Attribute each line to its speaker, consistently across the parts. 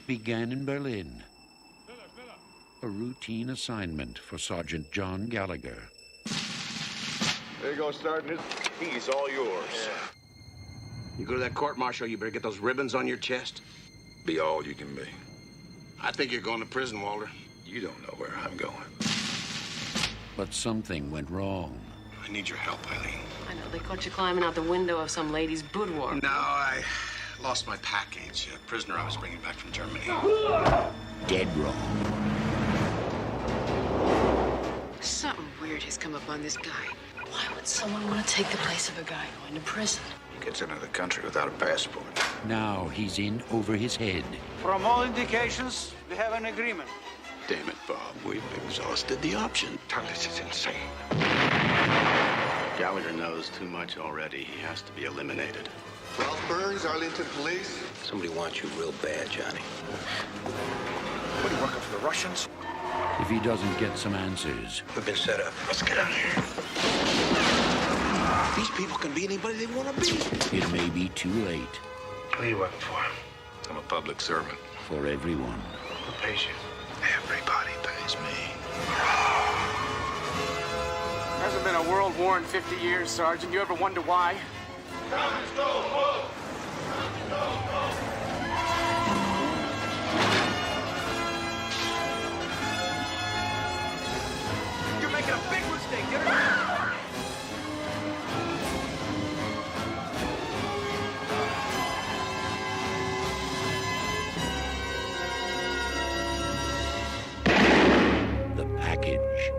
Speaker 1: began in Berlin. A routine assignment for Sergeant John Gallagher.
Speaker 2: There you go, Sergeant. He's all yours.
Speaker 3: You go to that court-martial, you better get those ribbons on your chest.
Speaker 2: Be all you can be.
Speaker 3: I think you're going to prison, Walter.
Speaker 2: You don't know where I'm going.
Speaker 1: But something went wrong.
Speaker 3: I need your help, Eileen.
Speaker 4: I know, they caught you climbing out the window of some lady's boudoir.
Speaker 3: No, I lost my package. A prisoner I was bringing back from Germany.
Speaker 1: Dead wrong.
Speaker 4: Something weird has come upon this guy. Why would someone want to take the place of a guy going to prison?
Speaker 2: He gets into the country without a passport.
Speaker 1: Now he's in over his head.
Speaker 5: From all indications, we have an agreement.
Speaker 3: Damn it, Bob. We've exhausted the option.
Speaker 2: This is insane.
Speaker 3: Gallagher knows too much already. He has to be eliminated.
Speaker 6: Ralph Burns, Arlington Police.
Speaker 3: Somebody wants you real bad, Johnny.
Speaker 2: What, are you working for the Russians?
Speaker 1: If he doesn't get some answers,
Speaker 3: We've been set up. Let's get out of here. These people can be anybody they want to be.
Speaker 1: it may be too late
Speaker 2: What are you working for? I'm a public servant.
Speaker 1: for everyone.
Speaker 2: Who pays you? Everybody pays me.
Speaker 5: There hasn't been a world war in 50 years, Sergeant. You ever wonder why? You're making a big mistake. Get it?
Speaker 1: The package.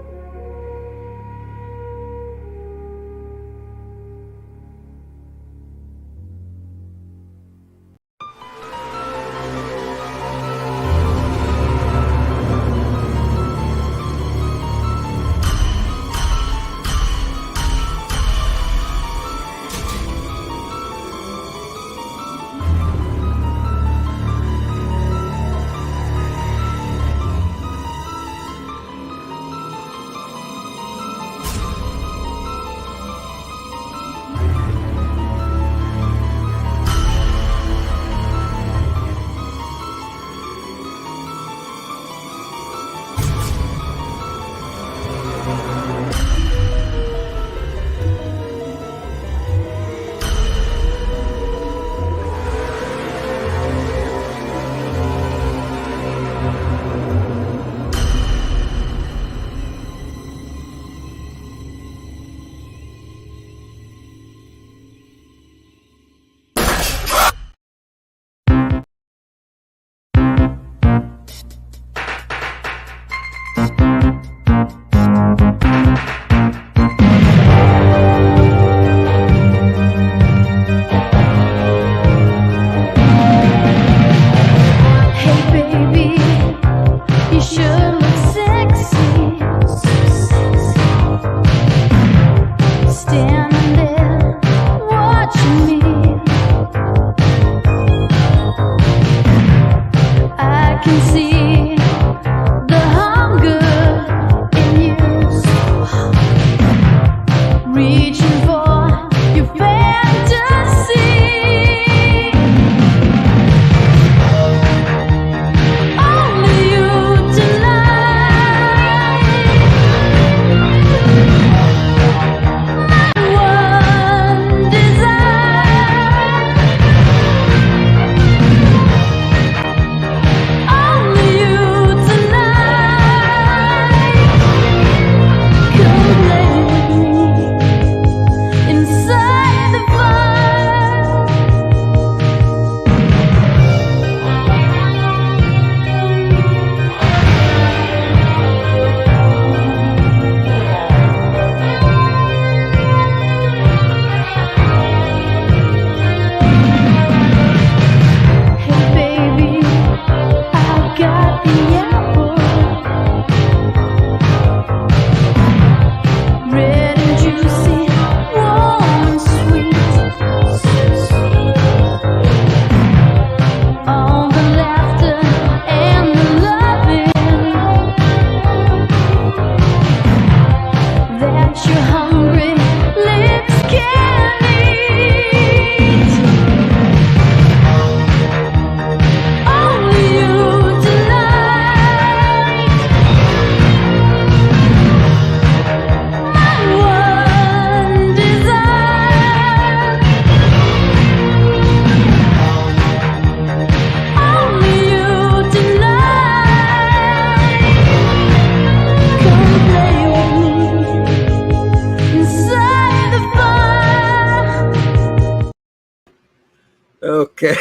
Speaker 7: Okay,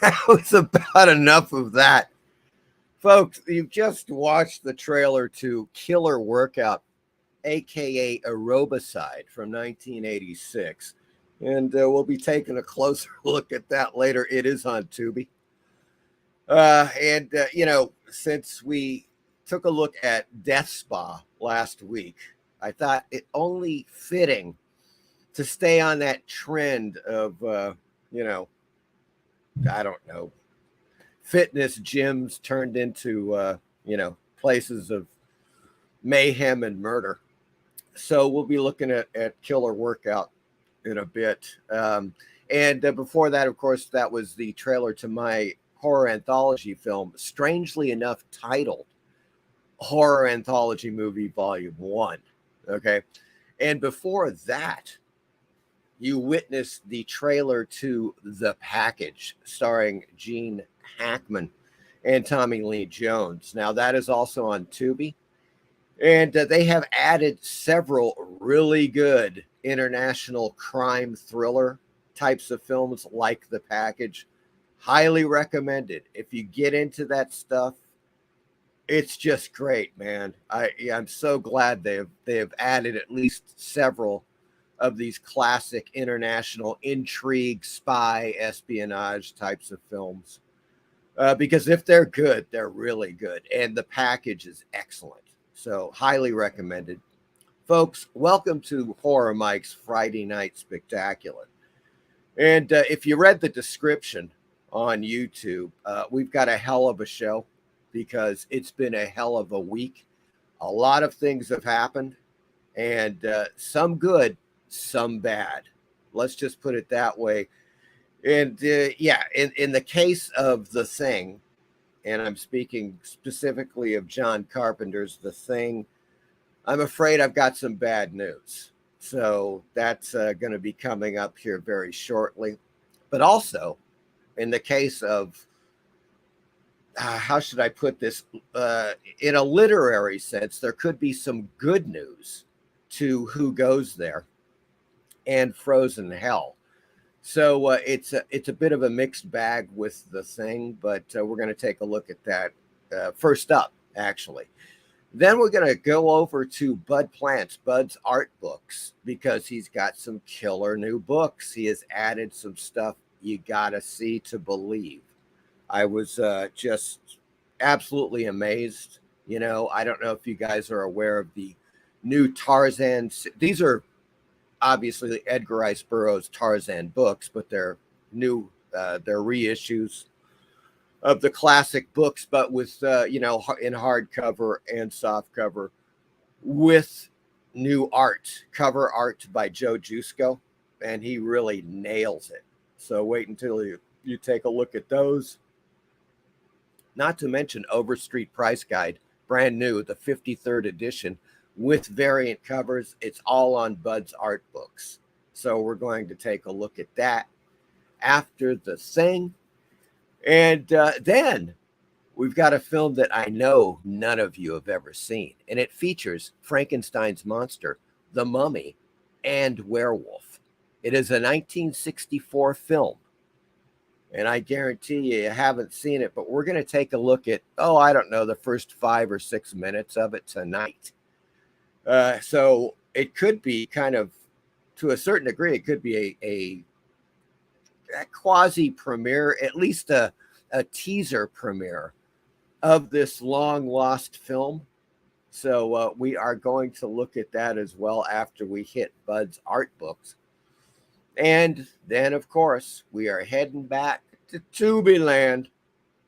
Speaker 7: that was about enough of that. Folks, you've just watched the trailer to Killer Workout, aka Aerobicide from 1986. And we'll be taking a closer look at that later. It is on Tubi. Since we took a look at Death Spa last week, I thought it only fitting to stay on that trend of, I don't know, fitness gyms turned into, places of mayhem and murder. So we'll be looking at Killer Workout in a bit. And before that, of course, that was the trailer to my horror anthology film, strangely enough titled Horror Anthology Movie Volume 1. Okay. And before that, you witnessed the trailer to The Package, starring Gene Hackman and Tommy Lee Jones. Now, that is also on Tubi. And they have added several really good international crime thriller types of films like The Package. Highly recommended. If you get into that stuff, it's just great, man. I'm so glad they have added at least several of these classic international intrigue, spy, espionage types of films. Because if they're good, they're really good. And The Package is excellent. So highly recommended. Folks, welcome to Horror Mike's Friday Night Spectacular. And if you read the description on YouTube, we've got a hell of a show because it's been a hell of a week. A lot of things have happened, and some good, some bad. Let's just put it that way. And in the case of The Thing, and I'm speaking specifically of John Carpenter's The Thing, I'm afraid I've got some bad news. So that's going to be coming up here very shortly. But also, in the case of, how should I put this? In a literary sense, there could be some good news to Who Goes There and Frozen Hell. So it's a bit of a mixed bag with The Thing, but we're going to take a look at that first up, actually. Then we're going to go over to Bud Plant's Bud's Art Books because he's got some killer new books. He has added some stuff you got to see to believe. I was just absolutely amazed. I don't know if you guys are aware of the new Tarzan. These are obviously the Edgar Rice Burroughs Tarzan books, but they're new, they're reissues of the classic books, but with, in hardcover and softcover with new art, cover art by Joe Jusko, and he really nails it. So wait until you take a look at those. Not to mention Overstreet Price Guide, brand new, the 53rd edition with variant covers. It's all on Bud's Art Books. So we're going to take a look at that after The Thing. And then we've got a film that I know none of you have ever seen, and it features Frankenstein's monster, the mummy, and werewolf. It is a 1964 film, and I guarantee you haven't seen it, but we're going to take a look at, the first 5 or 6 minutes of it tonight. So it could be kind of, to a certain degree, it could be a quasi premiere, at least a teaser premiere of this long lost film. So we are going to look at that as well after we hit Bud's Art Books. And then, of course, we are heading back to Tubi land,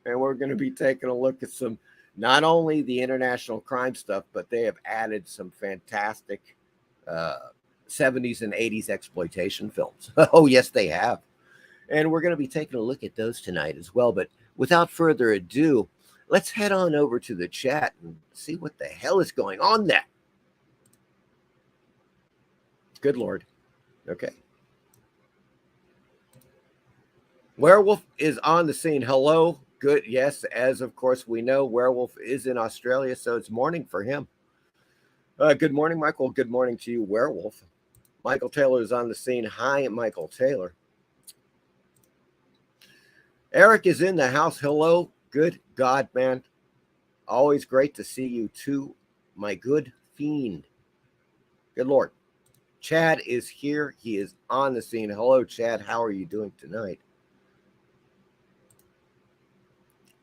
Speaker 7: and we're going to be taking a look at some, not only the international crime stuff, but they have added some fantastic 70s and 80s exploitation films. Oh, yes, they have. And we're going to be taking a look at those tonight as well. But without further ado, let's head on over to the chat and see what the hell is going on there. Good Lord. Okay. Werewolf is on the scene. Hello. Good. Yes, as of course we know, Werewolf is in Australia, so it's morning for him. Good morning, Michael. Good morning to you, Werewolf. Michael Taylor is on the scene. Hi, Michael Taylor. Eric is in the house. Hello. Good God, man. Always great to see you too, my good fiend. Good Lord. Chad is here. He is on the scene. Hello, Chad. How are you doing tonight?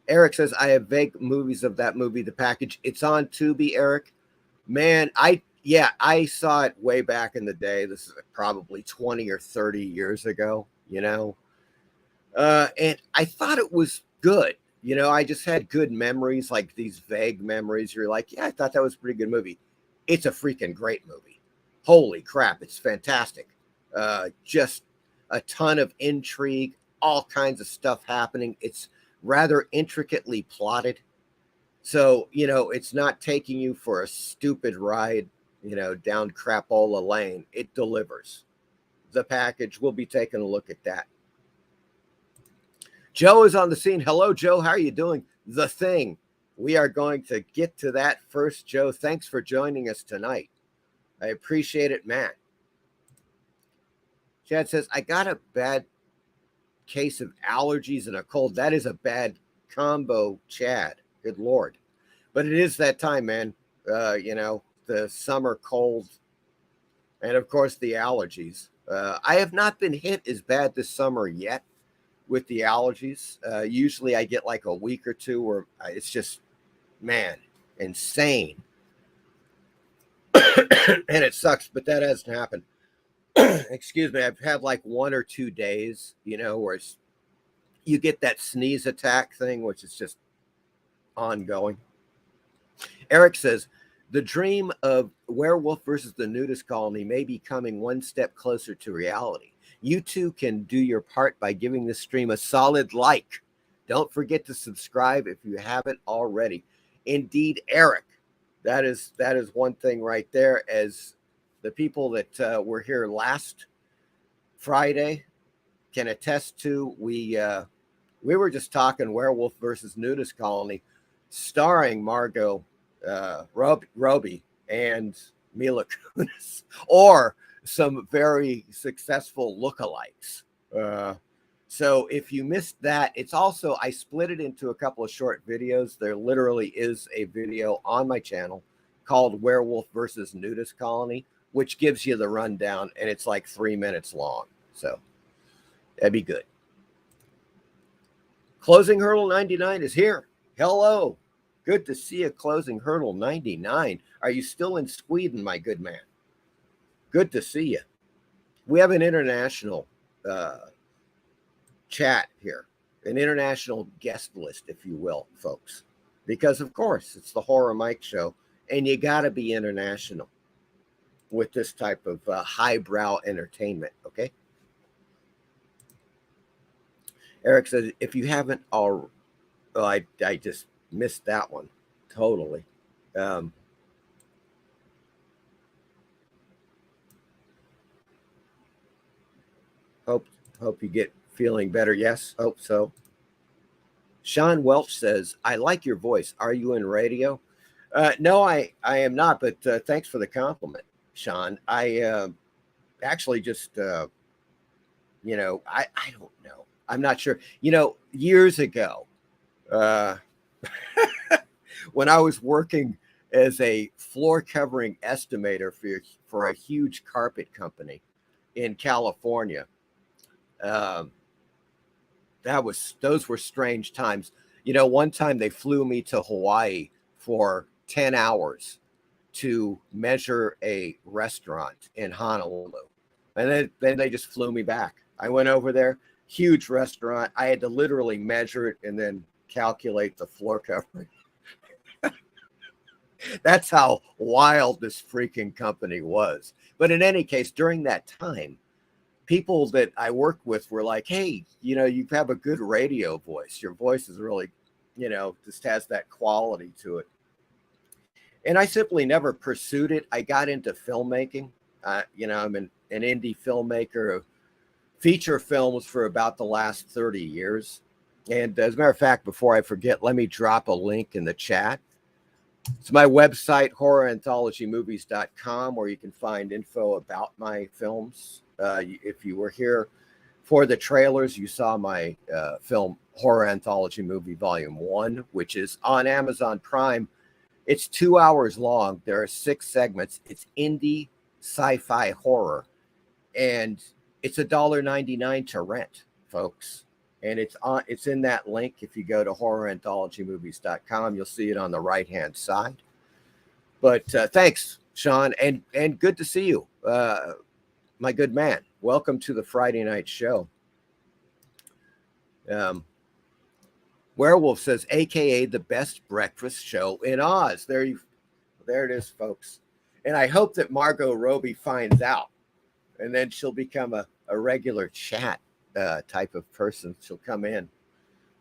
Speaker 7: Eric says, I have vague movies of that movie, The Package. It's on Tubi, Eric. Man, I saw it way back in the day. This is probably 20 or 30 years ago, you know. And I thought it was good. You know, I just had good memories, like these vague memories. You're like, yeah, I thought that was a pretty good movie. It's a freaking great movie. Holy crap, it's fantastic. Just a ton of intrigue, all kinds of stuff happening. It's rather intricately plotted. So, you know, it's not taking you for a stupid ride, you know, down crapola lane. It delivers. The Package. We'll be taking a look at that. Joe is on the scene. Hello, Joe. How are you doing? The Thing. We are going to get to that first, Joe. Thanks for joining us tonight. I appreciate it, Matt. Chad says, I got a bad case of allergies and a cold. That is a bad combo, Chad. Good Lord. But it is that time, man. You know, the summer cold and, of course, the allergies. I have not been hit as bad this summer yet with the allergies. Usually I get like a week or two where it's just, man, insane. And it sucks, but that hasn't happened. Excuse me. I've had like 1 or 2 days, you know, where you get that sneeze attack thing, which is just ongoing. Eric says, the dream of Werewolf versus the Nudist Colony may be coming one step closer to reality. You too can do your part by giving this stream a solid like. Don't forget to subscribe if you haven't already. Indeed, Eric, that is one thing right there. As the people that were here last Friday can attest to, we were just talking Werewolf versus Nudist Colony, starring Margot Robbie and Mila Kunis, or some very successful lookalikes. So if you missed that, it's also, I split it into a couple of short videos. There literally is a video on my channel called Werewolf versus Nudist Colony, which gives you the rundown, and it's like 3 minutes long. So that'd be good. Closing Hurdle 99 is here. Hello. Good to see you, Closing Hurdle 99. Are you still in Sweden, my good man? Good to see you. We have an international chat here, an international guest list, if you will, folks, because of course it's the Horror Mike Show, and you got to be international with this type of highbrow entertainment. Okay. Eric says, if you haven't already, I just missed that one totally. Hope you get feeling better. Yes, hope so. Sean Welch says, I like your voice. Are you in radio? No, I am not, but thanks for the compliment, Sean. I actually just, you know, I don't know. I'm not sure. You know, years ago, when I was working as a floor covering estimator for a huge carpet company in California, those were strange times. You know, one time they flew me to Hawaii for 10 hours to measure a restaurant in Honolulu. And then they just flew me back. I went over there, huge restaurant. I had to literally measure it and then calculate the floor covering. That's how wild this freaking company was. But in any case, during that time, people that I worked with were like, hey, you know, you have a good radio voice. Your voice is really, you know, just has that quality to it. And I simply never pursued it. I got into filmmaking. You know, I'm an indie filmmaker of feature films for about the last 30 years. And as a matter of fact, before I forget, let me drop a link in the chat. It's my website, horroranthologymovies.com, where you can find info about my films. If you were here For the trailers, you saw my film Horror Anthology Movie Volume 1, which is on Amazon Prime. It's 2 hours long. There are 6 segments. It's indie sci-fi horror. And it's $1.99 to rent, folks. And it's in that link. If you go to horroranthologymovies.com, you'll see it on the right-hand side. But thanks, Sean, and good to see you, my good man. Welcome to the Friday night show. Werewolf says, AKA the best breakfast show in Oz. There it is, folks. And I hope that Margot Robbie finds out, and then she'll become a regular chat type of person. She'll come in,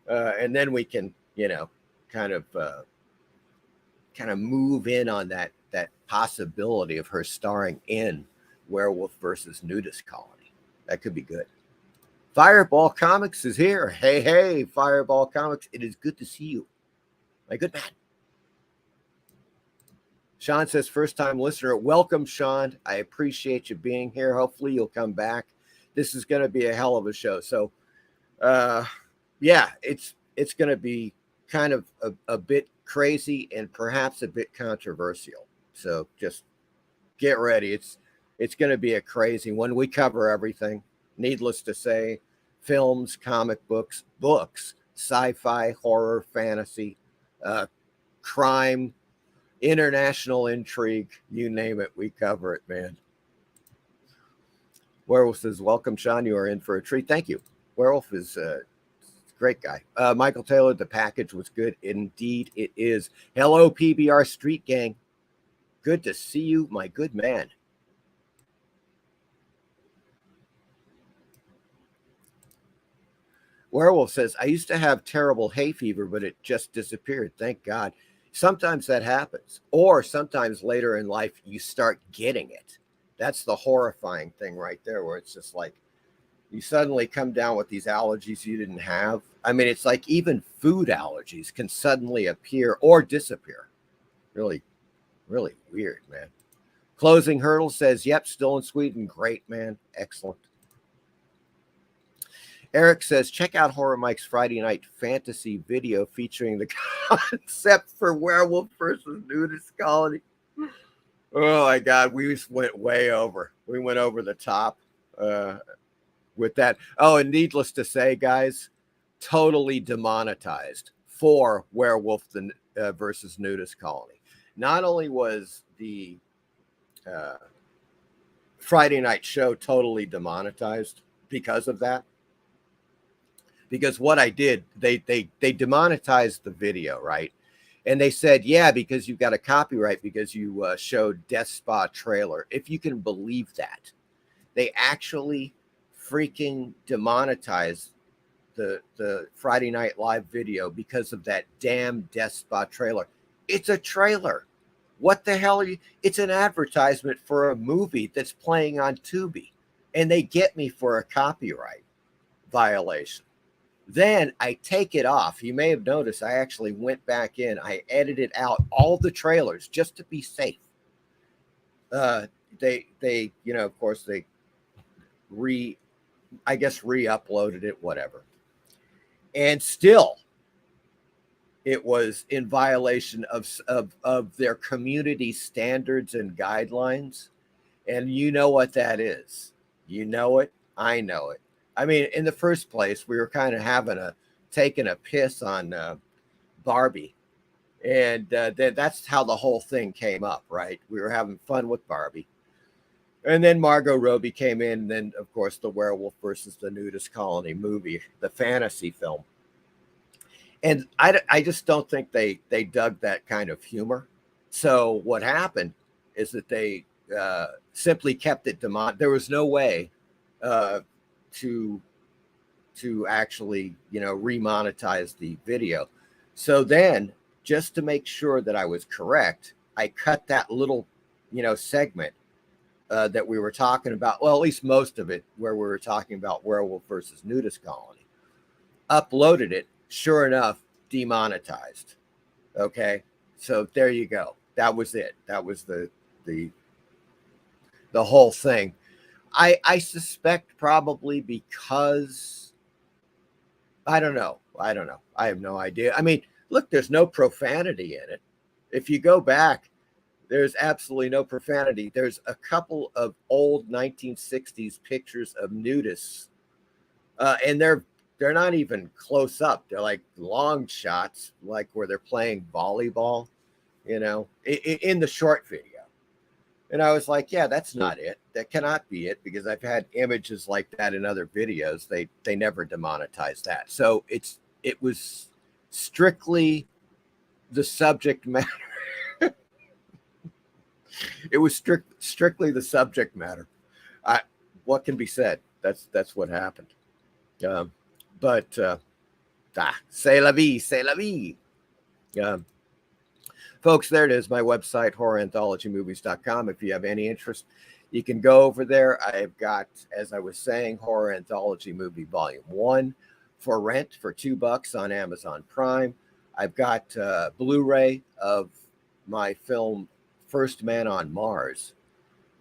Speaker 7: and then we can, kind of move in on that possibility of her starring in Werewolf versus Nudist Colony. That could be good. Fireball Comics is here. Hey, Fireball Comics. It is good to see you, my good man. Sean says, first time listener. Welcome, Sean. I appreciate you being here. Hopefully you'll come back. This is going to be a hell of a show. So, it's going to be kind of a bit crazy and perhaps a bit controversial. So just get ready. It's going to be a crazy one. We cover everything. Needless to say, films, comic books, sci-fi, horror, fantasy, crime, international intrigue, you name it, we cover it, man. Werewolf says, welcome, Sean. You are in for a treat. Thank you. Werewolf is a great guy. Michael Taylor, the package was good. Indeed, it is. Hello, PBR Street Gang. Good to see you, my good man. Werewolf says, I used to have terrible hay fever, but it just disappeared. Thank God. Sometimes that happens. Or sometimes later in life, you start getting it. That's the horrifying thing right there, where it's just like you suddenly come down with these allergies you didn't have. I mean, it's like even food allergies can suddenly appear or disappear. Really, really weird, man. Closing Hurdle says, yep, still in Sweden. Great, man. Excellent. Eric says, check out Horror Mike's Friday night fantasy video featuring the concept for Werewolf versus Nudist Colony. Oh, my God. We just went way over. We went over the top with that. Oh, and needless to say, guys, totally demonetized for Werewolf versus Nudist Colony. Not only was the Friday night show totally demonetized because of that, because what I did, they demonetized the video, right? And they said, yeah, because you've got a copyright because you showed Death Spa trailer. If you can believe that. They actually freaking demonetized the Friday Night Live video because of that damn Death Spa trailer. It's a trailer. What the hell are you? It's an advertisement for a movie that's playing on Tubi. And they get me for a copyright violation. Then I take it off. You may have noticed I actually went back in. I edited out all the trailers just to be safe. They of course they re-uploaded it, whatever. And still it was in violation of their community standards and guidelines. And you know what that is. You know it. I know it. I mean, in the first place, we were kind of taking a piss on Barbie. And that's how the whole thing came up, right? We were having fun with Barbie. And then Margot Robbie came in. And then, of course, the Werewolf versus the Nudist Colony movie, the fantasy film. And I just don't think they dug that kind of humor. So what happened is that they simply kept it there was no way to actually, remonetize the video. So then, just to make sure that I was correct, I cut that little, segment that we were talking about. Well, at least most of it, where we were talking about Werewolf versus Nudist Colony. Uploaded it. Sure enough, demonetized. Okay, so there you go. That was it. That was the whole thing. I suspect probably because I don't know. I have no idea. I mean, look, there's no profanity in it. If you go back, there's absolutely no profanity. There's a couple of old 1960s pictures of nudists, and they're not even close up. They're like long shots, like where they're playing volleyball, in the short video. And I was like, yeah, that's not it. That cannot be it, because I've had images like that in other videos. They never demonetized that. So it was strictly the subject matter. It was strictly the subject matter. What can be said? That's what happened. C'est la vie, c'est la vie. Folks, there it is, my website, horroranthologymovies.com. If you have any interest, you can go over there. I've got, as I was saying, Horror Anthology Movie Volume 1 for rent for $2 on Amazon Prime. I've got Blu-ray of my film First Man on Mars,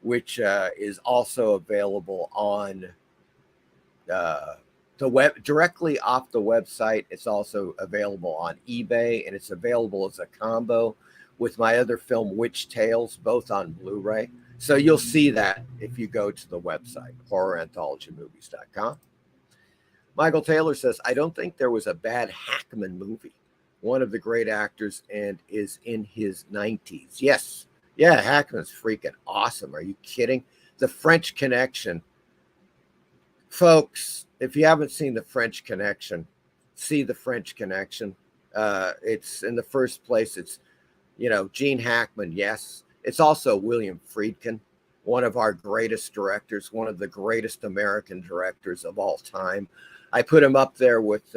Speaker 7: which is also available on the web, directly off the website. It's also available on eBay, and it's available as a combo with my other film Witch Tales, both on Blu-ray. So you'll see that if you go to the website, horroranthologymovies.com. Michael Taylor says, I don't think there was a bad Hackman movie. One of the great actors and is in his 90s. Yes. Yeah, Hackman's freaking awesome. Are you kidding? The French Connection. Folks, if you haven't seen The French Connection, see The French Connection. It's in the first place. It's, Gene Hackman. Yes. It's also William Friedkin, one of our greatest directors, one of the greatest American directors of all time. I put him up there with,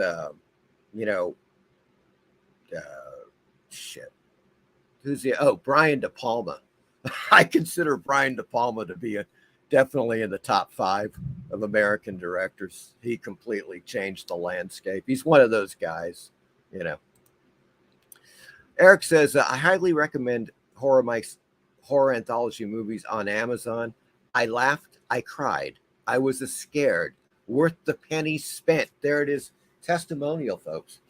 Speaker 7: Brian De Palma. I consider Brian De Palma to be definitely in the top 5 of American directors. He completely changed the landscape. He's one of those guys, Eric says, I highly recommend Mike's horror anthology movies on Amazon. I laughed. I cried. I was scared. Worth the penny spent. There it is. Testimonial, folks.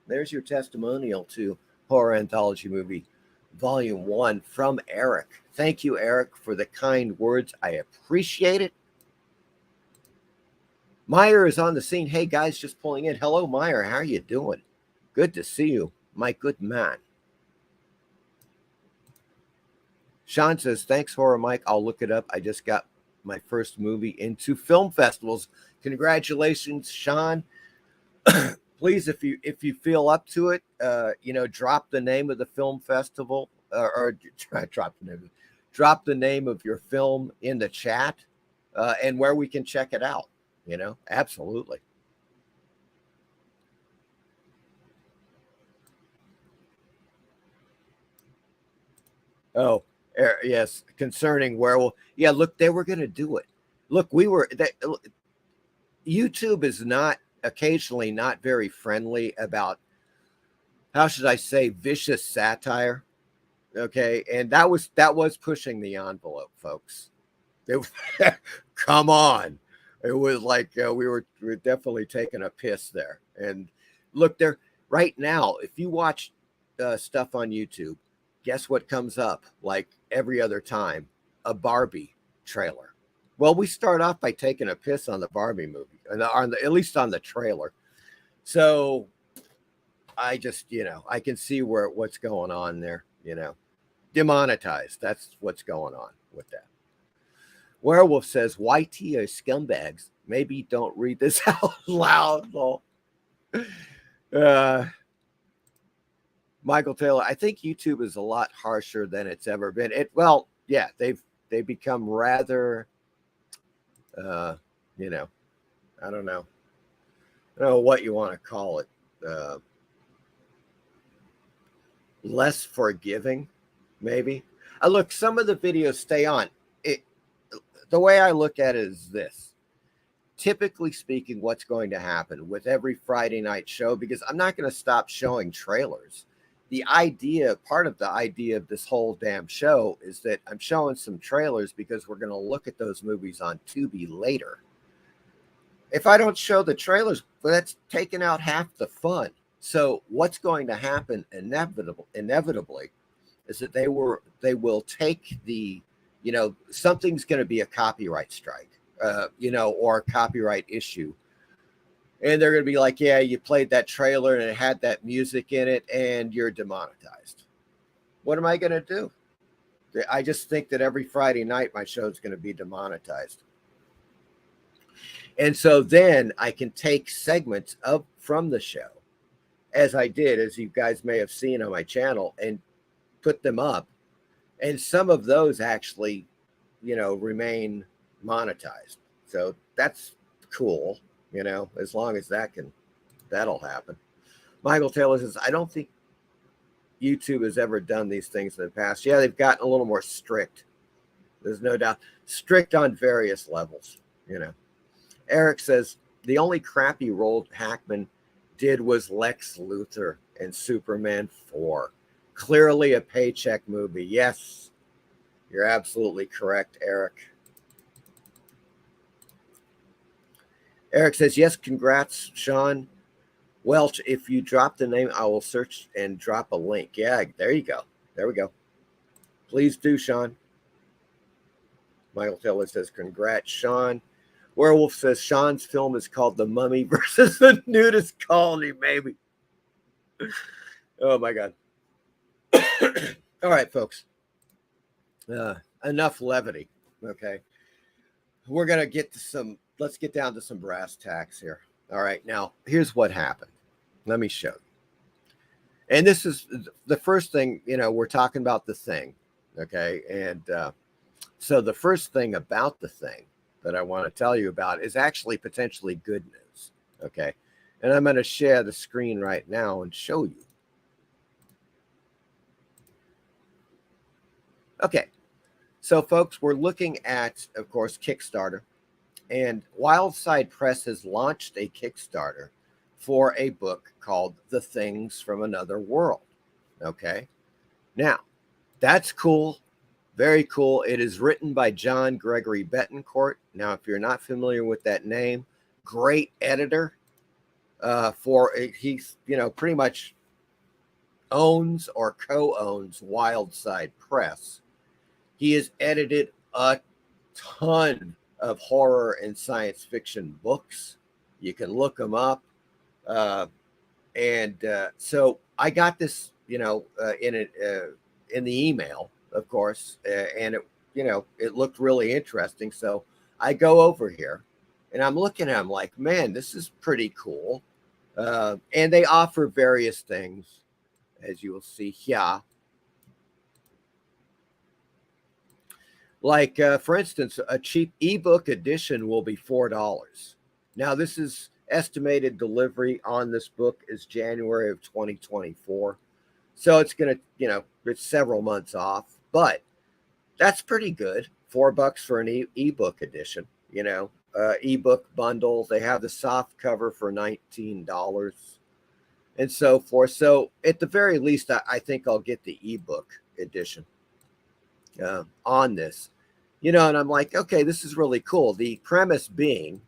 Speaker 7: There's your testimonial to Horror Anthology Movie Volume 1 from Eric. Thank you, Eric, for the kind words. I appreciate it. Meyer is on the scene. Hey, guys, just pulling in. Hello, Meyer. How are you doing? Good to see you, my good man. Sean says, thanks, Horror Mike. I'll look it up. I just got my first movie into film festivals. Congratulations, Sean. Please, if you feel up to it, drop the name of the film festival or drop the name of your film in the chat and where we can check it out. Absolutely. Oh, yes. Concerning Werewolf. Yeah, look, they were going to do it. Look, YouTube is occasionally not very friendly about, how should I say, vicious satire. Okay. And that was pushing the envelope, folks. Come on. It was like we were definitely taking a piss there. And look, there right now, if you watch stuff on YouTube, guess what comes up like every other time? A Barbie trailer. Well, we start off by taking a piss on the Barbie movie, at least on the trailer. So I just, I can see what's going on there, Demonetized. That's what's going on with that. Werewolf says, YT are scumbags. Maybe don't read this out loud. Michael Taylor, I think YouTube is a lot harsher than it's ever been. They've become rather, I don't know what you want to call it. Less forgiving, maybe. Look, some of the videos stay on. The way I look at it is this. Typically speaking, what's going to happen with every Friday night show, because I'm not going to stop showing trailers. part of the idea of this whole damn show is that I'm showing some trailers because we're going to look at those movies on Tubi later. If I don't show the trailers, well, that's taking out half the fun. So what's going to happen inevitably is that they will take the, something's going to be a copyright strike, or a copyright issue. And they're going to be like, yeah, you played that trailer and it had that music in it and you're demonetized. What am I going to do? I just think that every Friday night my show is going to be demonetized. And so then I can take segments from the show, as I did, as you guys may have seen on my channel, and put them up. And some of those actually, remain monetized. So that's cool, as long as that'll happen. Michael Taylor says, I don't think YouTube has ever done these things in the past. Yeah, they've gotten a little more strict. There's no doubt. Strict on various levels, Eric says, the only crappy role Hackman did was Lex Luthor in Superman 4. Clearly a paycheck movie. Yes, you're absolutely correct, Eric. Eric says, yes, congrats, Sean Welch. If you drop the name, I will search and drop a link. Yeah, there you go. There we go. Please do, Sean. Michael Taylor says, congrats, Sean. Werewolf says, Sean's film is called The Mummy versus the Nudist Colony, maybe. Oh, my God. All right, folks. Enough levity, okay? We're going to let's get down to some brass tacks here. All right, now, here's what happened. Let me show you. And this is the first thing, we're talking about The Thing, okay? And so the first thing about The Thing that I want to tell you about is actually potentially good news, okay? And I'm going to share the screen right now and show you. Okay, so folks, we're looking at, of course, Kickstarter. And Wildside Press has launched a Kickstarter for a book called The Things from Another World, okay? Now, that's cool. Very cool. It is written by John Gregory Betancourt. Now, if you're not familiar with that name, great editor. He's, pretty much owns or co-owns Wildside Press. He has edited a ton of horror and science fiction books. You can look them up. So I got this, in the email, of course, and it looked really interesting. So I go over here and I'm looking at them like, man, this is pretty cool. And they offer various things, as you will see here. Like, for instance, a cheap ebook edition will be $4. Now, this is estimated delivery on this book is January of 2024. So it's going to, it's several months off. But that's pretty good. $4 for an ebook edition, ebook bundle. They have the soft cover for $19 and so forth. So at the very least, I think I'll get the ebook edition on this, and I'm like, okay, this is really cool. The premise being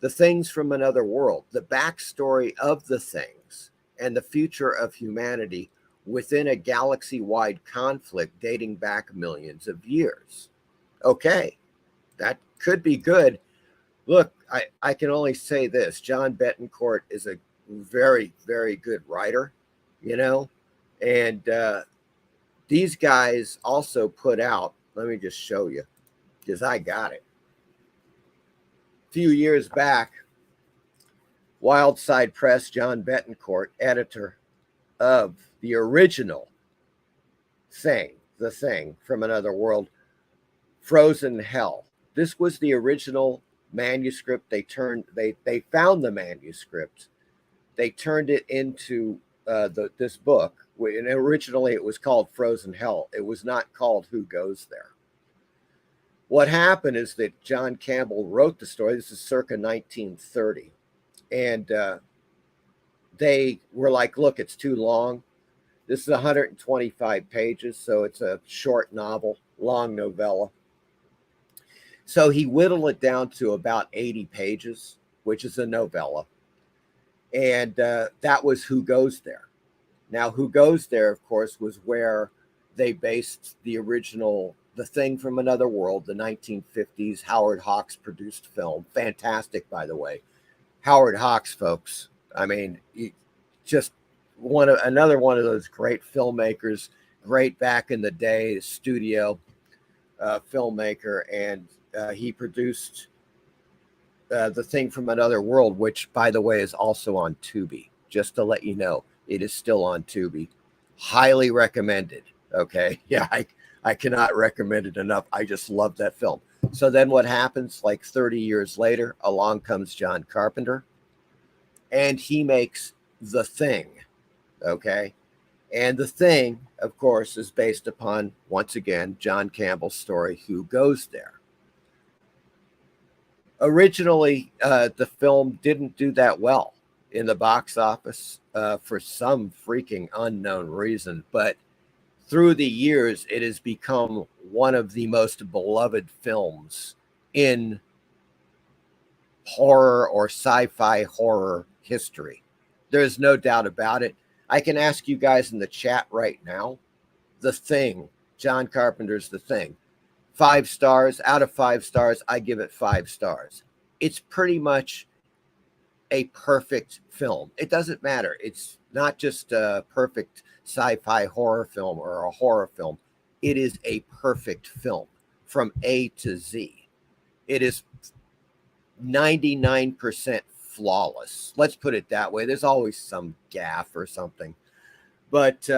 Speaker 7: The Things from Another World, the backstory of the things and the future of humanity within a galaxy-wide conflict dating back millions of years. Okay, that could be good. Look, I can only say this. John Betancourt is a very, very good writer, and these guys also put out, let me just show you, because I got it. A few years back, Wildside Press, John Betancourt, editor of the original Thing, The Thing from Another World, Frozen Hell. This was the original manuscript. They found the manuscript. They turned it into this book. And originally it was called Frozen Hell. It was not called Who Goes There. What happened is that John Campbell wrote the story. This is circa 1930. And they were like, look, it's too long. This is 125 pages, so it's a short novel, long novella. So he whittled it down to about 80 pages, which is a novella. And that was Who Goes There. Now, Who Goes There, of course, was where they based the original The Thing from Another World, the 1950s Howard Hawks produced film. Fantastic, by the way. Howard Hawks, folks. I mean, just another one of those great filmmakers, great back in the day, studio filmmaker, and he produced The Thing from Another World, which, by the way, is also on TUBI. Just to let you know, it is still on TUBI. Highly recommended. Okay. Yeah, I cannot recommend it enough. I just love that film. So then what happens, like 30 years later, along comes John Carpenter, and he makes The Thing. Okay. And The Thing, of course, is based upon, once again, John Campbell's story, Who Goes There. Originally, the film didn't do that well in the box office for some freaking unknown reason, but through the years, it has become one of the most beloved films in horror or sci-fi horror history. There's no doubt about it. I can ask you guys in the chat right now, The Thing, John Carpenter's The Thing. 5 stars out of 5 stars, I give it 5 stars. It's pretty much a perfect film. It doesn't matter. It's not just a perfect sci-fi horror film or a horror film. It is a perfect film from A to Z. It is 99% flawless. Let's put it that way. There's always some gaffe or something, but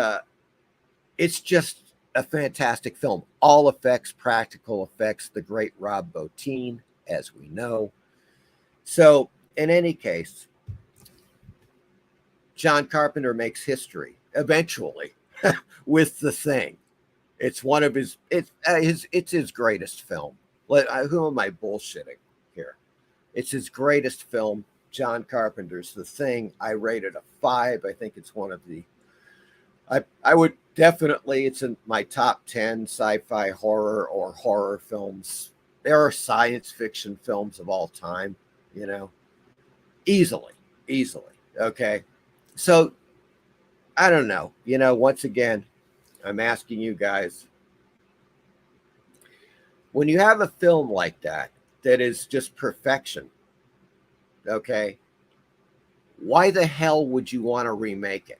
Speaker 7: it's just a fantastic film. All effects, practical effects, the great Rob Bottin, as we know. So in any case, John Carpenter makes history eventually with The Thing. It's one of his his greatest film. Who am I bullshitting here? It's his greatest film, John Carpenter's The Thing. I rated a 5. I think it's one of the I would definitely, it's in my top 10 sci-fi horror or horror films. There are science fiction films of all time, you know, easily. Okay. So I don't know, you know, once again, I'm asking you guys, when you have a film like that is just perfection, okay, why the hell would you want to remake it?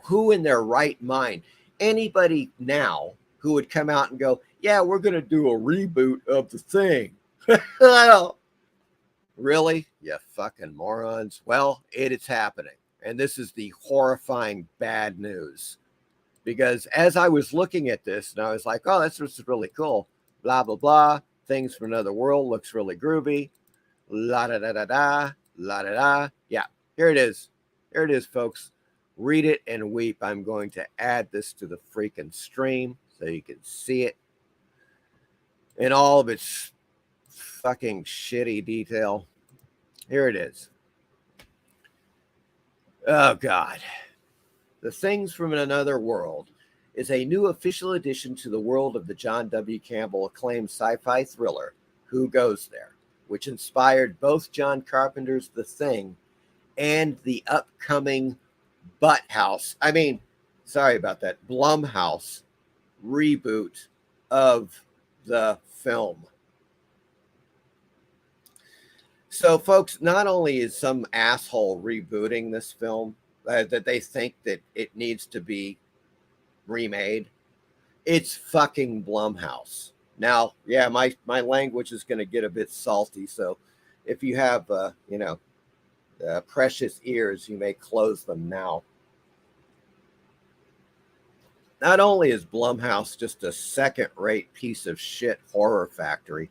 Speaker 7: Who in their right mind, anybody now who would come out and go, yeah, we're going to do a reboot of The Thing. Really? You fucking morons. Well, it is happening. And this is the horrifying bad news. Because as I was looking at this, and I was like, oh, this is really cool. Blah, blah, blah. Things from Another World looks really groovy. La da da da da. La da da. Yeah, here it is. Here it is, folks. Read it and weep. I'm going to add this to the freaking stream so you can see it in all of its fucking shitty detail. Here it is. Oh, God. The Things from Another World is a new official addition to the world of the John W. Campbell acclaimed sci-fi thriller, Who Goes There, which inspired both John Carpenter's The Thing and the upcoming Blumhouse reboot of the film. So, folks, not only is some asshole rebooting this film, that they think that it needs to be remade, it's fucking Blumhouse. Now, yeah, my language is going to get a bit salty, so if you have, precious ears, you may close them now. Not only is Blumhouse just a second-rate piece of shit horror factory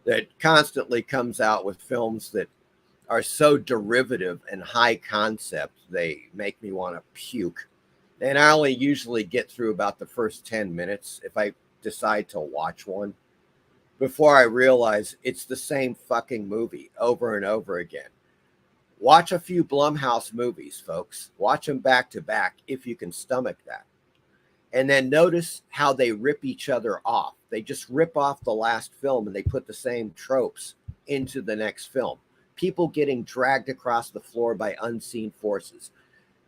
Speaker 7: that constantly comes out with films that are so derivative and high concept, they make me want to puke. And I only usually get through about the first 10 minutes if I decide to watch one before I realize it's the same fucking movie over and over again. Watch a few Blumhouse movies, folks. Watch them back to back if you can stomach that. And then notice how they rip each other off. They just rip off the last film and they put the same tropes into the next film. People getting dragged across the floor by unseen forces.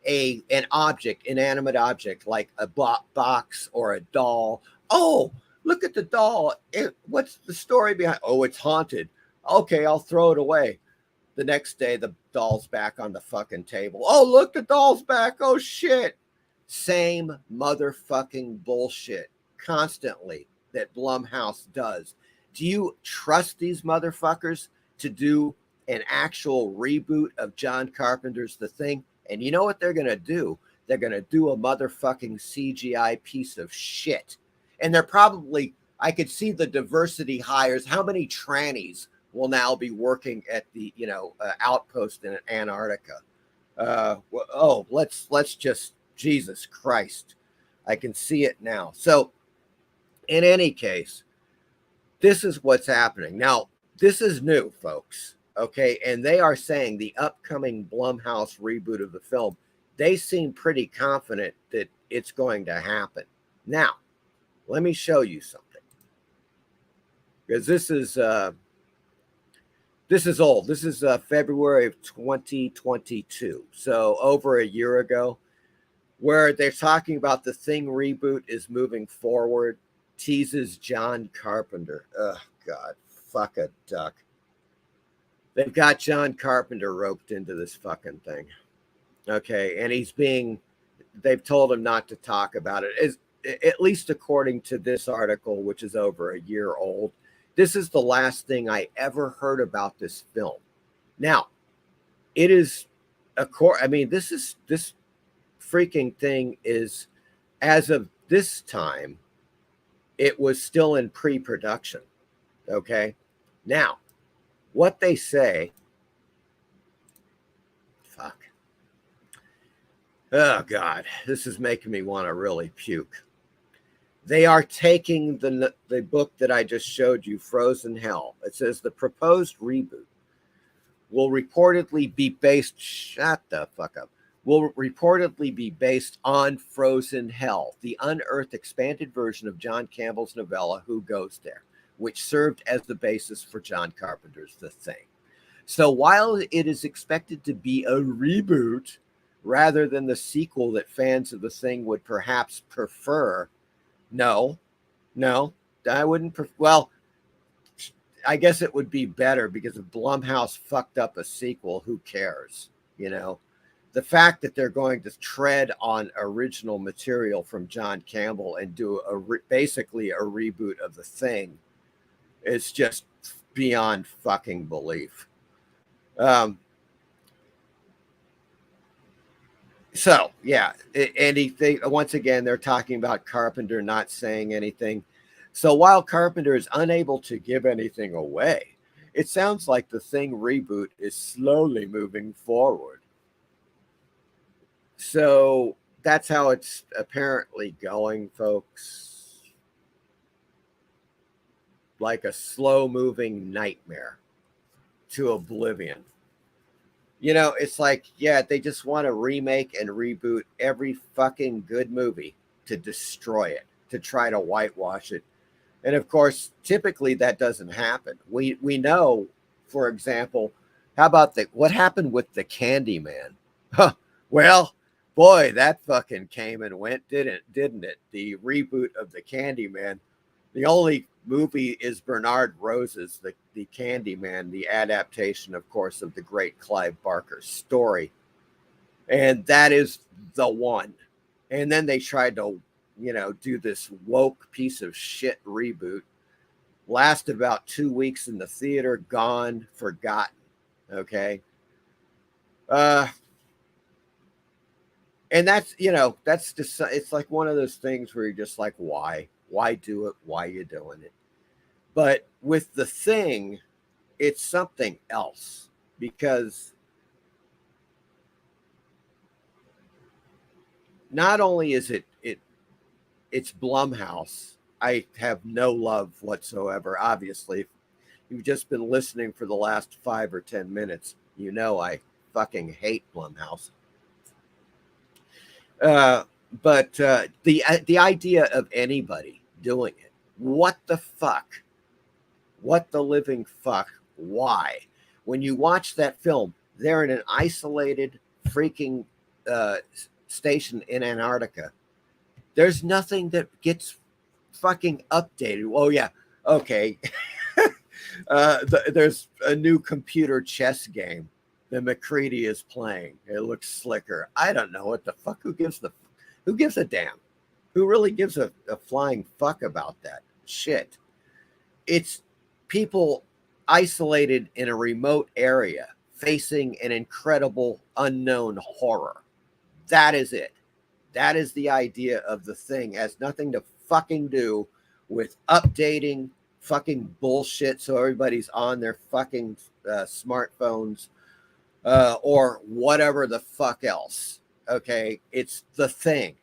Speaker 7: An object, inanimate object like a box or a doll. Oh, look at the doll. What's the story behind? Oh, it's haunted. Okay, I'll throw it away. The next day, the doll's back on the fucking table. Oh, look, the doll's back. Oh, shit. Same motherfucking bullshit constantly that Blumhouse does. Do you trust these motherfuckers to do an actual reboot of John Carpenter's The Thing? And you know what they're going to do? They're going to do a motherfucking CGI piece of shit. And they're probably, I could see the diversity hires. How many trannies will now be working at the, outpost in Antarctica? Let's just, Jesus Christ. I can see it now. So in any case, this is what's happening. Now, this is new, folks. Okay. And they are saying the upcoming Blumhouse reboot of the film, they seem pretty confident that it's going to happen. Now, let me show you something. Because this is old. This is February of 2022. So over a year ago, where they're talking about The Thing reboot is moving forward, teases John Carpenter. Oh, God, fuck a duck. They've got John Carpenter roped into this fucking thing. Okay, and they've told him not to talk about it. At least according to this article, which is over a year old. This is the last thing I ever heard about this film. Now, it is this freaking thing is, as of this time, it was still in pre-production. Okay. Now, what they say, fuck. Oh God, this is making me want to really puke. They are taking the book that I just showed you, Frozen Hell. It says the proposed reboot will reportedly be based, shut the fuck up, will reportedly be based on Frozen Hell, the unearthed expanded version of John Campbell's novella, Who Goes There, which served as the basis for John Carpenter's The Thing. So while it is expected to be a reboot rather than the sequel that fans of The Thing would perhaps prefer, no, I wouldn't. Well, I guess it would be better because if Blumhouse fucked up a sequel, who cares? The fact that they're going to tread on original material from John Campbell and do basically a reboot of The Thing is just beyond fucking belief. So, yeah, anything. Once again, they're talking about Carpenter not saying anything. So while Carpenter is unable to give anything away, it sounds like The Thing reboot is slowly moving forward. So that's how it's apparently going, folks. Like a slow-moving nightmare to oblivion. It's like, yeah, they just want to remake and reboot every fucking good movie to destroy it, to try to whitewash it. And of course, typically that doesn't happen. We know, for example, how about what happened with the Candyman? Huh, well, boy, that fucking came and went, didn't it? The reboot of the Candyman. The only movie is Bernard Rose's The Candyman, the adaptation, of course, of the great Clive Barker story. And that is the one. And then they tried to, do this woke piece of shit reboot. Last about 2 weeks in the theater, gone, forgotten. Okay. And that's, that's just, it's like one of those things where you're just like, why? Why do it? Why are you doing it? But with The Thing, it's something else because not only is it's Blumhouse. I have no love whatsoever. Obviously, if you've just been listening for the last 5 or 10 minutes, I fucking hate Blumhouse. But the idea of anybody doing it, what the fuck? What the living fuck? Why? When you watch that film, they're in an isolated freaking station in Antarctica. There's nothing that gets fucking updated. Oh yeah, okay. There's a new computer chess game that McCready is playing. It looks slicker. I don't know what the fuck. Who gives a damn? Who really gives a flying fuck about that shit? It's people isolated in a remote area facing an incredible unknown horror. That is it. That is the idea of the thing. It has nothing to fucking do with updating fucking bullshit so everybody's on their fucking smartphones or whatever the fuck else. Okay, it's the thing.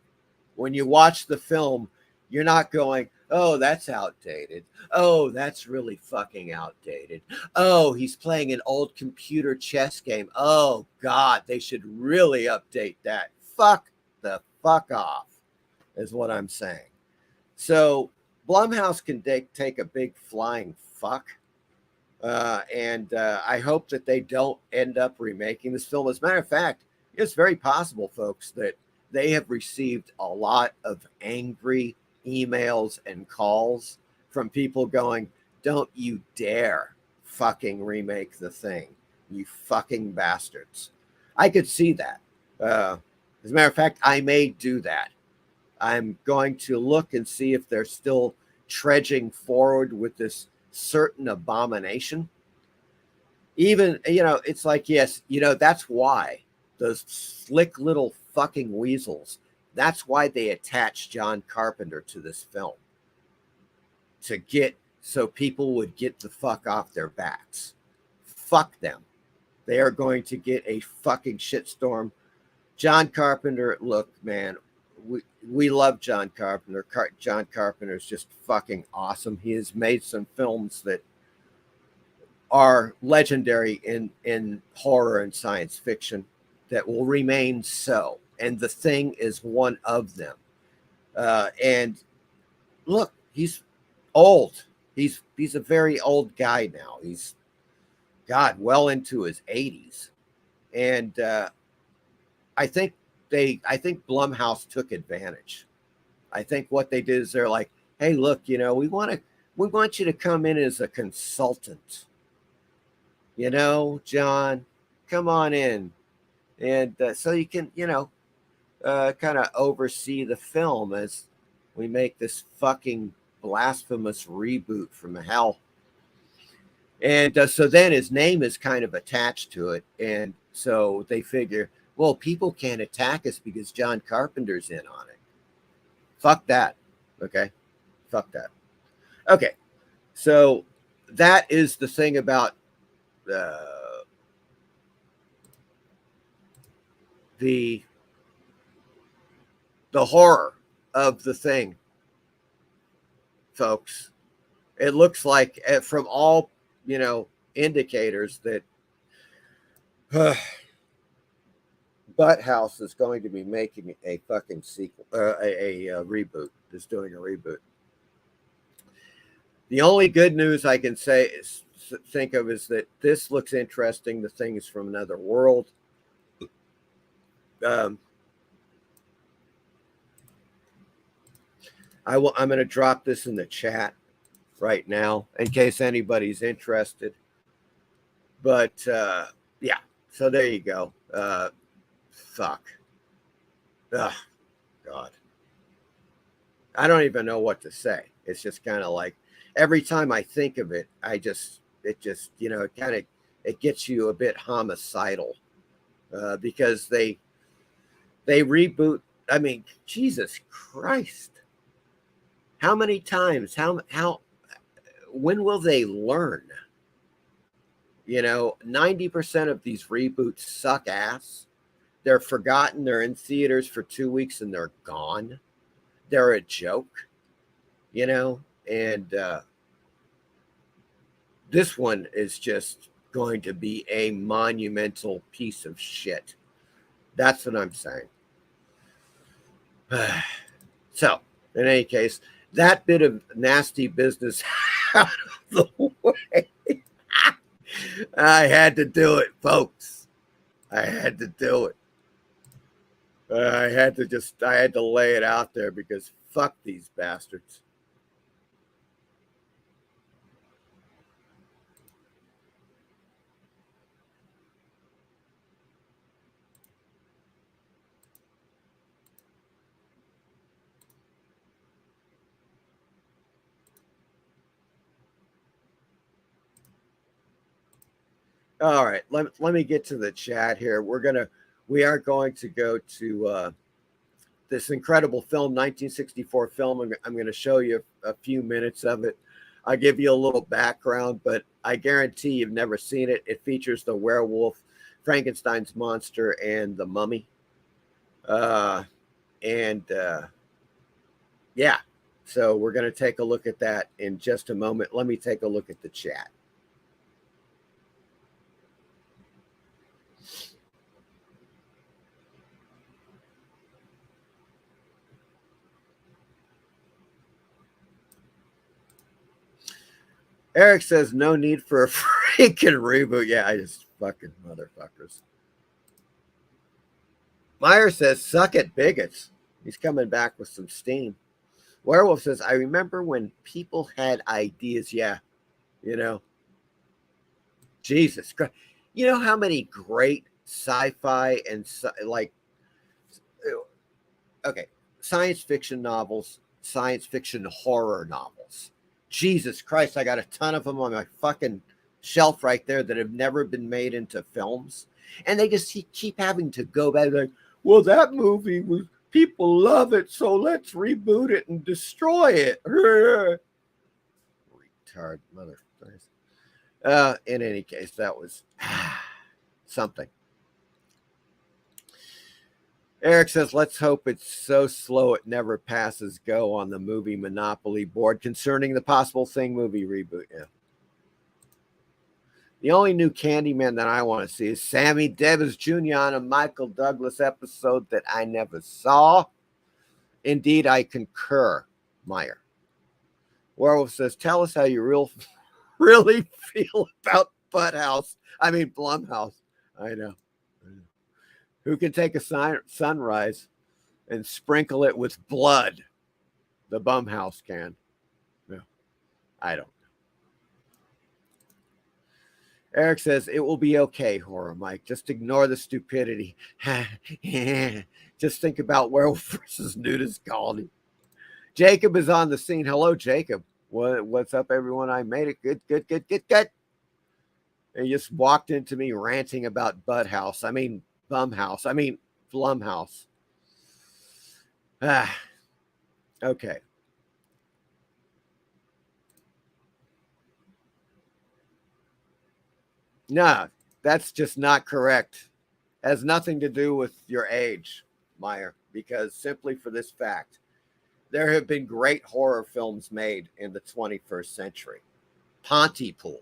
Speaker 7: When you watch the film, you're not going, oh, that's outdated. Oh, that's really fucking outdated. Oh, he's playing an old computer chess game. Oh, God, they should really update that. Fuck the fuck off, is what I'm saying. So Blumhouse can take a big flying fuck. And I hope that they don't end up remaking this film. As a matter of fact, it's very possible, folks, that they have received a lot of angry emails and calls from people going, don't you dare fucking remake the thing, you fucking bastards. I could see that. As a matter of fact, I may do that. I'm going to look and see if they're still trudging forward with this certain abomination. Even, it's like, yes, that's why those slick little fucking weasels, that's why they attached John Carpenter to this film. So people would get the fuck off their backs. Fuck them. They are going to get a fucking shitstorm. John Carpenter, look, man, we love John Carpenter. John Carpenter is just fucking awesome. He has made some films that are legendary in horror and science fiction that will remain so. And The Thing is one of them. And look, he's old. He's a very old guy now. He's, God, well into his 80s. And I think Blumhouse took advantage. I think what they did is they're like, hey, look, we want you to come in as a consultant. John, come on in. And so you can, kind of oversee the film as we make this fucking blasphemous reboot from hell. And so then his name is kind of attached to it. And so they figure, well, people can't attack us because John Carpenter's in on it. Fuck that. Okay. Fuck that. Okay. So that is the thing about the horror of The Thing, folks. It looks like from all, indicators that Butthouse is going to be making a fucking sequel, a reboot. Is doing a reboot. The only good news I can think of is that this looks interesting. The Thing is from another world. I'm going to drop this in the chat right now in case anybody's interested. But yeah, so there you go. Fuck. Ugh, God. I don't even know what to say. It's just kind of like every time I think of it, it gets you a bit homicidal because they reboot. I mean, Jesus Christ. How many times? When will they learn? 90% of these reboots suck ass. They're forgotten. They're in theaters for 2 weeks and they're gone. They're a joke, and this one is just going to be a monumental piece of shit. That's what I'm saying. So, in any case, that bit of nasty business out of the way. I had to do it, folks. I had to do it. I had to lay it out there because fuck these bastards. All right, let me get to the chat here. We are going to go to this incredible film, 1964 film. I'm going to show you a few minutes of it. I'll give you a little background, but I guarantee you've never seen it. It features the werewolf, Frankenstein's monster, and the mummy. Yeah, so we're going to take a look at that in just a moment. Let me take a look at the chat. Eric says no need for a freaking reboot. Yeah, I just fucking motherfuckers. Meyer says suck it, bigots. He's coming back with some steam. Werewolf says, I remember when people had ideas. Yeah, you know. Jesus Christ. You know how many great sci-fi and science fiction novels, science fiction horror novels. Jesus Christ, I got a ton of them on my fucking shelf right there that have never been made into films. And they just keep having to go back like, well, that movie was, people love it, so let's reboot it and destroy it. Retard motherfuckers. In any case, that was something. Eric says, let's hope it's so slow it never passes go on the movie Monopoly board concerning the possible Thing movie reboot. Yeah. The only new Candyman that I want to see is Sammy Davis Jr. on a Michael Douglas episode that I never saw. Indeed, I concur, Meyer. Werewolf says, tell us how you really feel about Blumhouse. I know. Who can take a sunrise and sprinkle it with blood? The Bumhouse can. No, I don't know. Eric says, it will be okay, Horror Mike. Just ignore the stupidity. Just think about Werewolf versus Nudist Colony. Jacob is on the scene. Hello, Jacob. What's up, everyone? I made it. Good. And he just walked into me ranting about Blumhouse. Okay. No, that's just not correct. Has nothing to do with your age, Meyer, because simply for this fact, there have been great horror films made in the 21st century. Pontypool.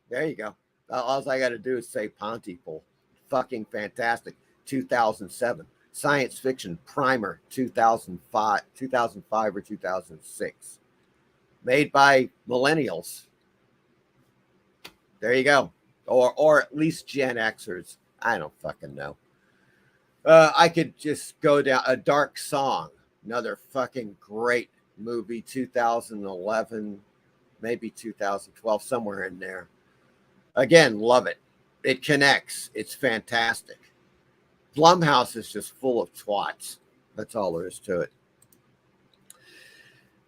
Speaker 7: There you go. All I got to do is say Pontypool. Fucking fantastic. 2007. Science Fiction Primer 2005 or 2006. Made by millennials. There you go. Or at least Gen Xers. I don't fucking know. I could just go down A Dark Song. Another fucking great movie. 2011, maybe 2012, somewhere in there. Again, love it. It connects. It's fantastic. Blumhouse is just full of twats. That's all there is to it.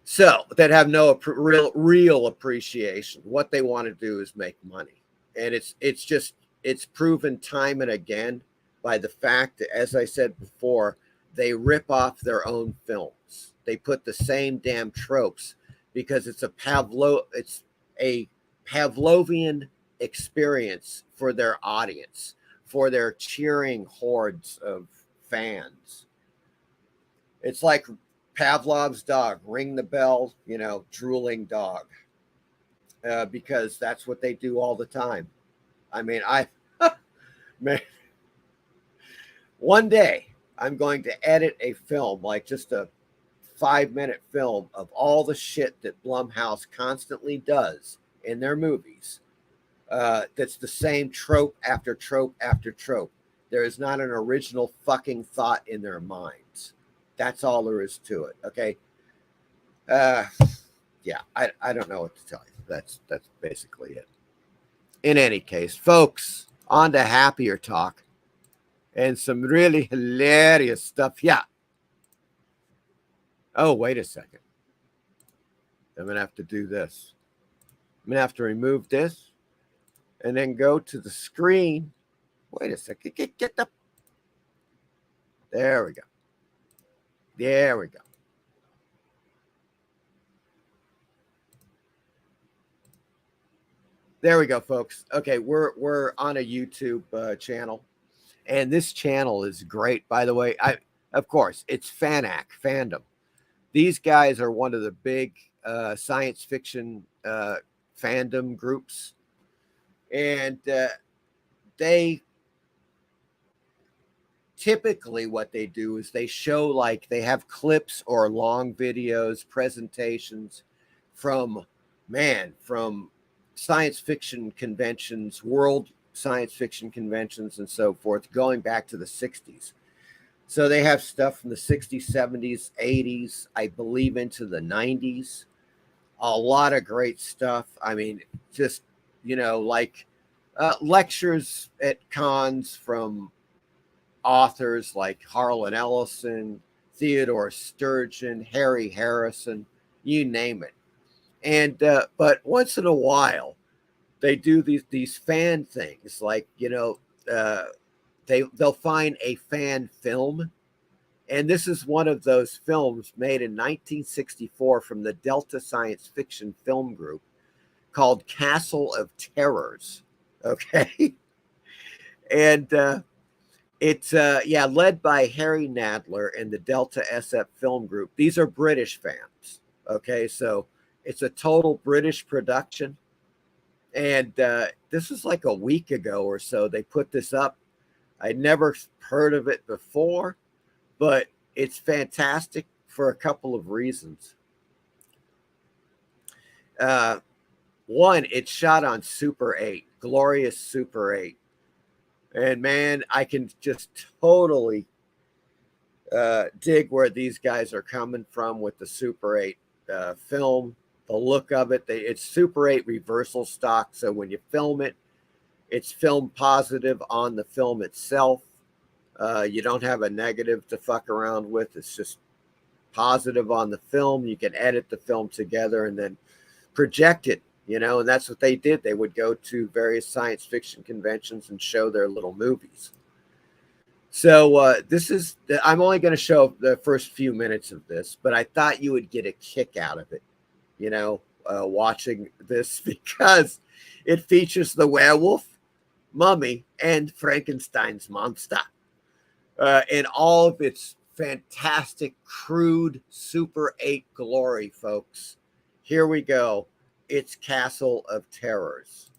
Speaker 7: So that have no real appreciation. What they want to do is make money, and it's proven time and again by the fact that, as I said before, they rip off their own films. They put the same damn tropes because it's a Pavlovian experience for their audience, for their cheering hordes of fans. It's like Pavlov's dog, ring the bell, drooling dog. because that's what they do all the time. I mean, man, one day I'm going to edit a film, like just a 5-minute film of all the shit that Blumhouse constantly does in their movies. That's the same trope after trope after trope. There is not an original fucking thought in their minds. That's all there is to it. Okay. Yeah, I don't know what to tell you. That's basically it. In any case, folks, on to happier talk and some really hilarious stuff. Yeah. Oh, wait a second. I'm going to have to do this. I'm going to have to remove this and then go to the screen. Wait a second. Get the. There we go. There we go. There we go, folks. Okay, we're on a YouTube channel, and this channel is great. By the way, of course it's fandom. These guys are one of the big science fiction fandom groups, and they typically what they do is they show, like, they have clips or long videos, presentations from science fiction conventions, world science fiction conventions, and so forth, going back to the 60s. So they have stuff from the 60s, 70s, 80s, I believe into the 90s. A lot of great stuff. I mean, just, like lectures at cons from authors like Harlan Ellison, Theodore Sturgeon, Harry Harrison, you name it. And but once in a while, they do these fan things, like, they'll find a fan film, and this is one of those films made in 1964 from the Delta Science Fiction Film Group called Castle of Terrors. Okay, and it's led by Harry Nadler and the Delta SF Film Group. These are British fans. Okay, so it's a total British production. And this was like a week ago or so. They put this up. I'd never heard of it before, but it's fantastic for a couple of reasons. One, it's shot on Super 8, glorious Super 8. And man, I can just totally dig where these guys are coming from with the Super 8 film. The look of it, it's Super 8 reversal stock. So when you film it, it's film positive on the film itself. You don't have a negative to fuck around with. It's just positive on the film. You can edit the film together and then project it, and that's what they did. They would go to various science fiction conventions and show their little movies. So I'm only going to show the first few minutes of this, but I thought you would get a kick out of it, watching this, because it features the werewolf, mummy, and Frankenstein's monster in all of its fantastic, crude Super 8 glory, folks. Here we go. It's Castle of Terrors.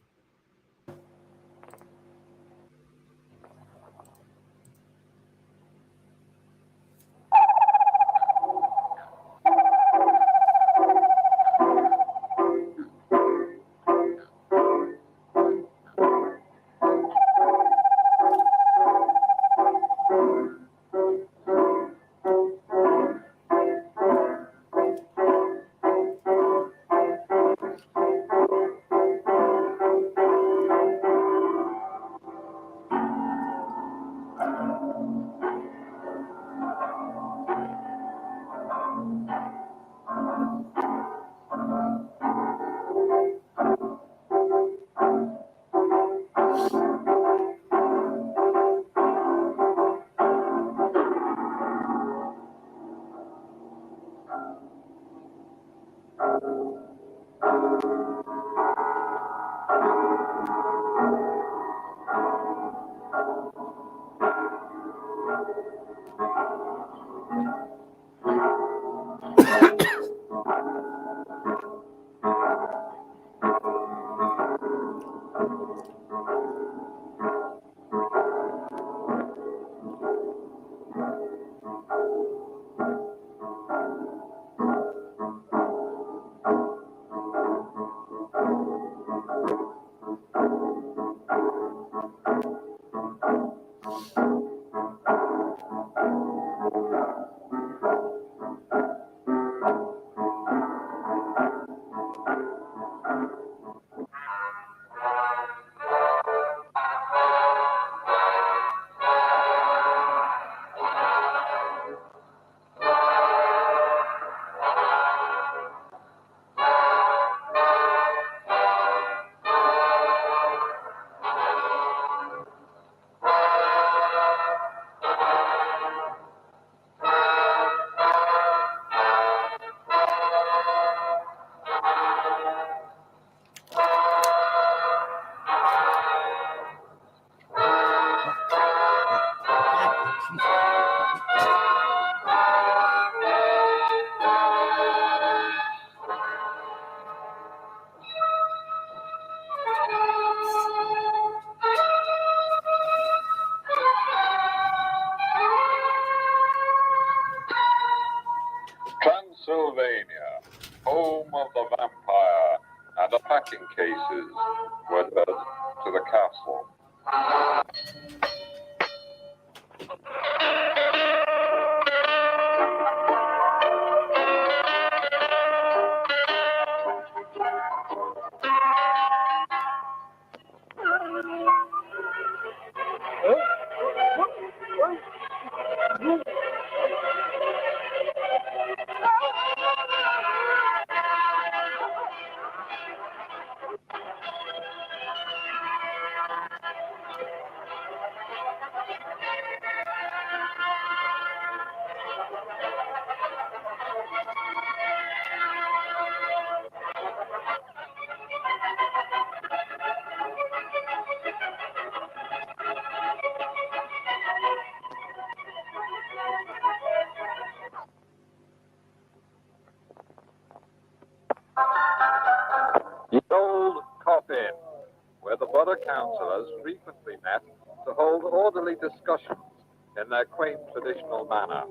Speaker 8: banking cases were delivered to the castle. The old coffin, where the Butter councillors frequently met to hold orderly discussions in their quaint traditional manner.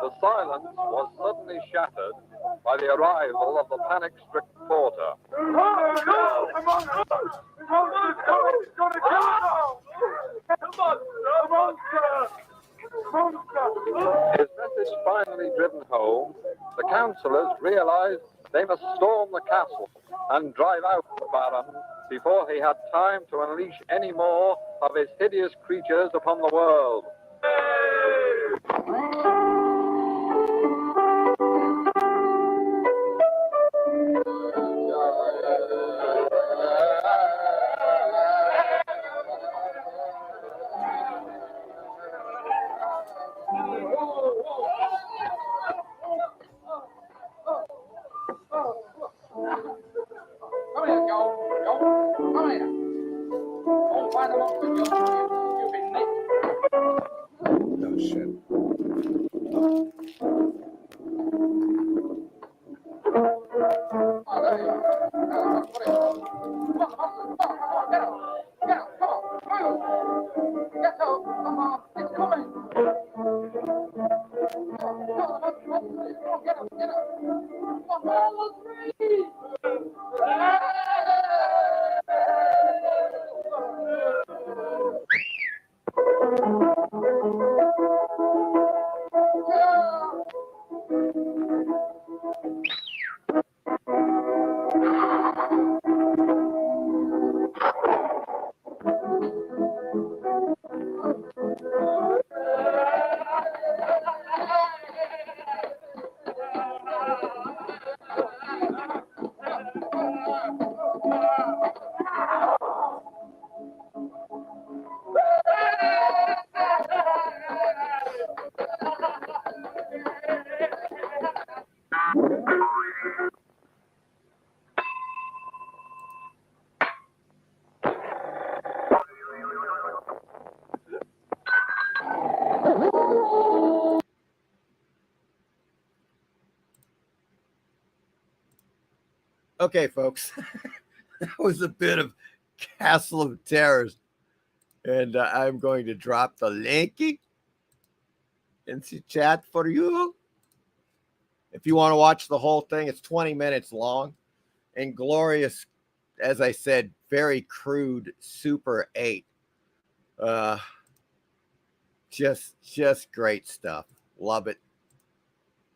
Speaker 8: The silence was suddenly shattered by the arrival of the panic-stricken porter. His message finally driven home, the councillors realized they must storm the castle and drive out the Baron before he had time to unleash any more of his hideous creatures upon the world.
Speaker 5: Come here, Joe. Come here. Don't find them up with Joe. You've been nicked.
Speaker 7: Oh, shit.
Speaker 5: Oh, there you are. What is it? Come on, get up. Get up, come on. Move. Get up, come on. It's coming. Come on, get up, get up. Come on, all three.
Speaker 7: Okay, folks, that was a bit of Castle of Terrors, and I'm going to drop the linky in the chat for you. If you want to watch the whole thing, it's 20 minutes long and glorious, as I said, very crude Super 8. Just great stuff. Love it.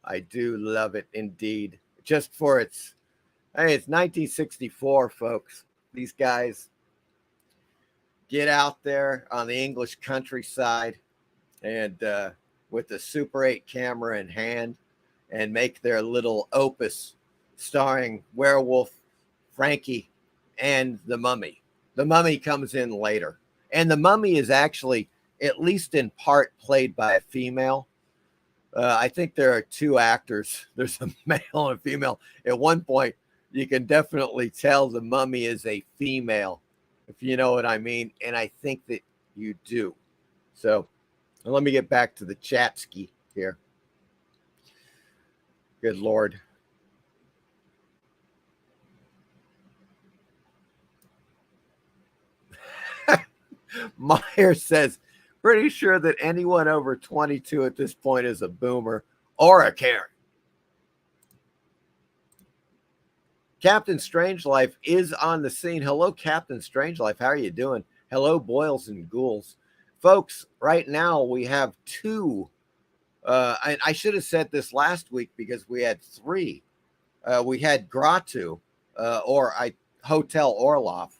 Speaker 7: I do love it indeed. Just for its, hey, it's 1964, folks. These guys get out there on the English countryside and with the Super 8 camera in hand and make their little opus starring Werewolf, Frankie, and the Mummy. The Mummy comes in later. And the Mummy is actually, at least in part, played by a female. I think there are two actors. There's a male and a female. At one point, You can definitely tell the mummy is a female, if you know what I mean. And I think that you do. So let me get back to the chatski here. Good Lord. Meyer says, pretty sure that anyone over 22 at this point is a boomer or a Karen. Captain Strangelife is on the scene. Hello, Captain Strangelife. How are you doing? Hello, Boils and Ghouls. Folks, right now we have two. I should have said this last week because we had three. We had Gratu, Hotel Orloff,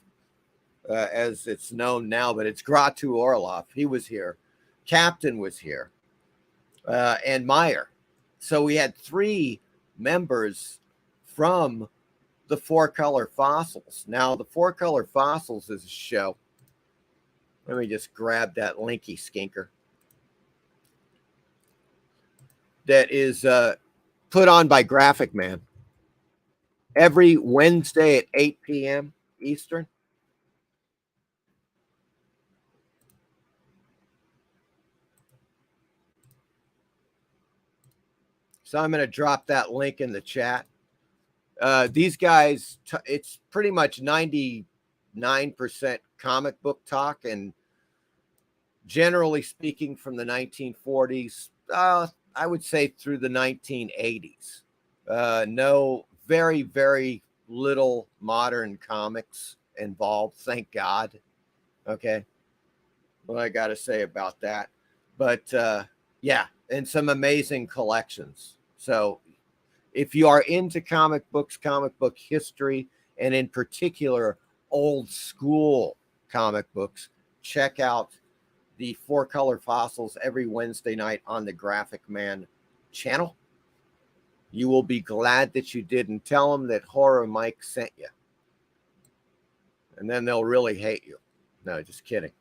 Speaker 7: as it's known now, but it's Gratu Orloff. He was here. Captain was here. And Meyer. So we had three members from the Four Color Fossils. Now, the Four Color Fossils is a show. Let me just grab that linky skinker. That is put on by Graphic Man every Wednesday at 8 p.m. Eastern. So I'm going to drop that link in the chat. These guys, it's pretty much 99% comic book talk, and generally speaking from the 1940s, I would say through the 1980s. No, very, very little modern comics involved, thank God. Okay. What I got to say about that. But yeah, and some amazing collections. So if you are into comic books, comic book history, and in particular, old school comic books, check out the Four Color Fossils every Wednesday night on the Graphic Man channel. You will be glad that you didn't tell them that Horror Mike sent you. And then they'll really hate you. No, just kidding.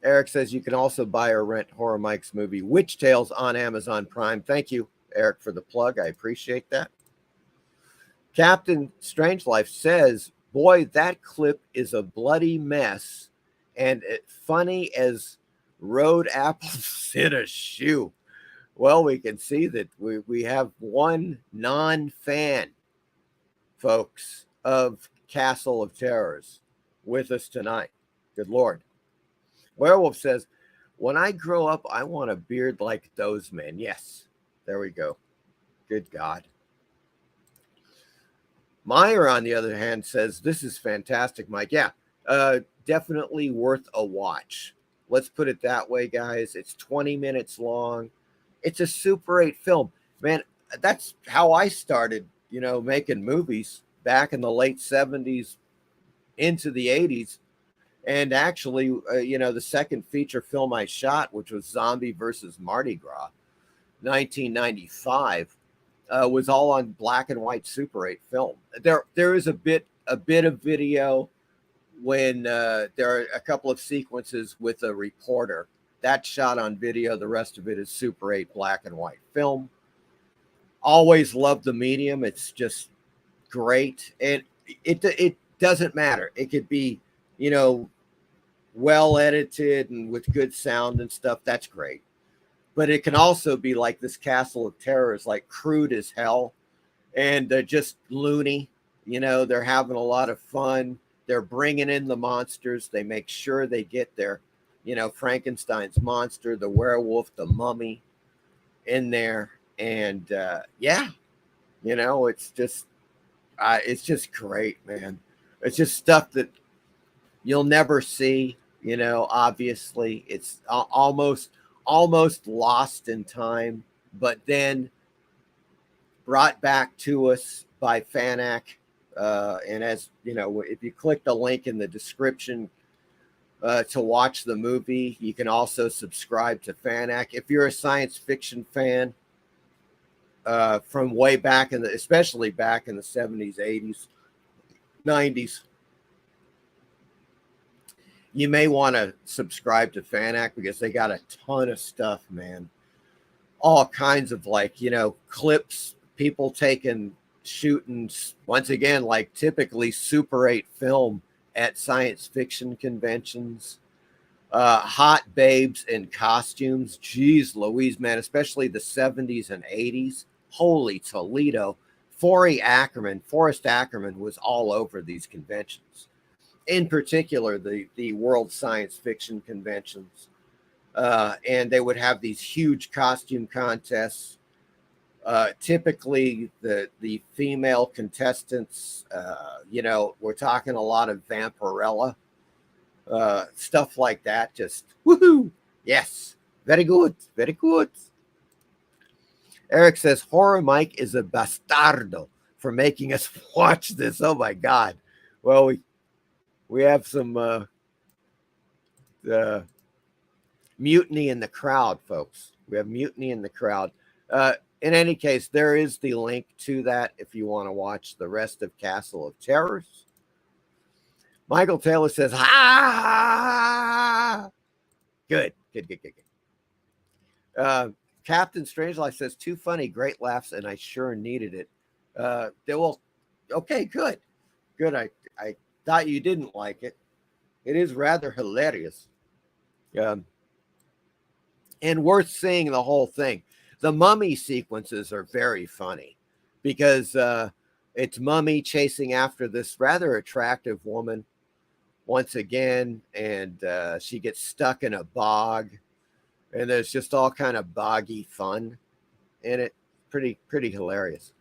Speaker 7: Eric says you can also buy or rent Horror Mike's movie Witch Tales on Amazon Prime. Thank you, Eric, for the plug. I appreciate that. Captain Strangelife says, boy, that clip is a bloody mess and funny as road apples in a shoe. Well, we can see that we have one non-fan, folks, of Castle of Terrors with us tonight. Good Lord. Werewolf says, when I grow up, I want a beard like those men. Yes, there we go. Good God. Meyer, on the other hand, says, this is fantastic, Mike. Yeah, definitely worth a watch. Let's put it that way, guys. It's 20 minutes long. It's a Super 8 film. Man, that's how I started, making movies back in the late 70s into the 80s. And actually, the second feature film I shot, which was Zombie versus Mardi Gras, 1995, was all on black and white Super 8 film. There is a bit of video when there are a couple of sequences with a reporter. That's shot on video. The rest of it is Super 8 black and white film. Always loved the medium. It's just great. And it doesn't matter. It could be, well edited and with good sound and stuff. That's great. But it can also be like this Castle of Terrors, like crude as hell. And they're just loony. They're having a lot of fun. They're bringing in the monsters. They make sure they get their, Frankenstein's monster, the werewolf, the mummy in there. And it's just great, man. It's just stuff that you'll never see, obviously. It's almost lost in time, but then brought back to us by Fanac. And as if you click the link in the description to watch the movie, you can also subscribe to Fanac. If you're a science fiction fan from way back especially back in the 70s, 80s, 90s, you may want to subscribe to Fanac because they got a ton of stuff, man. all kinds of like, clips, people taking, shooting, once again, like typically Super 8 film at science fiction conventions. Hot babes in costumes. Jeez Louise, man, especially the 70s and 80s. Holy Toledo. Forrest Ackerman was all over these conventions. In particular, the World Science Fiction conventions. And they would have these huge costume contests. Typically, the female contestants, we're talking a lot of Vampirella. Stuff like that. Just woohoo. Yes. Very good. Very good. Eric says Horror Mike is a bastardo for making us watch this. Oh my God. Well, we have some mutiny in the crowd, folks. We have mutiny in the crowd. In any case, there is the link to that if you want to watch the rest of Castle of Terrors. Michael Taylor says, ah, good. Captain Strangelove says, too funny, great laughs, and I sure needed it. Okay, good. I thought you didn't like it. It is rather hilarious. And worth seeing the whole thing. The mummy sequences are very funny because it's Mummy chasing after this rather attractive woman once again, and she gets stuck in a bog, and there's just all kind of boggy fun in it. Pretty hilarious.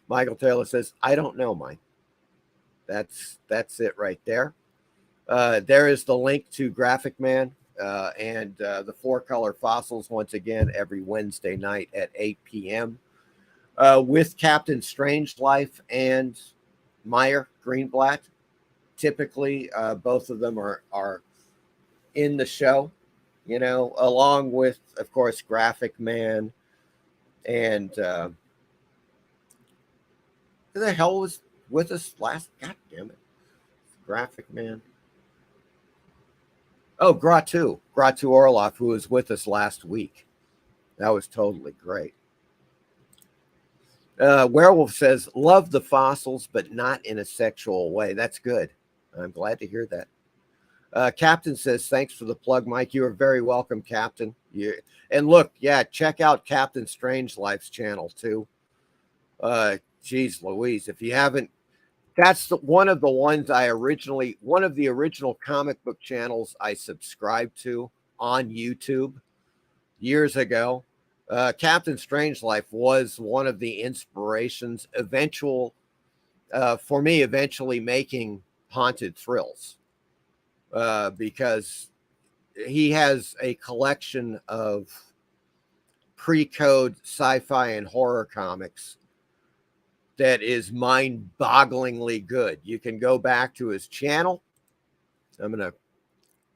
Speaker 7: Michael Taylor says, I don't know, Mike. That's it right there. There is the link to Graphic Man and the 4-color fossils once again every Wednesday night at 8 p.m. With Captain Strangelove and Meyer Greenblatt. Typically, both of them are in the show, along with, of course, Graphic Man and who the hell was with us last? God damn it. Graphic Man. Oh, Gratu Orloff, who was with us last week. That was totally great. Werewolf says, love the fossils, but not in a sexual way. That's good. I'm glad to hear that. Captain says, thanks for the plug, Mike. You are very welcome, Captain. And look, check out Captain Strangelove's channel, too. Geez Louise, if you haven't, that's one of the original comic book channels I subscribed to on YouTube years ago. Captain Strangelove was one of the inspirations for me eventually making Haunted Thrills, because he has a collection of pre-code sci-fi and horror comics that is mind-bogglingly good. You can go back to his channel. I'm going to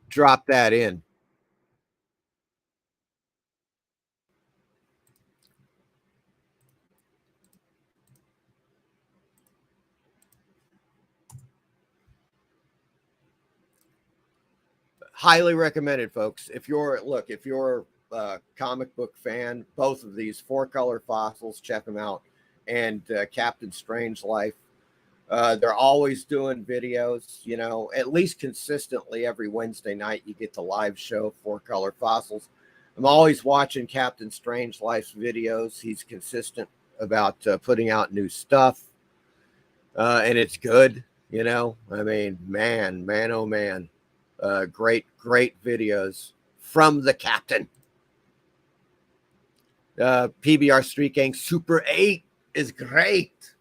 Speaker 7: drop that in. Highly recommended, folks. If you're a comic book fan, both of these 4-color fossils, check them out. And Captain Strangelove, they're always doing videos, at least consistently every Wednesday night. You get the live show, 4-color fossils. I'm always watching Captain Strangelove's videos. He's consistent about putting out new stuff, and it's good. I mean, man, oh man. Great videos from the Captain. PBR Street Gang Super 8 is great.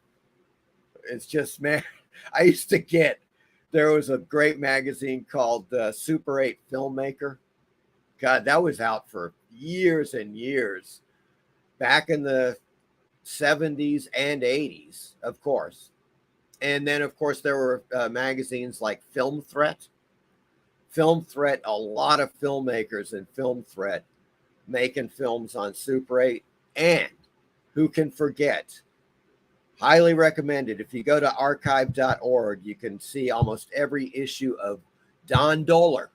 Speaker 7: It's just, man, there was a great magazine called Super 8 Filmmaker. God, that was out for years and years, back in the 70s and 80s, of course. And then, of course, there were magazines like Film Threat. Film Threat, a lot of filmmakers in Film Threat making films on Super 8. And who can forget? Highly recommended. If you go to archive.org, you can see almost every issue of Don Dohler,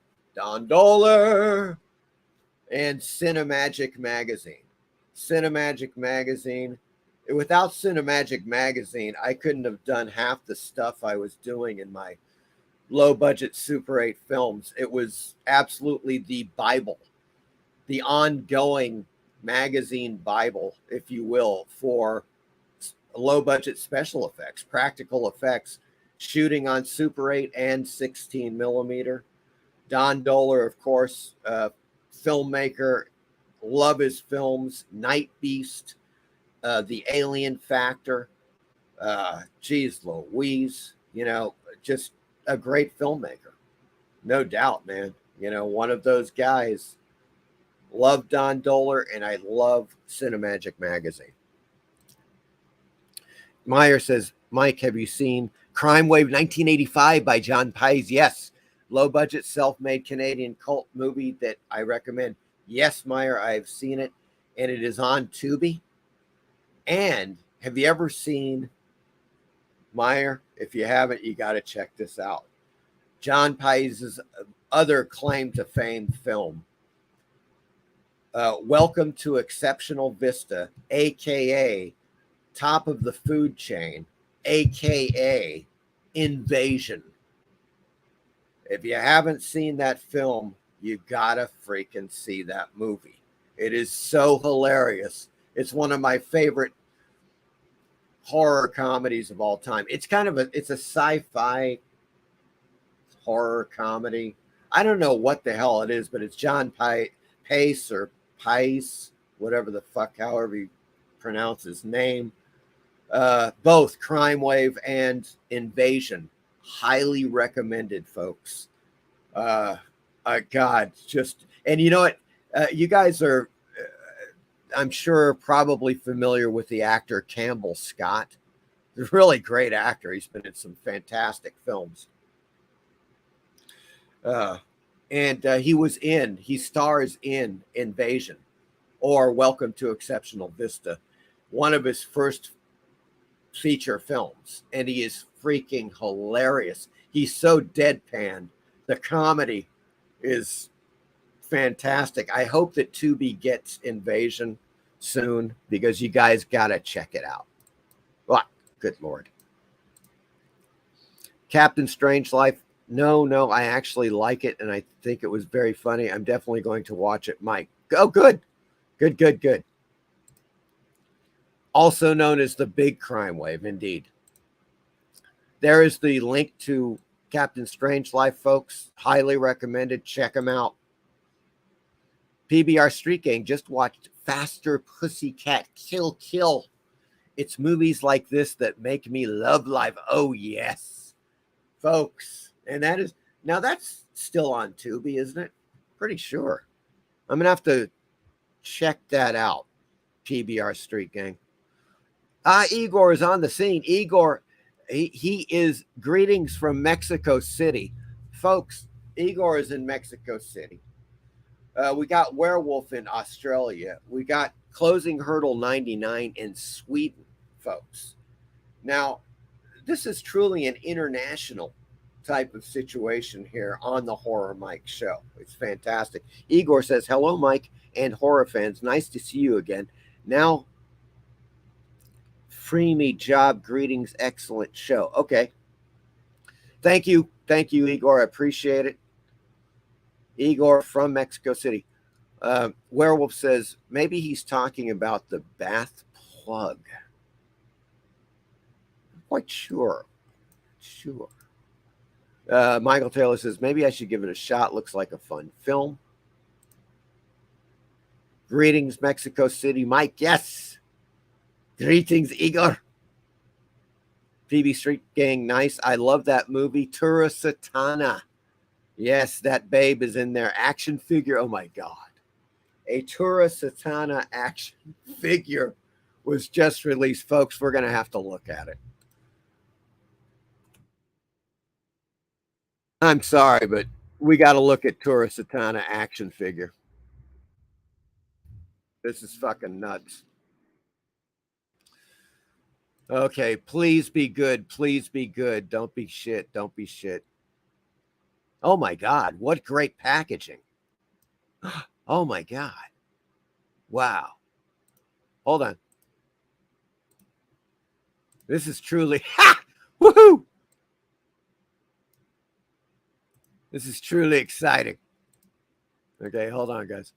Speaker 7: and Cinemagic magazine. Cinemagic Magazine. Without Cinemagic Magazine, I couldn't have done half the stuff I was doing in my low budget Super 8 films. It was absolutely the Bible, the ongoing magazine Bible, if you will, for low budget special effects, practical effects, shooting on Super 8 and 16 millimeter. Don Dohler, of course, filmmaker, love his films, Night Beast, The Alien Factor, geez Louise, you know, just a great filmmaker. No doubt, man. You know, one of those guys. Love Don Dohler, and I love Cinemagic Magazine. Meyer says, Mike, have you seen Crime Wave 1985 by John Pies? Yes. Low budget, self-made Canadian cult movie that I recommend. Yes, Meyer, I've seen it, and it is on Tubi. And have you ever seen, Meyer? If you haven't, you got to check this out. John Pies' other claim to fame film, Welcome to Exceptional Vista, a.k.a. Top of the Food Chain, a.k.a. Invasion. If you haven't seen that film, you gotta freaking see that movie. It is so hilarious. It's one of my favorite horror comedies of all time. It's kind of it's a sci-fi horror comedy. I don't know what the hell it is, but it's John Pace or Pice, whatever the fuck, however you pronounce his name. Both Crime Wave and Invasion. Highly recommended, folks. God, just, and you know what? You guys are, I'm sure, probably familiar with the actor Campbell Scott. He's a really great actor. He's been in some fantastic films. And he stars in Invasion or Welcome to Exceptional Vista, one of his first feature films. And he is freaking hilarious. He's so deadpan. The comedy is fantastic. I hope that Tubi gets Invasion soon because you guys got to check it out. What? Good Lord. Captain Strangelove. No, I actually like it, and I think it was very funny. I'm definitely going to watch it, Mike. Oh, good. Good. Also known as the Big Crime Wave, indeed. There is the link to Captain Strangelove, folks. Highly recommended. Check him out. PBR Street Gang just watched Faster Pussycat Kill. It's movies like this that make me love life. Oh, yes. Folks. And that's still on Tubi, isn't it? Pretty sure. I'm going to have to check that out. PBR Street Gang. Igor is on the scene. Igor, he is greetings from Mexico City. Folks, Igor is in Mexico City. We got Werewolf in Australia. We got Closing Hurdle 99 in Sweden, folks. Now, this is truly an international type of situation here on the Horror Mike show. It's fantastic. Igor says, hello, Mike and horror fans. Nice to see you again. Now, free me job. Greetings. Excellent show. Okay. Thank you, Igor. I appreciate it. Igor from Mexico City. Werewolf says, maybe he's talking about the bath plug. I'm quite sure. Michael Taylor says, maybe I should give it a shot. Looks like a fun film. Greetings, Mexico City. Mike, yes. Greetings, Igor. PB Street Gang, nice. I love that movie. Tura Satana. Yes, that babe is in there. Action figure. Oh, my God. A Tura Satana action figure was just released. Folks, we're going to have to look at it. I'm sorry, but we got to look at Tura Satana action figure. This is fucking nuts. Okay, please be good. Please be good. Don't be shit. Don't be shit. Oh, my God. What great packaging. Oh, my God. Wow. Hold on. This is truly, ha! Woohoo! This is truly exciting. Okay, hold on, guys.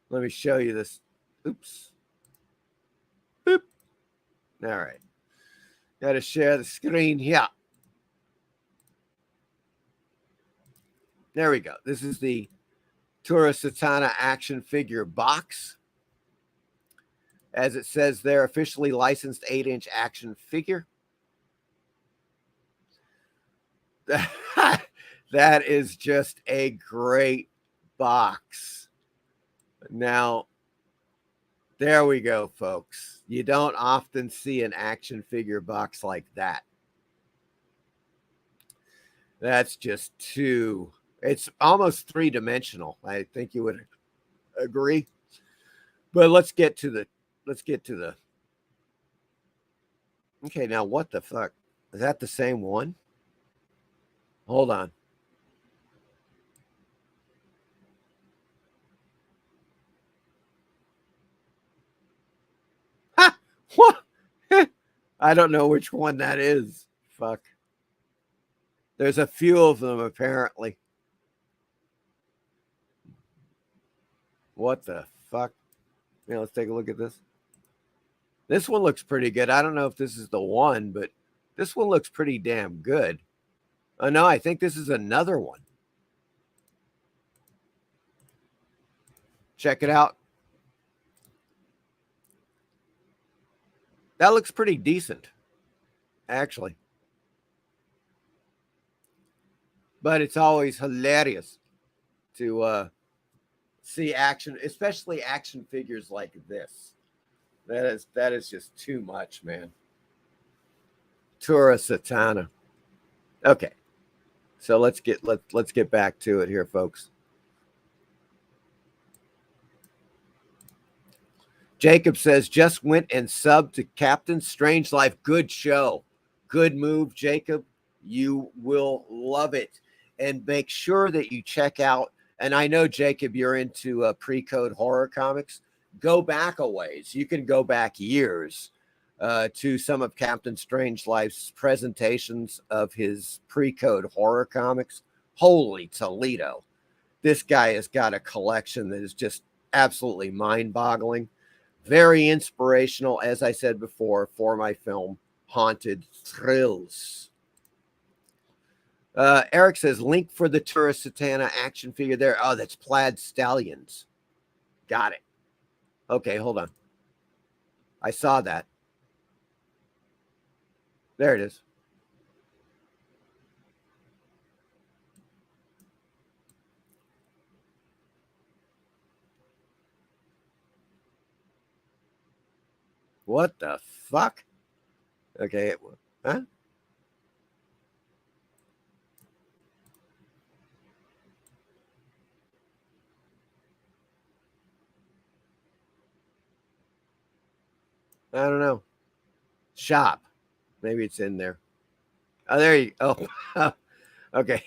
Speaker 7: Let me show you this. Oops. Boop. All right. Got to share the screen here. There we go. This is the Tura Satana action figure box. As it says there, officially licensed 8-inch action figure. That is just a great box. Now, there we go, folks. You don't often see an action figure box like that. That's just too, it's almost three-dimensional. I think you would agree. But let's get to the, okay, now what the fuck? Is that the same one? Hold on. Ha! What? I don't know which one that is. Fuck. There's a few of them, apparently. What the fuck? Yeah, let's take a look at this. This one looks pretty good. I don't know if this is the one, but this one looks pretty damn good. Oh, no, I think this is another one. Check it out. That looks pretty decent, actually. But it's always hilarious to see action, especially action figures like this. That is just too much, man. Tura Satana. Okay. So let's get back to it here, folks. Jacob says, just went and subbed to Captain Strangelife. Good show. Good move, Jacob. You will love it. And make sure that you check out, and I know, Jacob, you're into pre-code horror comics. Go back a ways. You can go back years to some of Captain Strangelife's presentations of his pre-code horror comics. Holy Toledo. This guy has got a collection that is just absolutely mind-boggling. Very inspirational, as I said before, for my film, Haunted Thrills. Eric says, link for the Tura Satana action figure there. Oh, that's Plaid Stallions. Got it. Okay, hold on. I saw that. There it is. What the fuck? Okay, huh? I don't know. Shop. Maybe it's in there. Oh, there you go. Oh, okay.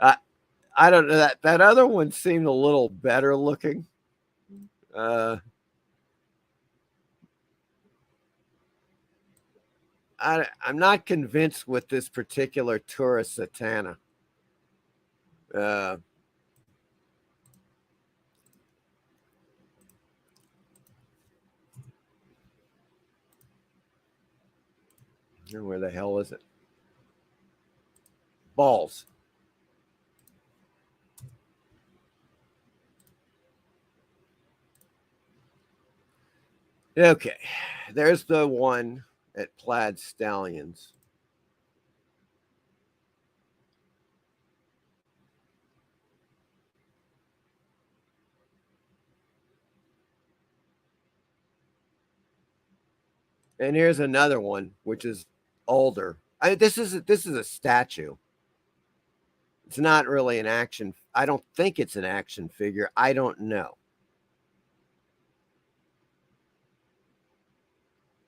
Speaker 7: I don't know. That other one seemed a little better looking. I'm not convinced with this particular Tura Satana. Where the hell is it? Balls. Okay, there's the one at Plaid Stallions. And here's another one, which is older. This is a statue. It's not really an action. I don't think it's an action figure. I don't know.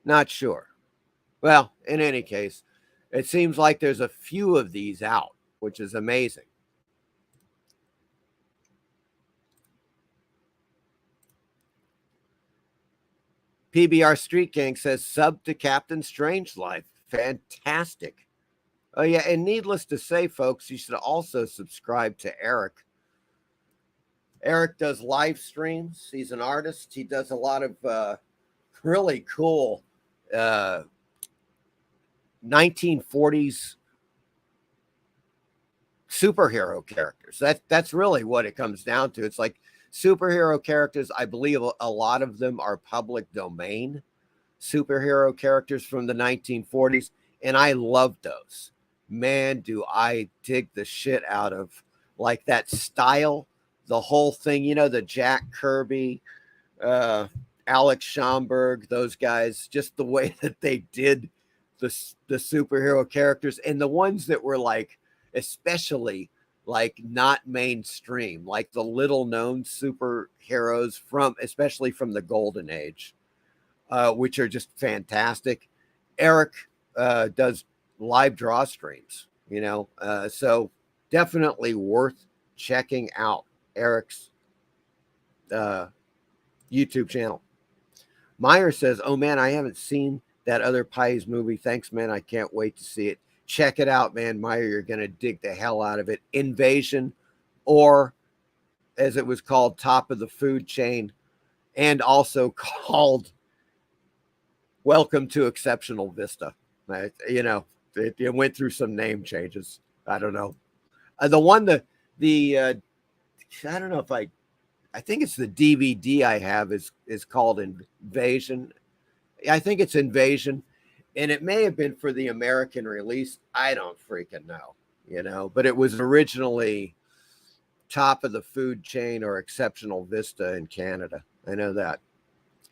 Speaker 7: Not sure. Well, in any case, it seems like there's a few of these out, which is amazing. PBR Street Gang says sub to Captain Strangelife. Fantastic. Oh, yeah. And needless to say, folks, you should also subscribe to Eric. Eric does live streams. He's an artist. He does a lot of really cool 1940s superhero characters. That's really what it comes down to. It's like superhero characters. I believe a lot of them are public domain superhero characters from the 1940s, and I love those. Man, do I dig the shit out of like that style, the whole thing, you know, the Jack Kirby, Alex Schomburg, those guys, just the way that they did the superhero characters, and the ones that were like, especially like not mainstream, like the little known superheroes from, especially from the Golden Age, which are just fantastic. Eric does live draw streams, you know, so definitely worth checking out Eric's YouTube channel. Meyer says, oh man, I haven't seen that other Pies movie. Thanks, man. I can't wait to see it. Check it out, man. Meyer, you're going to dig the hell out of it. Invasion, or as it was called, Top of the Food Chain, and also called Welcome to Exceptional Vista. You know, it went through some name changes. I don't know. The one, I don't know if I think it's the DVD I have is called Invasion. I think it's Invasion, and it may have been for the American release. I don't freaking know, you know, but it was originally Top of the Food Chain or Exceptional Vista in Canada. I know that.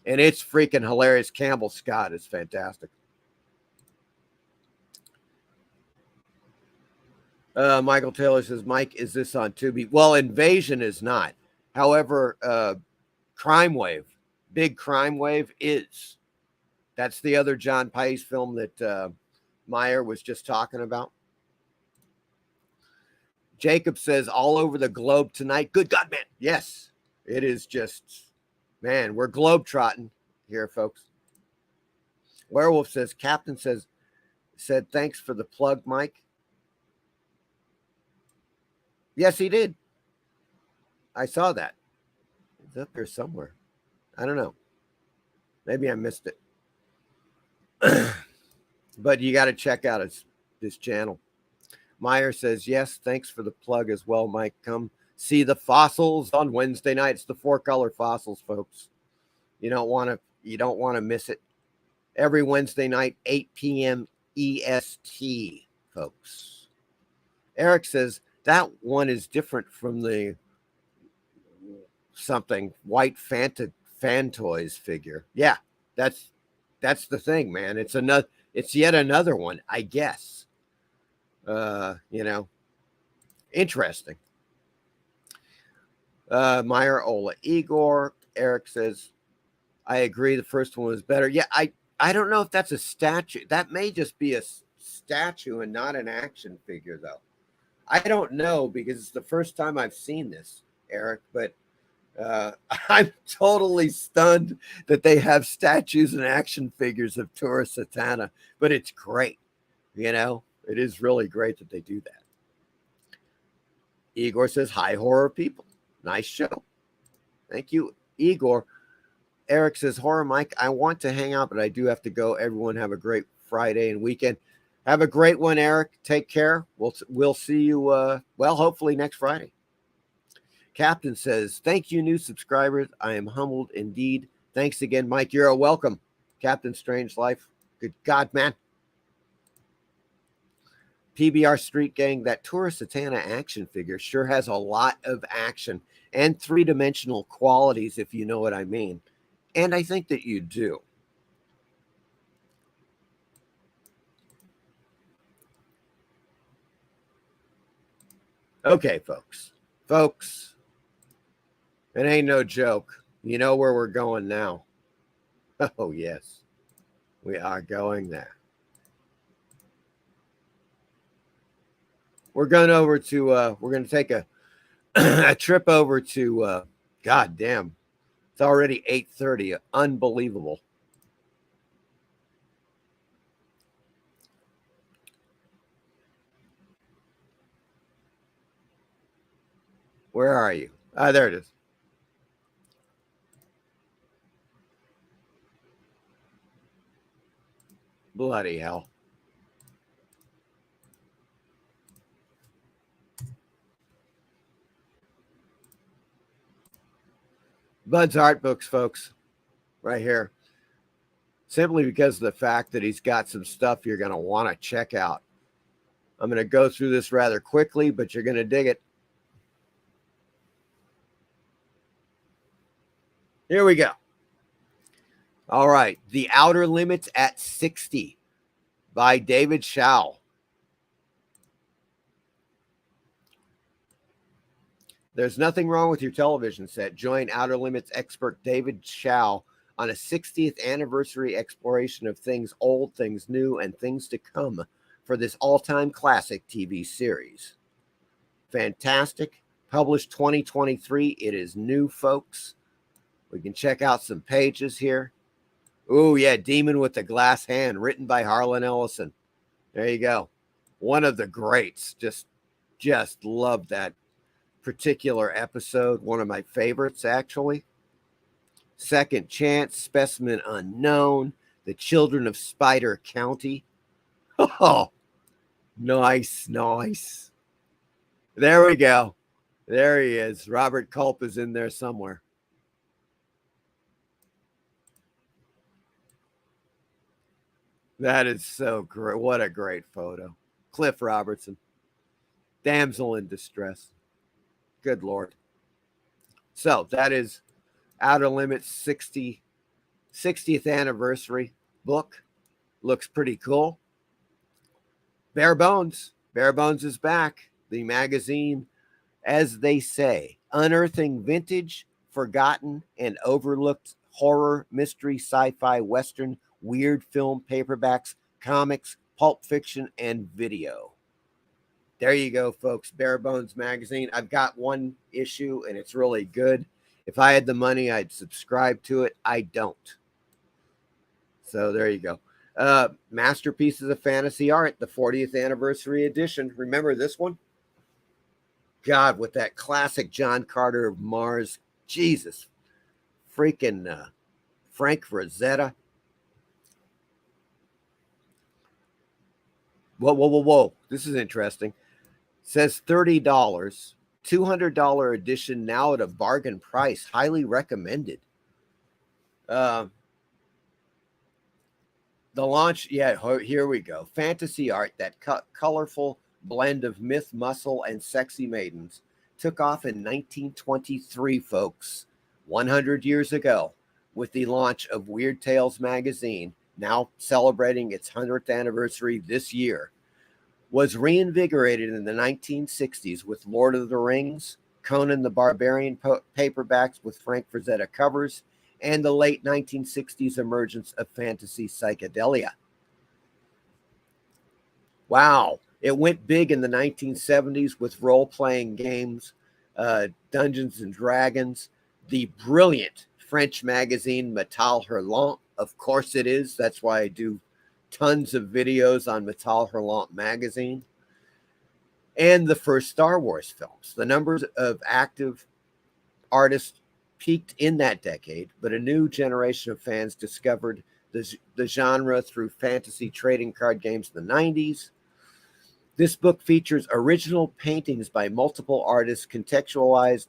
Speaker 7: And it's freaking hilarious. Campbell Scott is fantastic. Michael Taylor says, Mike, is this on Tubi? Well, Invasion is not. However, Crime Wave, Big Crime Wave is. That's the other John Pies film that Meyer was just talking about. Jacob says, all over the globe tonight. Good God, man. Yes, it is just, man, we're globetrotting here, folks. Werewolf says, Captain said, thanks for the plug, Mike. Yes, he did. I saw that. It's up there somewhere. I don't know. Maybe I missed it. But you got to check out this channel. Meyer says, yes, thanks for the plug as well, Mike. Come see the fossils on Wednesday night. It's the 4-color fossils, folks. You don't want to miss it. Every Wednesday night, 8 p.m. EST, folks. Eric says, that one is different from the something white Fantoys figure. Yeah, that's the thing, man. It's yet another one, I guess. You know, interesting. Meyer, Ola, Igor. Eric says, I agree. The first one was better. Yeah, I don't know if that's a statue. That may just be a statue and not an action figure, though. I don't know, because it's the first time I've seen this, Eric, but I'm totally stunned that they have statues and action figures of Tura Satana, but it's great. You know, it is really great that they do that. Igor says, hi, horror people. Nice show. Thank you, Igor. Eric says, horror Mike, I want to hang out, but I do have to go. Everyone have a great Friday and weekend. Have a great one, Eric. Take care. We'll see you, well, hopefully next Friday. Captain says, thank you, new subscribers. I am humbled indeed. Thanks again, Mike. You're welcome. Captain Strangelife. Good God, man. PBR Street Gang, that Tura Satana action figure sure has a lot of action and three-dimensional qualities, if you know what I mean. And I think that you do. Okay, folks, it ain't no joke. You know where we're going now. Oh, yes, we are going there. We're going over to, we're going to take a trip over to, God damn, it's already 8:30. Unbelievable. Where are you? Ah, there it is. Bloody hell. Bud's art books, folks, right here. Simply because of the fact that he's got some stuff you're going to want to check out. I'm going to go through this rather quickly, but you're going to dig it. Here we go. All right. The Outer Limits at 60 by David Schau. There's nothing wrong with your television set. Join Outer Limits expert David Schau on a 60th anniversary exploration of things old, things new, and things to come for this all-time classic TV series. Fantastic. Published 2023. It is new, folks. We can check out some pages here. Oh, yeah, Demon with the Glass Hand, written by Harlan Ellison. There you go. One of the greats. Just love that particular episode. One of my favorites, actually. Second Chance, Specimen Unknown, The Children of Spider County. Oh, nice, nice. There we go. There he is. Robert Culp is in there somewhere. That is so great. What a great photo. Cliff Robertson. Damsel in Distress. Good Lord. So that is Outer Limits 60th anniversary book. Looks pretty cool. Bare Bones. Bare Bones is back. The magazine, as they say, unearthing vintage, forgotten, and overlooked horror, mystery, sci-fi, western, weird film paperbacks, comics, pulp fiction, and video. There you go, folks. Bare Bones magazine. I've got one issue, and it's really good. If I had the money, I'd subscribe to it. I don't. So there you go. Masterpieces of Fantasy Art, the 40th anniversary edition. Remember this one? God, with that classic John Carter of Mars. Jesus. Freaking Frank Frazetta. Whoa. This is interesting. It says $30. $200 edition now at a bargain price. Highly recommended. The launch, yeah, here we go. Fantasy art, that colorful blend of myth, muscle, and sexy maidens, took off in 1923, folks, 100 years ago, with the launch of Weird Tales magazine, now celebrating its 100th anniversary this year, was reinvigorated in the 1960s with Lord of the Rings, Conan the Barbarian paperbacks with Frank Frazetta covers, and the late 1960s emergence of fantasy psychedelia. Wow. It went big in the 1970s with role-playing games, Dungeons and Dragons, the brilliant French magazine Metal Hurlant. Of course it is. That's why I do tons of videos on Metal Hurlant magazine. And the first Star Wars films. The numbers of active artists peaked in that decade, but a new generation of fans discovered the genre through fantasy trading card games in the 90s. This book features original paintings by multiple artists, contextualized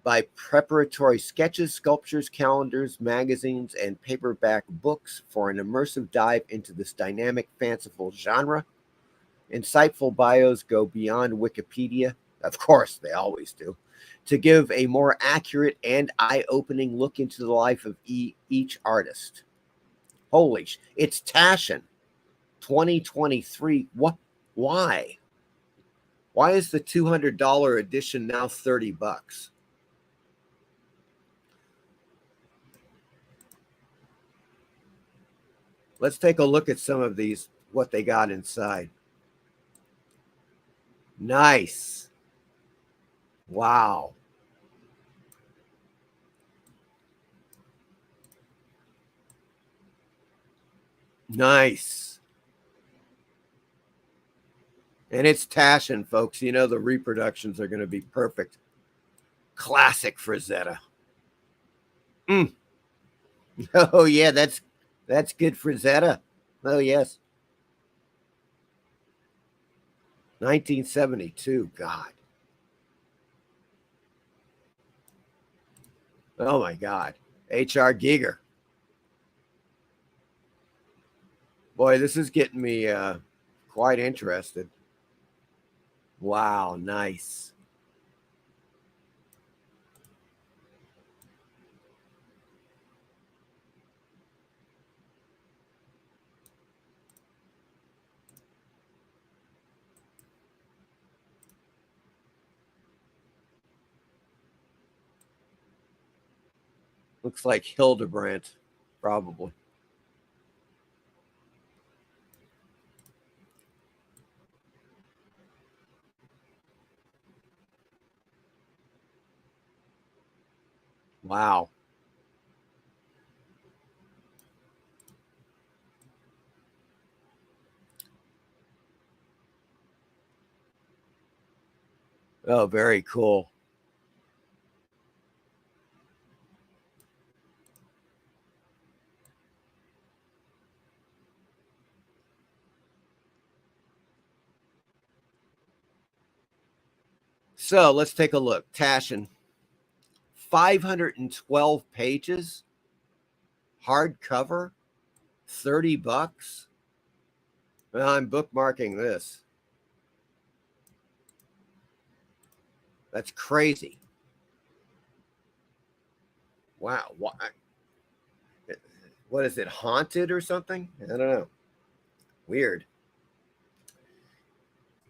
Speaker 7: by preparatory sketches, sculptures, calendars, magazines, and paperback books for an immersive dive into this dynamic, fanciful genre. Insightful bios go beyond Wikipedia, of course they always do, to give a more accurate and eye-opening look into the life of each artist. Holy it's Taschen 2023. What? Why? Why is the $200 edition now $30? Let's take a look at some of these, what they got inside. Nice. Wow. Nice. And it's Taschen, folks. You know the reproductions are going to be perfect. Classic Frazetta. Oh yeah, that's good Frazetta. Oh yes. 1972. God. Oh my God. H.R. Giger. Boy, this is getting me quite interested. Wow, nice. Looks like Hildebrandt, probably. Wow. Oh, very cool. So let's take a look. Taschen, 512 pages, hardcover, $30. Well, I'm bookmarking this. That's crazy. Wow. What is it? Haunted or something? I don't know. Weird.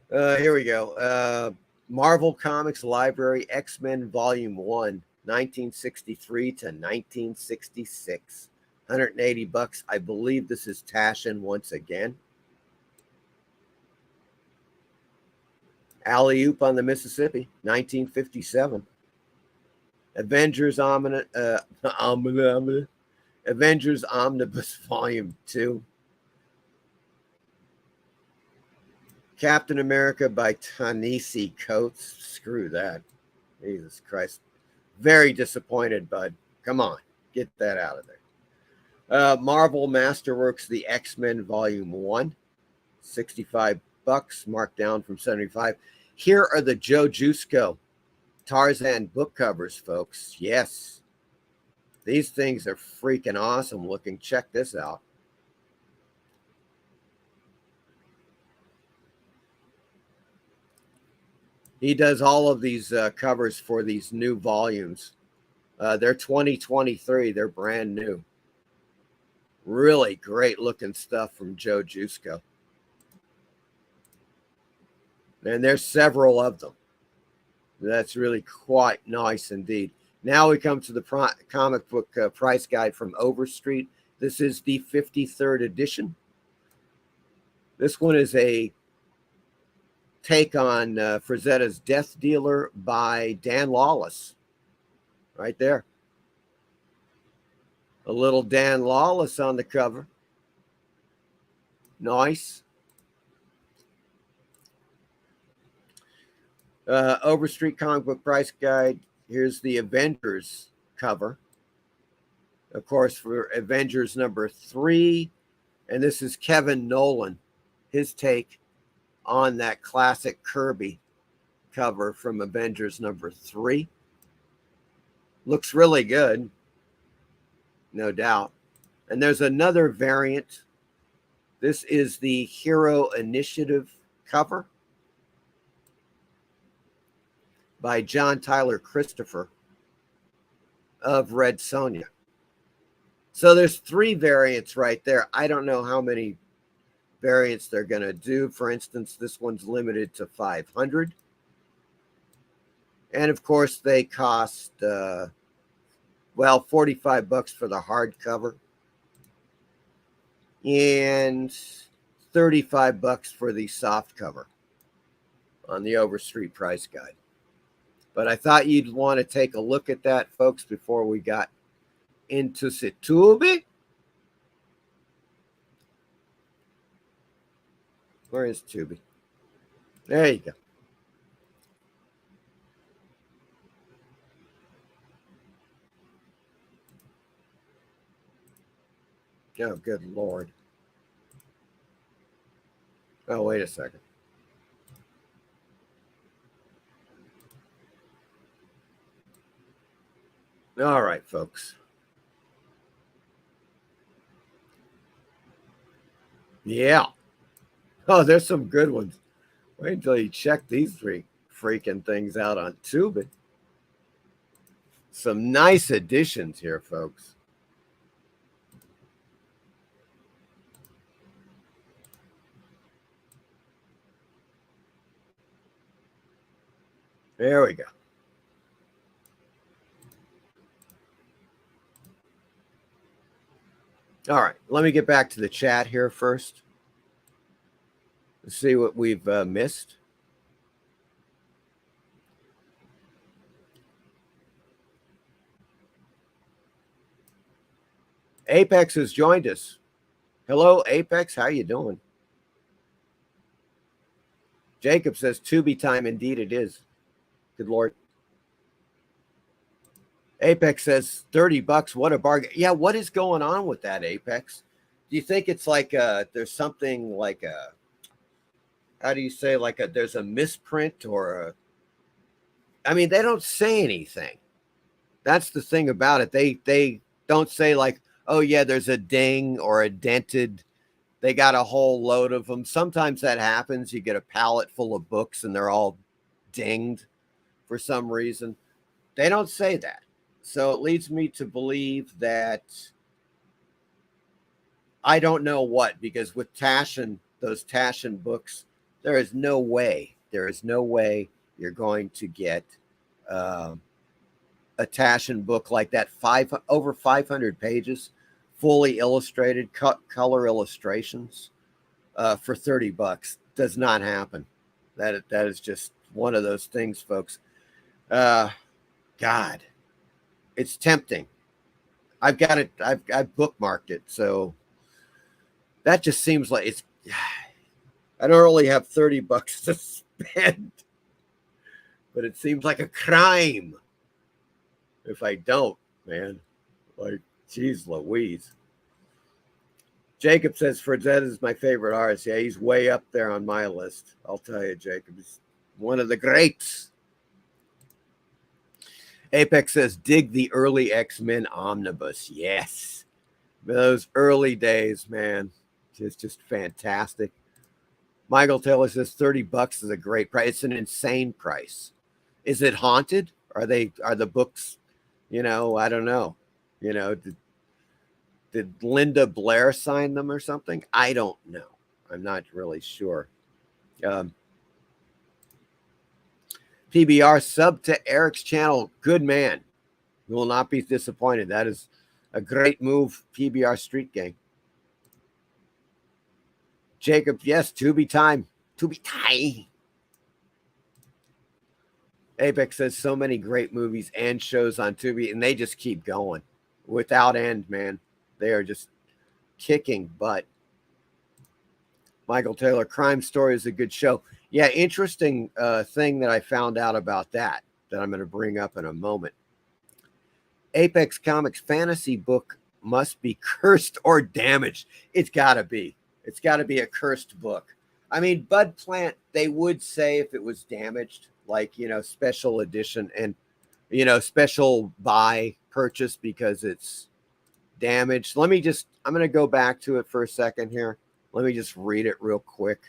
Speaker 7: Here we go. Marvel Comics Library, X-Men Volume 1, 1963 to 1966. $180. I believe this is Taschen once again. Alley Oop on the Mississippi, 1957. Avengers Avengers Omnibus Volume 2. Captain America by Ta-Nehisi Coates. Screw that. Jesus Christ. Very disappointed, bud. Come on. Get that out of there. Marvel Masterworks, the X-Men Volume 1. $65, marked down from 75. Here are the Joe Jusko Tarzan book covers, folks. Yes. These things are freaking awesome looking. Check this out. He does all of these covers for these new volumes. They're 2023. They're brand new. Really great looking stuff from Joe Jusko. And there's several of them. That's really quite nice indeed. Now we come to the comic book price guide from Overstreet. This is the 53rd edition. This one is a take on Frazetta's Death Dealer by Dan Lawless. Right there. A little Dan Lawless on the cover. Nice. Overstreet comic book price guide. Here's the Avengers cover. Of course, for Avengers number 3. And this is Kevin Nolan. His take on that classic Kirby cover from Avengers number 3. Looks really good. No doubt. And there's another variant. This is the Hero Initiative cover by John Tyler Christopher of Red Sonja. So there's 3 variants right there. I don't know how many variants they're going to do. For instance, this one's limited to 500. And of course, they cost, $45 for the hardcover and $35 for the soft cover on the Overstreet price guide. But I thought you'd want to take a look at that, folks, before we got into TUBI. Where is TUBI? There you go. Oh, good Lord. Oh, wait a second. All right, folks. Yeah. Oh, there's some good ones. Wait until you check these three freaking things out on TUBI. Some nice additions here, folks. There we go. All right, let me get back to the chat here first. Let's see what we've missed. Apex has joined us. Hello, Apex. How you doing? Jacob says TUBI time. Indeed, it is. Good Lord. Apex says $30. What a bargain. Yeah, what is going on with that, Apex? Do you think it's like there's something like a, how do you say, like a, there's a misprint or a, I mean, they don't say anything. That's the thing about it. They don't say like, oh yeah, there's a ding or a dented. They got a whole load of them. Sometimes that happens. You get a pallet full of books and they're all dinged for some reason. They don't say that. So it leads me to believe that I don't know what, because with Taschen, those Taschen books, there is no way you're going to get a Taschen book like that, over 500 pages, fully illustrated, color illustrations for $30. Does not happen. That is just one of those things, folks. God, it's tempting. I've got it. I've bookmarked it. So that just seems like it's, I don't really have $30 to spend, but it seems like a crime if I don't, man. Like, geez Louise. Jacob says Frazetta is my favorite artist. Yeah, he's way up there on my list. I'll tell you, Jacob. He's one of the greats. Apex says, dig the early X-Men omnibus. Yes. Those early days, man. Just fantastic. Michael Taylor says $30 is a great price. It's an insane price. Is it haunted? Are the books, I don't know. Did Linda Blair sign them or something? I don't know. I'm not really sure. PBR sub to Eric's channel. Good man. You will not be disappointed. That is a great move, PBR Street Gang. Jacob, yes, TUBI time. TUBI time. Apex says so many great movies and shows on TUBI, and they just keep going without end, man. They are just kicking butt. Michael Taylor, Crime Story is a good show. Yeah, interesting thing that I found out about that I'm going to bring up in a moment. Apex Comics fantasy book must be cursed or damaged. It's got to be. It's got to be a cursed book. I mean, Bud Plant, they would say if it was damaged, like, special edition and, special buy purchase because it's damaged. I'm going to go back to it for a second here. Let me just read it real quick.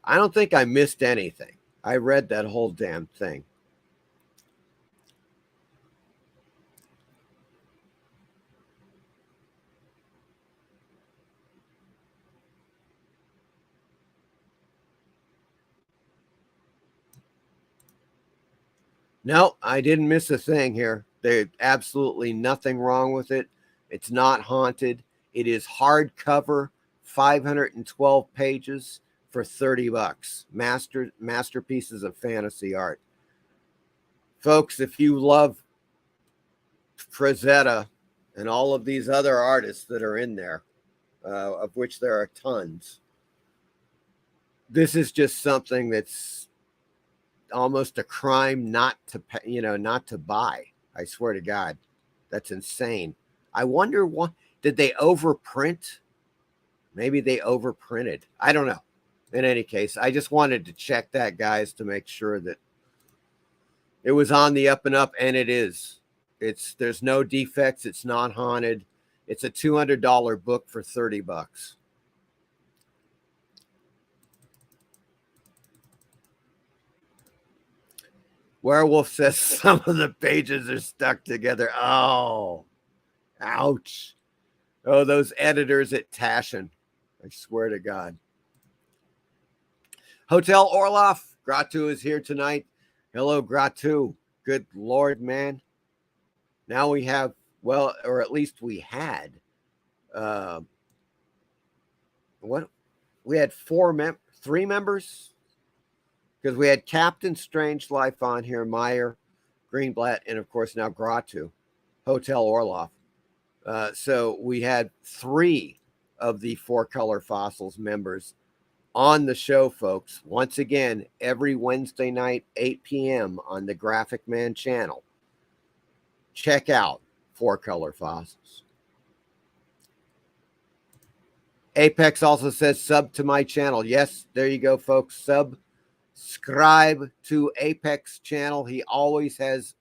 Speaker 7: I don't think I missed anything. I read that whole damn thing. No, I didn't miss a thing here. There's absolutely nothing wrong with it. It's not haunted. It is hardcover, 512 pages for $30. Masterpieces of fantasy art. Folks, if you love Frazetta and all of these other artists that are in there, of which there are tons, this is just something that's almost a crime not to buy. I swear to God, that's insane. I wonder what, Did they overprint? Maybe they overprinted. I don't know. In any case, I just wanted to check that, guys, to make sure that it was on the up and up, and it is. There's no defects. It's not haunted. It's a $200 book for $30. Werewolf says some of the pages are stuck together. Oh, ouch. Oh, those editors at Taschen. I swear to God. Hotel Orloff, Gratu is here tonight. Hello, Gratu. Good Lord, man. Now we have, well, or at least we had, what? We had three members, because we had Captain Strange Life on here, Meyer, Greenblatt, and of course now Gratu, Hotel Orloff. So we had 3 of the Four Color Fossils members on the show, folks. Once again, every Wednesday night, 8 p.m. on the Graphic Man channel. Check out Four Color Fossils. Apex also says sub to my channel. Yes, there you go, folks. Subscribe to Apex channel. He always has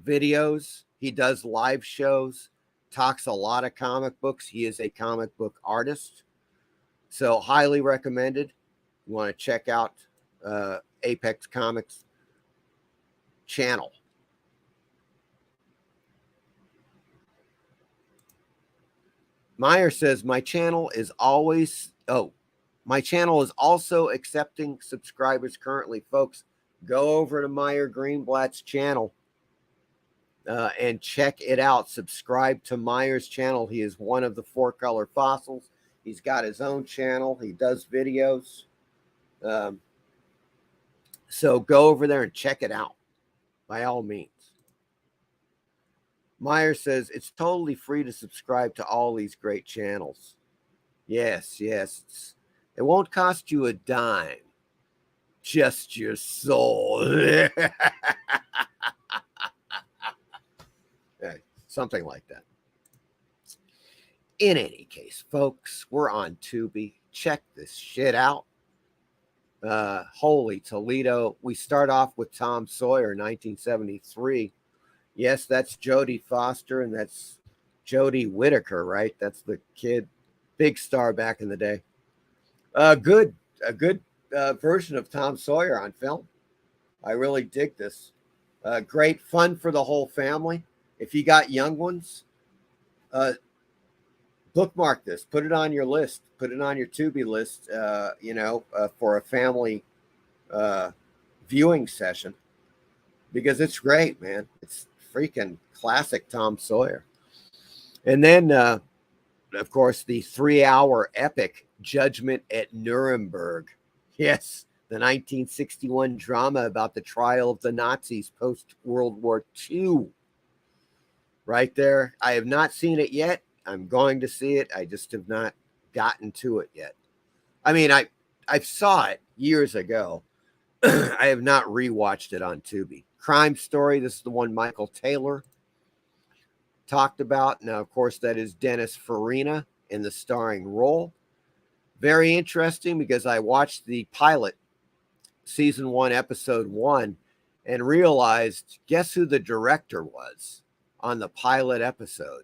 Speaker 7: videos. He does live shows. Talks a lot of comic books. He is a comic book artist. So highly recommended. You want to check out Apex Comics channel. Meyer says, my channel is also accepting subscribers currently. Folks, go over to Meyer Greenblatt's channel and check it out. Subscribe to Meyer's channel. He is one of the Four Color Fossils. He's got his own channel. He does videos. So go over there and check it out by all means. Meyer says, it's totally free to subscribe to all these great channels. Yes. It won't cost you a dime. Just your soul. Something like that. In any case, folks, we're on Tubi. Check this shit out. Holy Toledo. We start off with Tom Sawyer, 1973. Yes, that's Jodie Foster, and that's Jodie Whittaker, right? That's the kid, big star back in the day. A good version of Tom Sawyer on film. I really dig this. Great fun for the whole family. If you got young ones, bookmark this. Put it on your list. Put it on your Tubi list. For a family viewing session, because it's great, man. It's freaking classic Tom Sawyer. And then, of course, the 3-hour epic Judgment at Nuremberg. Yes, the 1961 drama about the trial of the Nazis post-World War II. Right there. I have not seen it yet. I'm going to see it. I just have not gotten to it yet. I mean, I saw it years ago. I have not rewatched it on Tubi. Crime Story. This is the one Michael Taylor talked about. Now, of course, that is Dennis Farina in the starring role. Very interesting, because I watched the pilot, season 1, episode 1, and realized, guess who the director was on the pilot episode?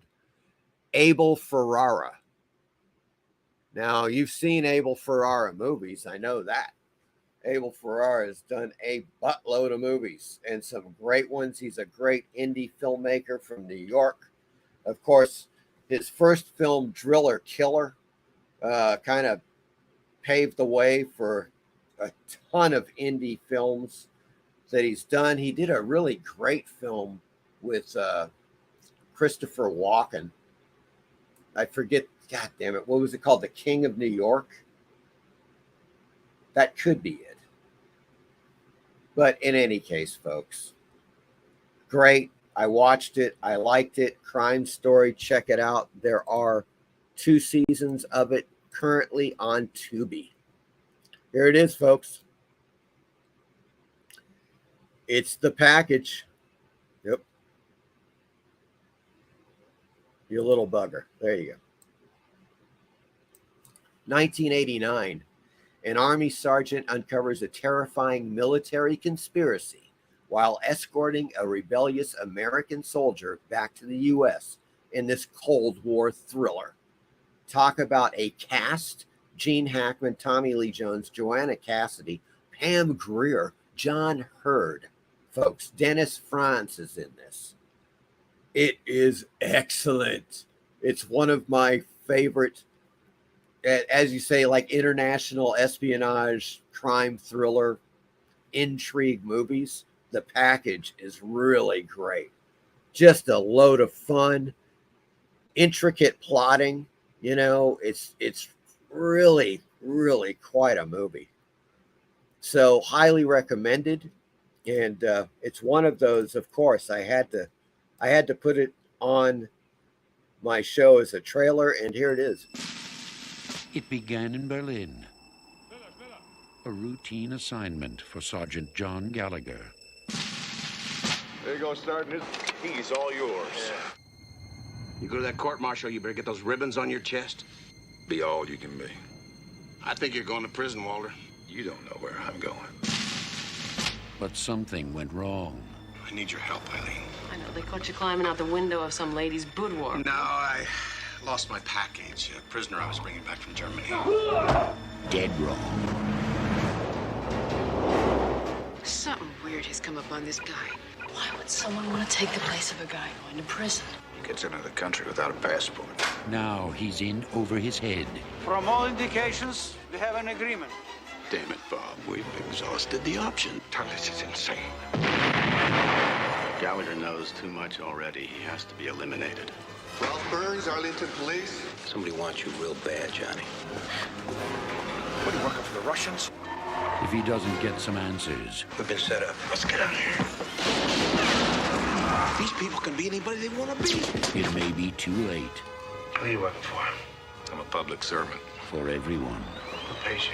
Speaker 7: Abel Ferrara. Now, you've seen Abel Ferrara movies. I know that. Abel Ferrara has done a buttload of movies, and some great ones. He's a great indie filmmaker from New York. Of course, his first film, Driller Killer, kind of paved the way for a ton of indie films that he's done. He did a really great film with Christopher Walken. I forget, God damn it, what was it called? The King of New York? That could be it. But in any case, folks, great. I watched it. I liked it. Crime Story, check it out. There are 2 seasons of it currently on Tubi. Here it is, folks. It's the package. Yep. You little bugger. There you go. 1989. An Army sergeant uncovers a terrifying military conspiracy while escorting a rebellious American soldier back to the U.S. in this Cold War thriller. Talk about a cast: Gene Hackman, Tommy Lee Jones, Joanna Cassidy, Pam Grier, John Hurd. Folks, Dennis Franz is in this. It is excellent. It's one of my favorite, as you say, like international espionage, crime thriller, intrigue movies. The package is really great. Just a load of fun, intricate plotting. You know, it's really, really quite a movie. So highly recommended. And it's one of those, of course, I had to put it on my show as a trailer, and here it is.
Speaker 1: It began in Berlin. A routine assignment for Sergeant John Gallagher.
Speaker 2: There you go, Sergeant.
Speaker 6: He's all yours.
Speaker 3: You go to that court-martial, you better get those ribbons on your chest.
Speaker 6: Be all you can be.
Speaker 3: I think you're going to prison, Walter.
Speaker 6: You don't know where I'm going.
Speaker 1: But something went wrong.
Speaker 3: I need your help, Eileen.
Speaker 4: I know, they caught you climbing out the window of some lady's boudoir.
Speaker 3: No, I lost my package. A prisoner I was bringing back from Germany.
Speaker 1: Dead wrong.
Speaker 4: Something weird has come up on this guy. Why would someone want to take the place of a guy going to prison?
Speaker 6: He gets into the country without a passport.
Speaker 1: Now he's in over his head.
Speaker 9: From all indications, we have an agreement.
Speaker 3: Damn it, Bob. We've exhausted the option.
Speaker 6: This is insane.
Speaker 3: Gallagher knows too much already. He has to be eliminated.
Speaker 6: Ralph Burns, Arlington Police.
Speaker 3: Somebody wants you real bad, Johnny.
Speaker 6: What, are you working for the Russians?
Speaker 1: If he doesn't get some answers,
Speaker 3: We've been set up. Let's get out of here. These people can be anybody they want to be.
Speaker 1: it may be too late
Speaker 3: Who are you working for?
Speaker 6: I'm a public servant.
Speaker 1: for everyone.
Speaker 3: Who pays you?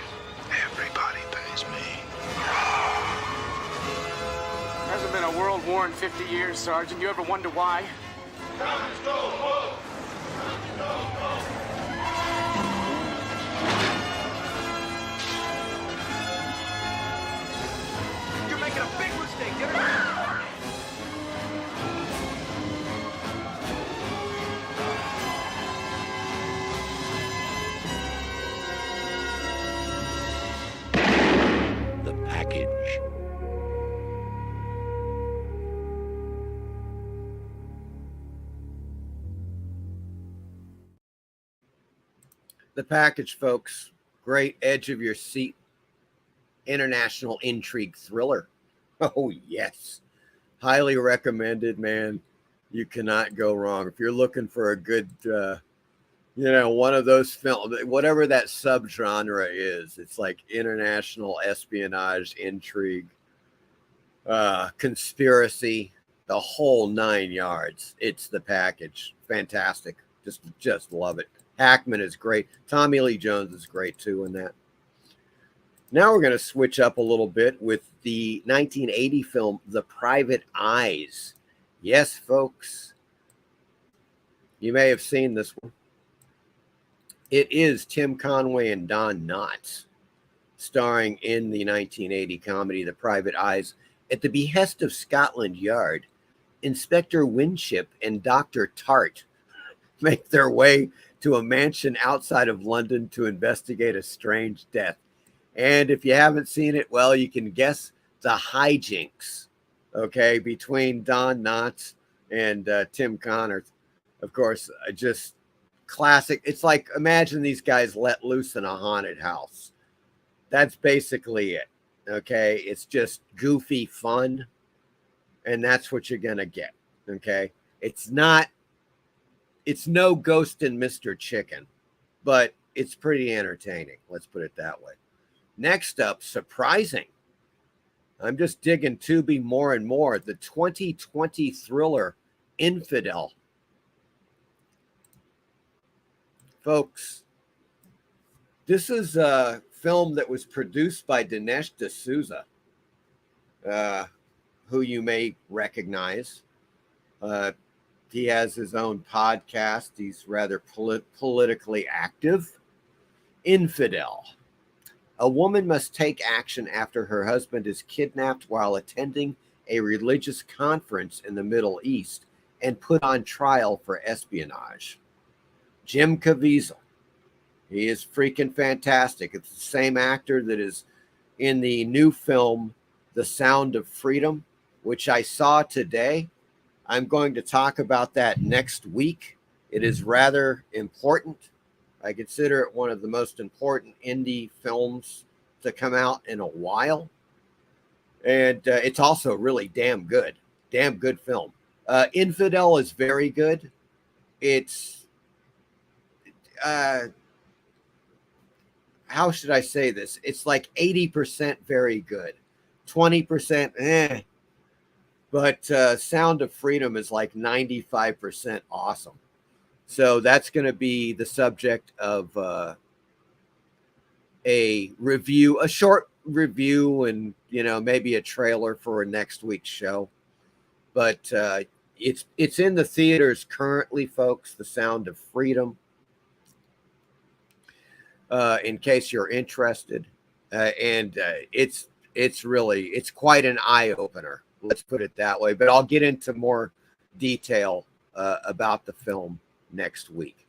Speaker 6: Everybody pays me.
Speaker 9: Hasn't been a world war in 50 years, Sergeant. You ever wonder why?
Speaker 3: You're making a big mistake. Get it?
Speaker 1: The package.
Speaker 7: The package, folks. Great edge of your seat international intrigue thriller. Oh, yes. Highly recommended, man. You cannot go wrong. If you're looking for a good, one of those films, whatever that subgenre is, it's like international espionage, intrigue, conspiracy, the whole 9 yards. It's the package. Fantastic. Just love it. Hackman is great. Tommy Lee Jones is great too in that. Now we're going to switch up a little bit with the 1980 film, The Private Eyes. Yes, folks. You may have seen this one. It is Tim Conway and Don Knotts starring in the 1980 comedy, The Private Eyes. At the behest of Scotland Yard, Inspector Winship and Dr. Tart make their way to a mansion outside of London to investigate a strange death. And if you haven't seen it, well, you can guess the hijinks, okay, between Don Knotts and Tim Connor. Of course, just classic. It's like, imagine these guys let loose in a haunted house. That's basically it, okay? It's just goofy fun, and that's what you're going to get, okay? It's no Ghost and Mr. Chicken, but it's pretty entertaining. Let's put it that way. Next up, surprising. I'm just digging Tubi more and more. The 2020 thriller Infidel. Folks, this is a film that was produced by Dinesh D'Souza, who you may recognize. He has his own podcast. He's rather politically active. Infidel. A woman must take action after her husband is kidnapped while attending a religious conference in the Middle East and put on trial for espionage. Jim Caviezel. He is freaking fantastic. It's the same actor that is in the new film, The Sound of Freedom, which I saw today. I'm going to talk about that next week. It is rather important. I consider it one of the most important indie films to come out in a while. And it's also really damn good. Damn good film. Infidel is very good. It's, how should I say this? It's like 80% very good. 20% eh. But Sound of Freedom is like 95% awesome. So that's going to be the subject of a review, a short review, and maybe a trailer for a next week's show. But it's in the theaters currently, folks. The Sound of Freedom. In case you're interested, and it's quite an eye opener. Let's put it that way. But I'll get into more detail about the film next week.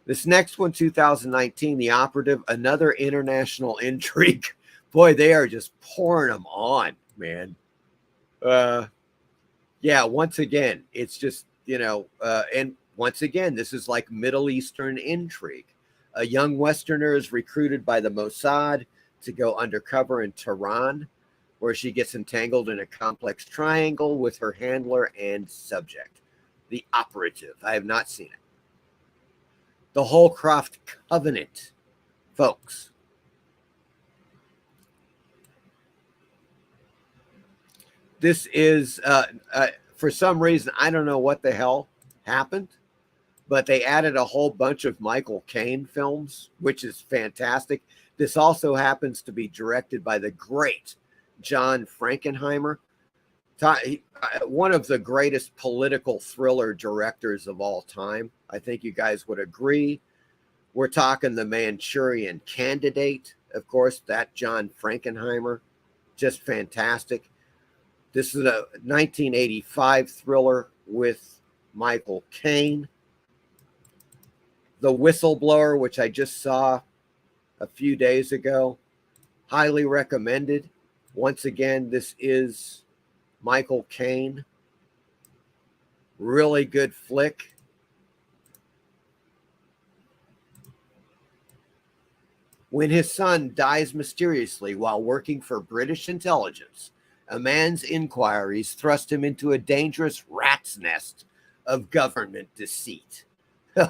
Speaker 7: This next one, 2019, The Operative, another international intrigue. Boy, they are just pouring them on, man. Yeah, once again, it's just, and once again, this is like Middle Eastern intrigue. A young Westerner is recruited by the Mossad to go undercover in Tehran, where she gets entangled in a complex triangle with her handler and subject. The Operative. I have not seen it. The Holcroft Covenant, folks. This is, for some reason, I don't know what the hell happened, but they added a whole bunch of Michael Caine films, which is fantastic. This also happens to be directed by the great John Frankenheimer, one of the greatest political thriller directors of all time. I think you guys would agree. We're talking The Manchurian Candidate, of course, that John Frankenheimer, just fantastic. This is a 1985 thriller with Michael Caine. The Whistleblower, which I just saw a few days ago, highly recommended. Once again, this is Michael Caine. Really good flick. When his son dies mysteriously while working for British intelligence, a man's inquiries thrust him into a dangerous rat's nest of government deceit.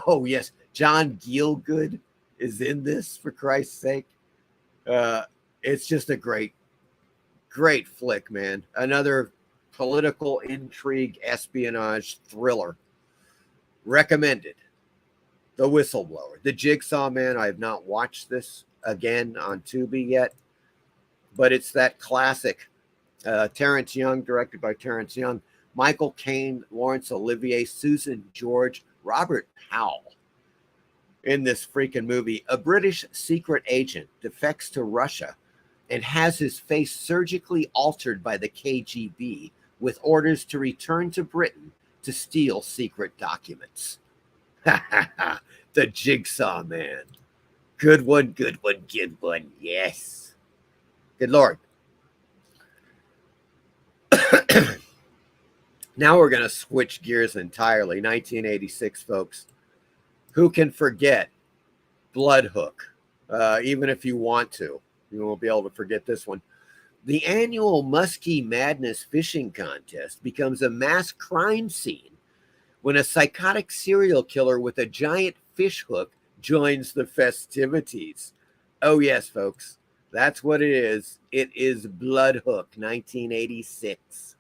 Speaker 7: Oh, yes. John Gielgud is in this, for Christ's sake. It's just a great flick, man. Another political intrigue, espionage thriller. Recommended. The Whistleblower. The Jigsaw Man. I have not watched this again on Tubi yet, but it's that classic. Terrence Young, directed by Terrence Young. Michael Caine, Laurence Olivier, Susan George, Robert Powell. In this freaking movie, a British secret agent defects to Russia and has his face surgically altered by the KGB with orders to return to Britain to steal secret documents. The Jigsaw Man. Good one, good one, good one. Yes. Good Lord. Now we're going to switch gears entirely. 1986, folks. Who can forget Bloodhook? Even if you want to, you won't be able to forget this one. The annual Muskie Madness fishing contest becomes a mass crime scene when a psychotic serial killer with a giant fish hook joins the festivities. Oh, yes, folks. That's what it is. It is Bloodhook, 1986.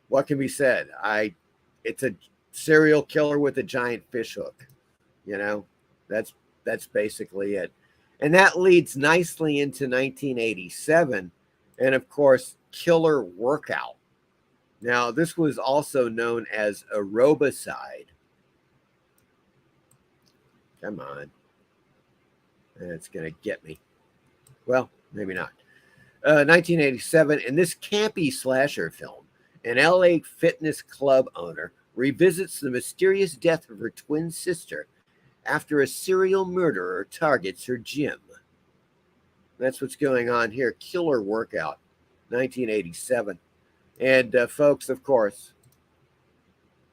Speaker 7: What can be said? It's a serial killer with a giant fish hook. That's basically it. And that leads nicely into 1987. And of course, Killer Workout. Now, this was also known as aerobicide. Come on. It's going to get me. Well, maybe not. 1987, in this campy slasher film, an LA fitness club owner revisits the mysterious death of her twin sister after a serial murderer targets her gym. That's what's going on here. Killer Workout, 1987. And folks, of course,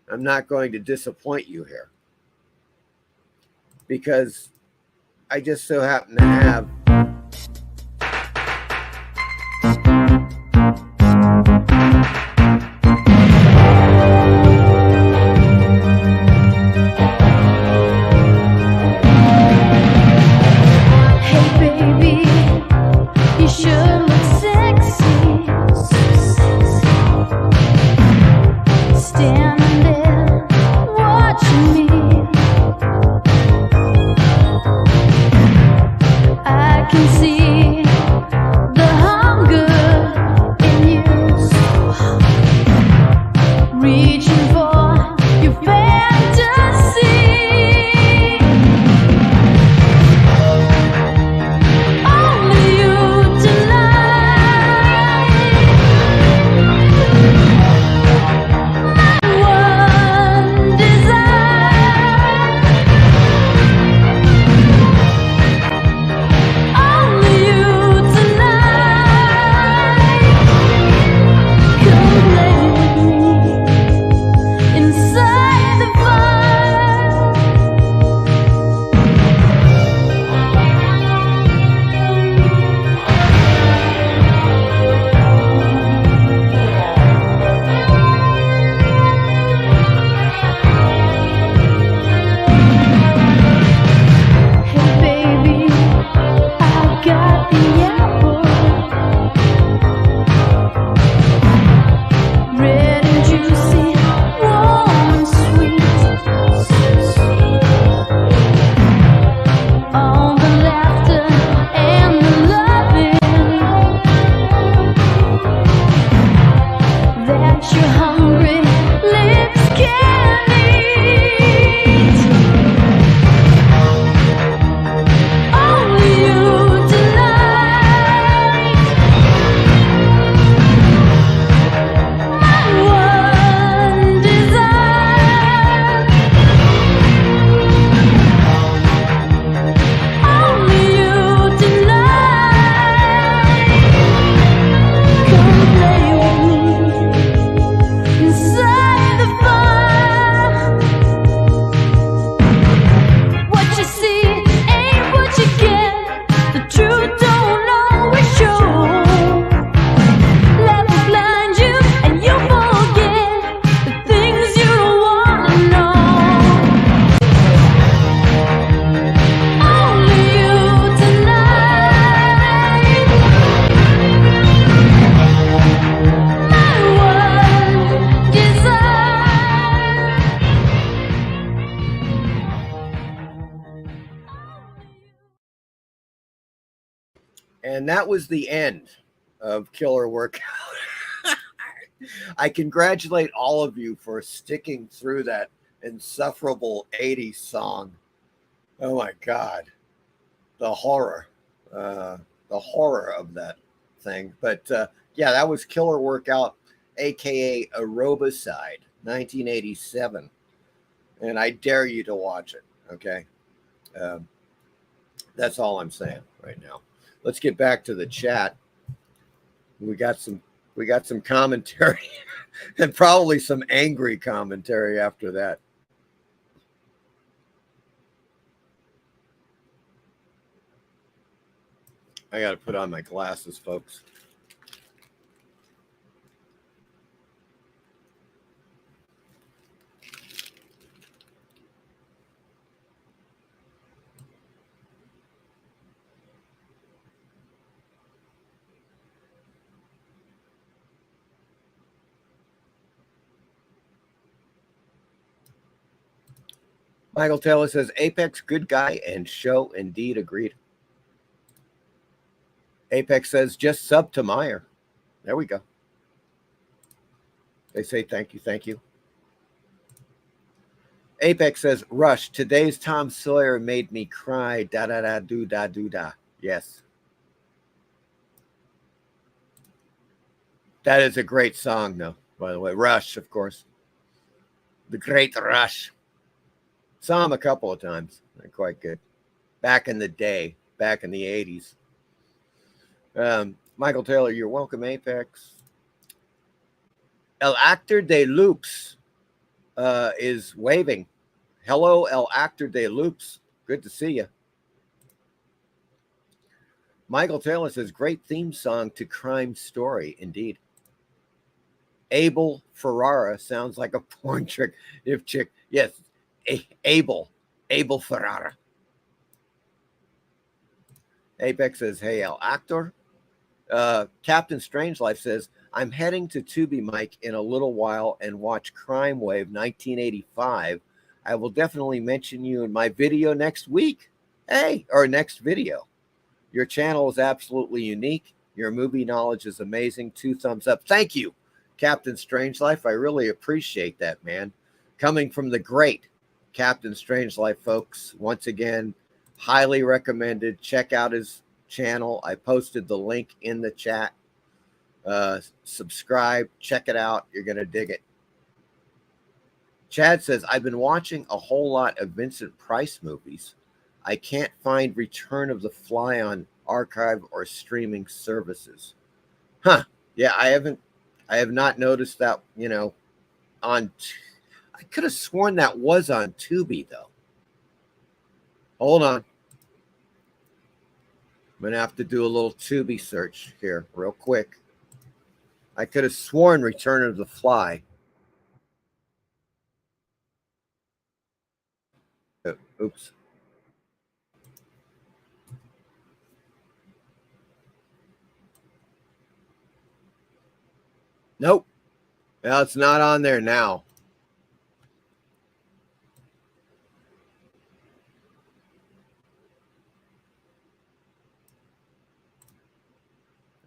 Speaker 7: I'm not going to disappoint you here because I just so happen to have And that was the end of Killer Workout. I congratulate all of you for sticking through that insufferable 80s song. Oh my God. The horror of that thing. But yeah, that was Killer Workout, aka Aerobicide, 1987. And I dare you to watch it. Okay. That's all I'm saying right now. Let's get back to the chat. We got some commentary and probably some angry commentary after that. I got to put on my glasses, folks. Michael Taylor says, Apex, good guy, and show indeed agreed. Apex says, just sub to Meyer. There we go. They say thank you, thank you. Apex says, Rush, today's Tom Sawyer made me cry. Da da da do da do da. Yes. That is a great song, though, by the way. Rush, of course. The Great Rush. Saw him a couple of times. They're quite good. Back in the day, back in the 80s. Michael Taylor, you're welcome, Apex. El Actor de Loops is waving. Hello, El Actor de Loops. Good to see you. Michael Taylor says, great theme song to Crime Story, indeed. Abel Ferrara sounds like a porn trick. If chick, yes, Abel Ferrara. Apex says, hey, El Actor. Captain Strangelife says, I'm heading to Tubi, Mike, in a little while and watch Crime Wave 1985. I will definitely mention you in my video next week. Hey, or next video. Your channel is absolutely unique. Your movie knowledge is amazing. 2 thumbs up. Thank you, Captain Strangelife. I really appreciate that, man. Coming from the great Captain Strangelife, folks. Once again, highly recommended. Check out his channel. I posted the link in the chat. Subscribe. Check it out. You're going to dig it. Chad says, I've been watching a whole lot of Vincent Price movies. I can't find Return of the Fly on archive or streaming services. Huh. Yeah, I have not noticed that, you know, I could have sworn that was on Tubi, though. Hold on. I'm going to have to do a little Tubi search here real quick. I could have sworn Return of the Fly. Oops. Nope. Well, it's not on there now.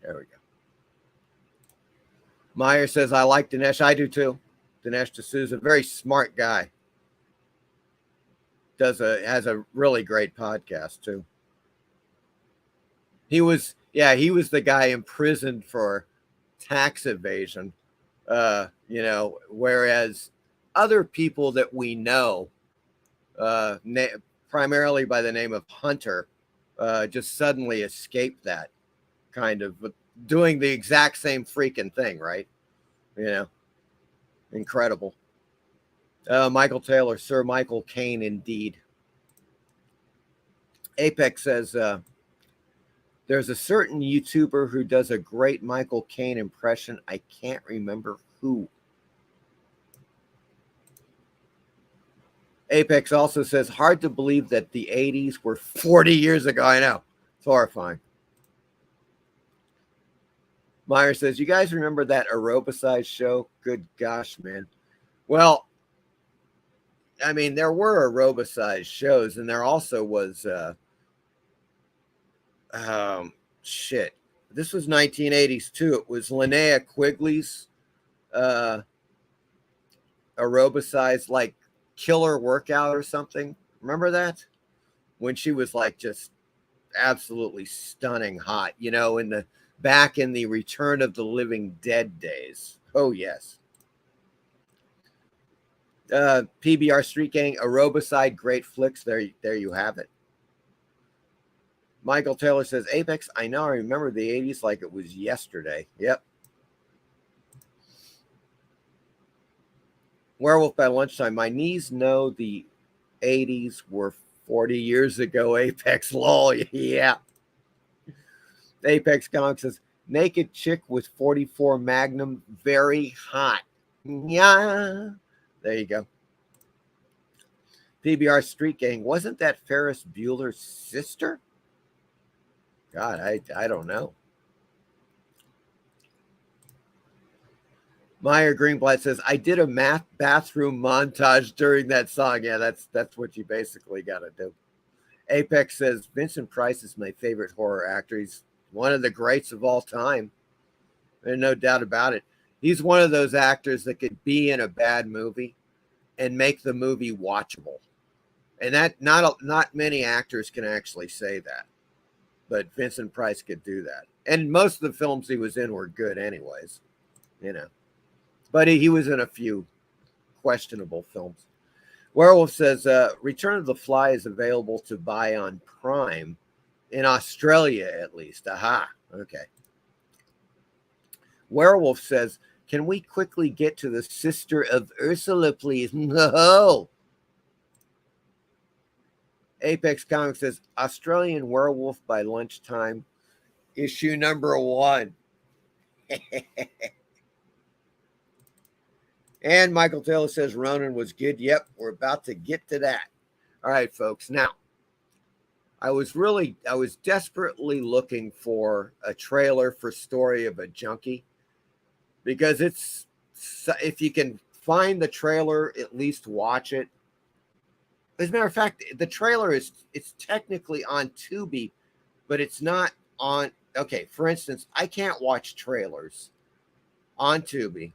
Speaker 7: There we go. Meyer says, I like Dinesh. I do too. Dinesh D'Souza, very smart guy. Has a really great podcast too. He was the guy imprisoned for tax evasion. You know, whereas other people that we know, primarily by the name of Hunter, just suddenly escaped that kind of doing the exact same freaking thing, right? You know, incredible. Michael Taylor, Sir Michael Caine, indeed. Apex says, there's a certain YouTuber who does a great Michael Caine impression. I can't remember who. Apex also says, hard to believe that the 80s were 40 years ago. I know. It's horrifying. Meyer says, you guys remember that aerobicized show? Good gosh, man. Well, I mean, there were aerobicized shows, and there also was, shit. This was 1980s too. It was Linnea Quigley's aerobicized, like, killer workout or something. Remember that? When she was like just absolutely stunning hot, you know, back in the Return of the Living Dead days. Oh, yes. PBR Street Gang, aerobicide, great flicks. There you have it. Michael Taylor says, Apex, I know I remember the 80s like it was yesterday. Yep. Werewolf by Lunchtime. My knees know the 80s were 40 years ago. Apex, lol. Yeah. Apex Comics says, naked chick with 44 Magnum, very hot. Yeah. There you go. PBR Street Gang. Wasn't that Ferris Bueller's sister? God, I don't know. Meyer Greenblatt says, I did a bathroom montage during that song. Yeah, that's what you basically got to do. Apex says, Vincent Price is my favorite horror actor. He's one of the greats of all time. There's no doubt about it. He's one of those actors that could be in a bad movie and make the movie watchable. And that not many actors can actually say that. But Vincent Price could do that. And most of the films he was in were good anyways, you know. But he was in a few questionable films. Werewolf says, Return of the Fly is available to buy on Prime in Australia, at least. Aha. Okay. Werewolf says, can we quickly get to the Sister of Ursula, please? No. Apex Comics says, Australian Werewolf by lunchtime, issue number 1. And Michael Taylor says, Ronan was good. Yep, we're about to get to that. All right, folks. Now, I was desperately looking for a trailer for Story of a Junkie, because it's, if you can find the trailer, at least watch it. As a matter of fact, the trailer it's technically on Tubi, but it's not on. Okay, for instance, I can't watch trailers on Tubi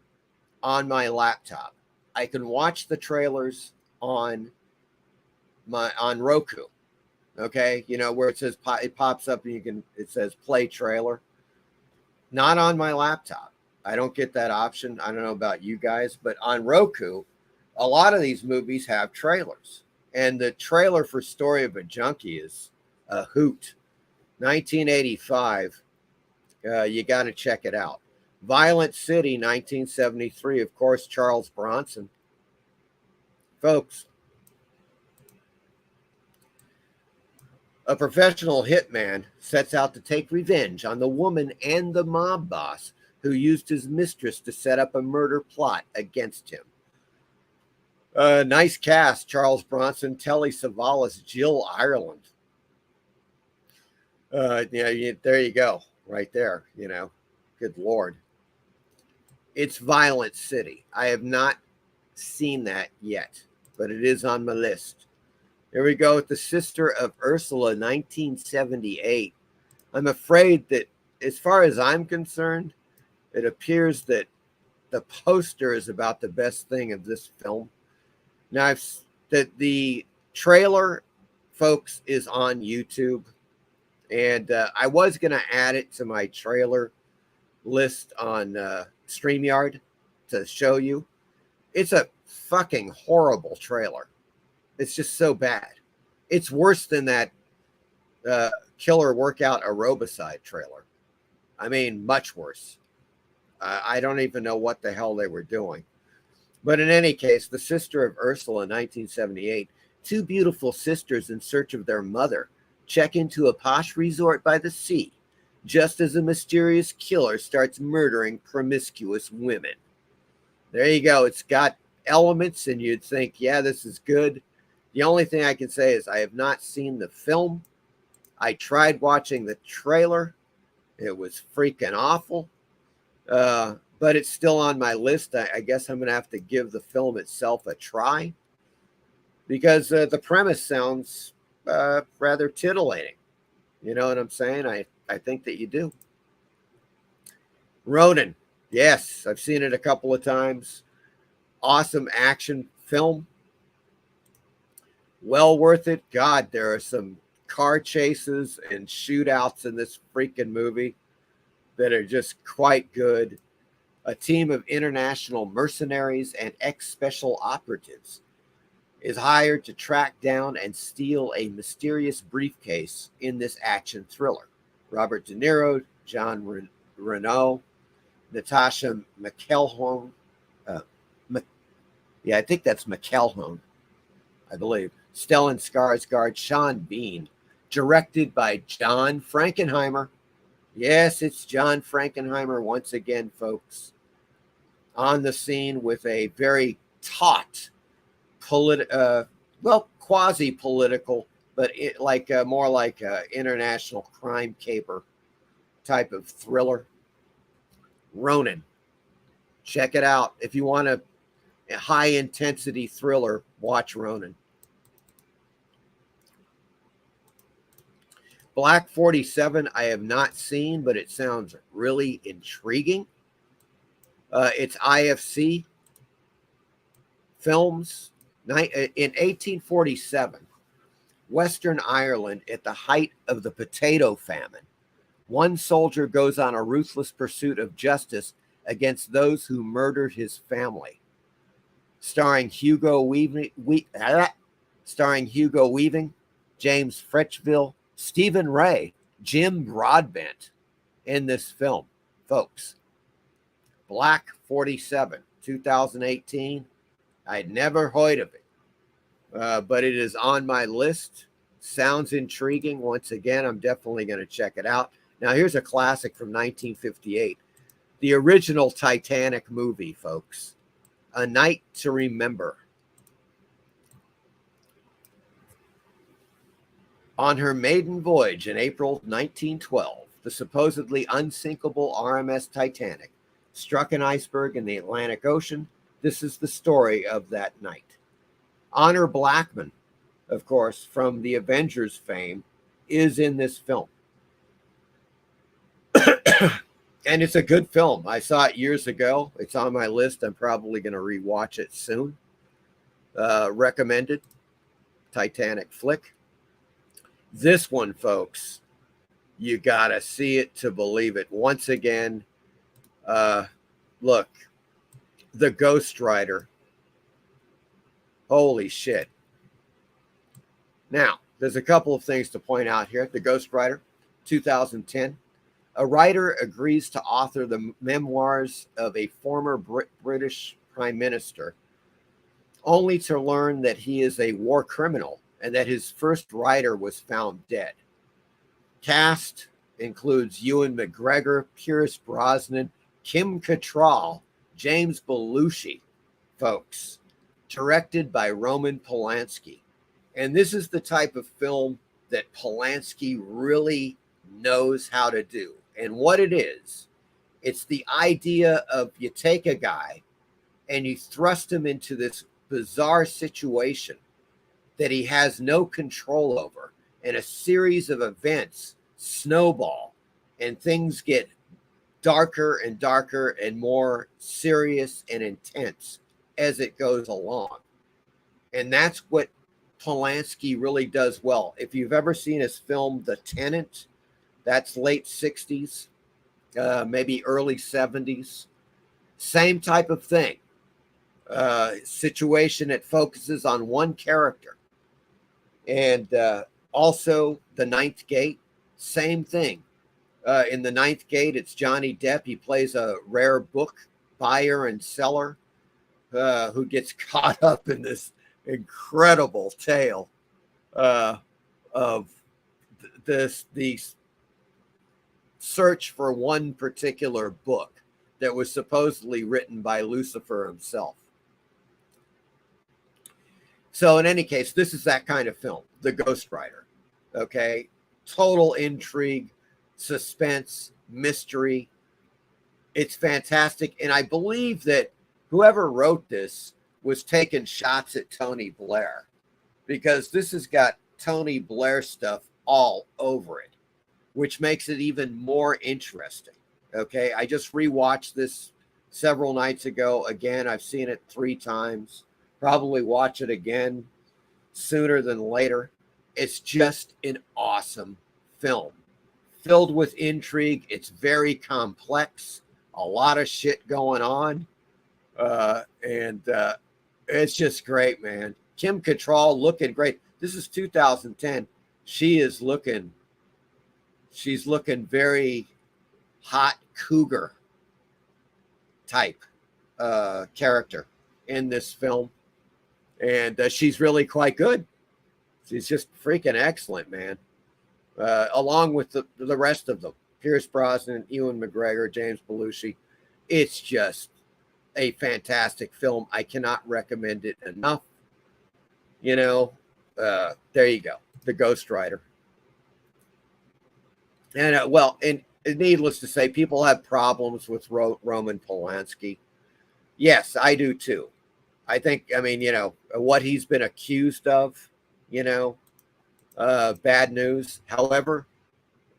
Speaker 7: on my laptop. I can watch the trailers on Roku. Okay, you know, where it says it pops up and it says play trailer. Not on my laptop. I don't get that option. I don't know about you guys, but on Roku, a lot of these movies have trailers. And the trailer for Story of a Junkie is a hoot. 1985. You got to check it out. Violent City, 1973. Of course, Charles Bronson. Folks, a professional hitman sets out to take revenge on the woman and the mob boss who used his mistress to set up a murder plot against him. Nice cast: Charles Bronson, Telly Savalas, Jill Ireland. Yeah, there you go, right there. You know, good Lord. It's Violent City. I have not seen that yet, but it is on my list. Here we go with The Sister of Ursula, 1978. I'm afraid that, as far as I'm concerned, it appears that the poster is about the best thing of this film. Now, the trailer, folks, is on YouTube, and I was going to add it to my trailer list on StreamYard to show you. It's a fucking horrible trailer. It's just so bad. It's worse than that Killer Workout Aerobicide trailer. I mean, much worse. I don't even know what the hell they were doing. But in any case, The Sister of Ursula, 1978. Two beautiful sisters in search of their mother check into a posh resort by the sea, just as a mysterious killer starts murdering promiscuous women. There you go. It's got elements, and you'd think, yeah, this is good. The only thing I can say is I have not seen the film. I tried watching the trailer. It was freaking awful. But it's still on my list. I guess I'm going to have to give the film itself a try, because the premise sounds rather titillating. You know what I'm saying? I think that you do. Ronin. Yes, I've seen it a couple of times. Awesome action film. Well worth it. God, there are some car chases and shootouts in this freaking movie that are just quite good. A team of international mercenaries and ex-special operatives is hired to track down and steal a mysterious briefcase in this action thriller. Robert De Niro, John Reno, Natasha McElhone. I think that's McElhone, I believe. Stellan Skarsgård, Sean Bean. Directed by John Frankenheimer. Yes, it's John Frankenheimer once again, folks. On the scene with a very taut, quasi-political, but more like a international crime caper type of thriller. Ronin. Check it out. If you want a high-intensity thriller, watch Ronin. Black 47, I have not seen, but it sounds really intriguing. It's IFC Films. In 1847, Western Ireland, at the height of the potato famine, one soldier goes on a ruthless pursuit of justice against those who murdered his family. Starring Hugo Weaving, James Frechville, Stephen Ray, Jim Broadbent in this film, folks. Black 47, 2018. I'd never heard of it, but it is on my list. Sounds intriguing. Once again, I'm definitely going to check it out. Now, here's a classic from 1958. The original Titanic movie, folks. A Night to Remember. On her maiden voyage in April 1912, the supposedly unsinkable RMS Titanic struck an iceberg in the Atlantic Ocean. This is the story of that night. Honor Blackman, of course, from the Avengers fame, is in this film. And it's a good film. I saw it years ago. It's on my list. I'm probably going to rewatch it soon. Recommended. Titanic flick. This one, folks, you got to see it to believe it. Once again, look, The Ghost Rider. Holy shit. Now, there's a couple of things to point out here. The Ghost Rider, 2010. A writer agrees to author the memoirs of a former British prime minister, only to learn that he is a war criminal and that his first writer was found dead. Cast includes Ewan McGregor, Pierce Brosnan, Kim Cattrall, James Belushi, folks. Directed by Roman Polanski. And this is the type of film that Polanski really knows how to do. And what it is, it's the idea of you take a guy and you thrust him into this bizarre situation that he has no control over, and a series of events snowball and things get darker and darker and more serious and intense as it goes along. And that's what Polanski really does well. If you've ever seen his film The Tenant, that's late 60s, maybe early 70s. Same type of thing. Situation that focuses on one character. And also The Ninth Gate, same thing. In The Ninth Gate, it's Johnny Depp. He plays a rare book buyer and seller who gets caught up in this incredible tale of the search for one particular book that was supposedly written by Lucifer himself. So in any case, this is that kind of film, The Ghost Rider. Okay, total intrigue, suspense, mystery. It's fantastic. And I believe that whoever wrote this was taking shots at Tony Blair, because this has got Tony Blair stuff all over it, which makes it even more interesting. Okay, I just rewatched this several nights ago. Again, I've seen it 3 times. Probably watch it again sooner than later. It's just an awesome film, filled with intrigue. It's very complex, a lot of shit going on, and it's just great, man. Kim Cattrall looking great. This is 2010. She's looking very hot cougar type character in this film. And she's really quite good. She's just freaking excellent, man. Along with the rest of them. Pierce Brosnan, Ewan McGregor, James Belushi. It's just a fantastic film. I cannot recommend it enough. You know, there you go. The Ghost Rider. And and needless to say, people have problems with Roman Polanski. Yes, I do too. I think, what he's been accused of, bad news. However,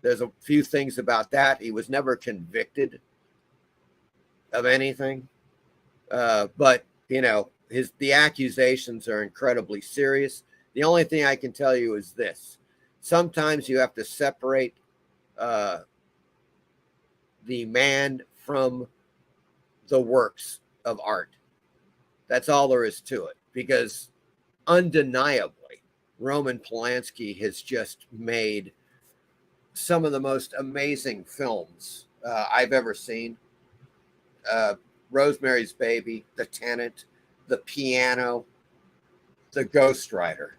Speaker 7: there's a few things about that. He was never convicted of anything. But the accusations are incredibly serious. The only thing I can tell you is this: sometimes you have to separate the man from the works of art. That's all there is to it, because undeniably, Roman Polanski has just made some of the most amazing films I've ever seen. Rosemary's Baby, The Tenant, The Piano, The Ghost Rider.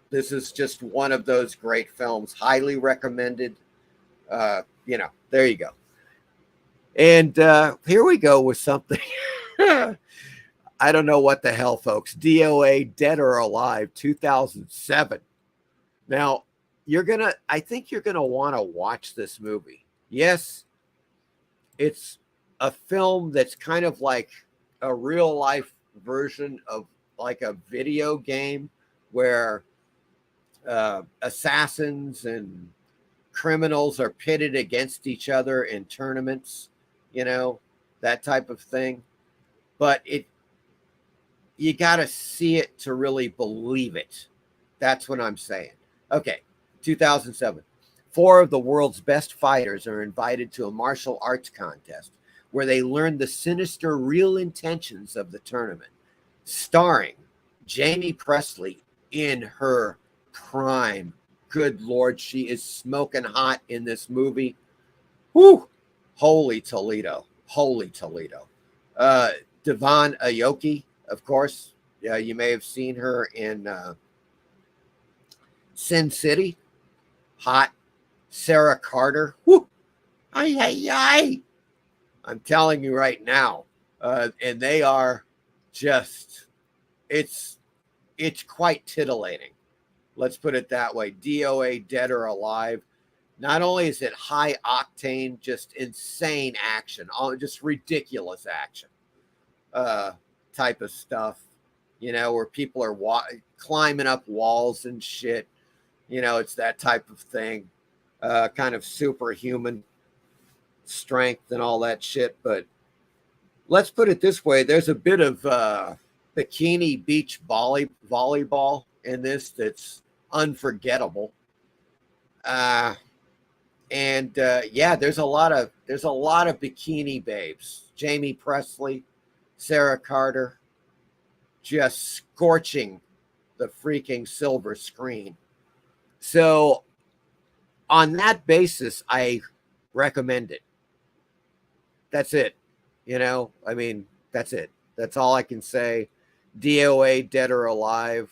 Speaker 7: This is just one of those great films. Highly recommended. There you go. And here we go with something. I don't know what the hell, folks. DOA, Dead or Alive, 2007. Now, I think you're going to want to watch this movie. Yes, it's a film that's kind of like a real life version of like a video game where assassins and criminals are pitted against each other in tournaments, that type of thing. But you got to see it to really believe it. That's what I'm saying. Okay, 2007. 4 of the world's best fighters are invited to a martial arts contest where they learn the sinister real intentions of the tournament. Starring Jamie Presley in her prime. Good Lord, she is smoking hot in this movie. Whew. Holy Toledo. Holy Toledo. Devon Aoki, of course. Yeah, you may have seen her in Sin City. Hot. Sarah Carter. Whoo! Ay, ay, ay. I'm telling you right now. And they are just, it's quite titillating. Let's put it that way. DOA, Dead or Alive. Not only is it high octane, just insane action, just ridiculous action type of stuff, where people are climbing up walls and shit. It's that type of thing. Kind of superhuman strength and all that shit. But let's put it this way. There's a bit of bikini beach volleyball in this that's unforgettable. Yeah, there's a lot of bikini babes. Jamie Presley, Sarah Carter, just scorching the freaking silver screen. So on that basis, I recommend it. That's it. That's it. That's all I can say. DOA, Dead or Alive.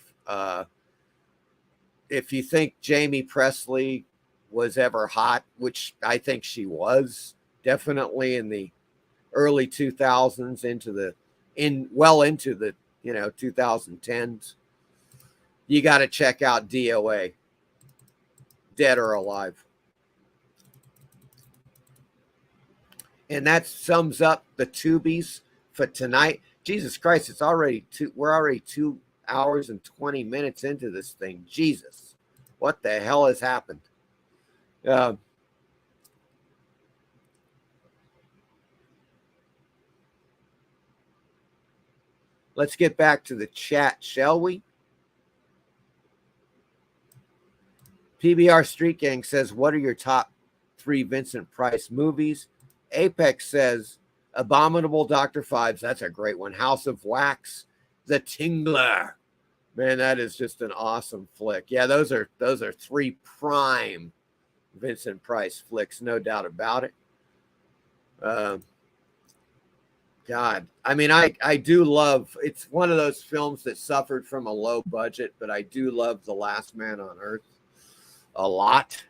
Speaker 7: If you think Jamie Presley was ever hot, which I think she was, definitely in the early 2000s into the 2010s, you got to check out DOA, Dead or Alive. And that sums up the Tubies for tonight. Jesus Christ, we're already 2 hours and 20 minutes into this thing. Jesus, what the hell has happened? Let's get back to the chat, shall we? PBR Street Gang says, what are your top 3 Vincent Price movies? Apex says, Abominable Dr. Phibes. That's a great one. House of Wax. The Tingler. Man, that is just an awesome flick. Yeah, those are 3 prime Vincent Price flicks, no doubt about it. God, I do love, it's one of those films that suffered from a low budget, but I do love The Last Man on Earth a lot.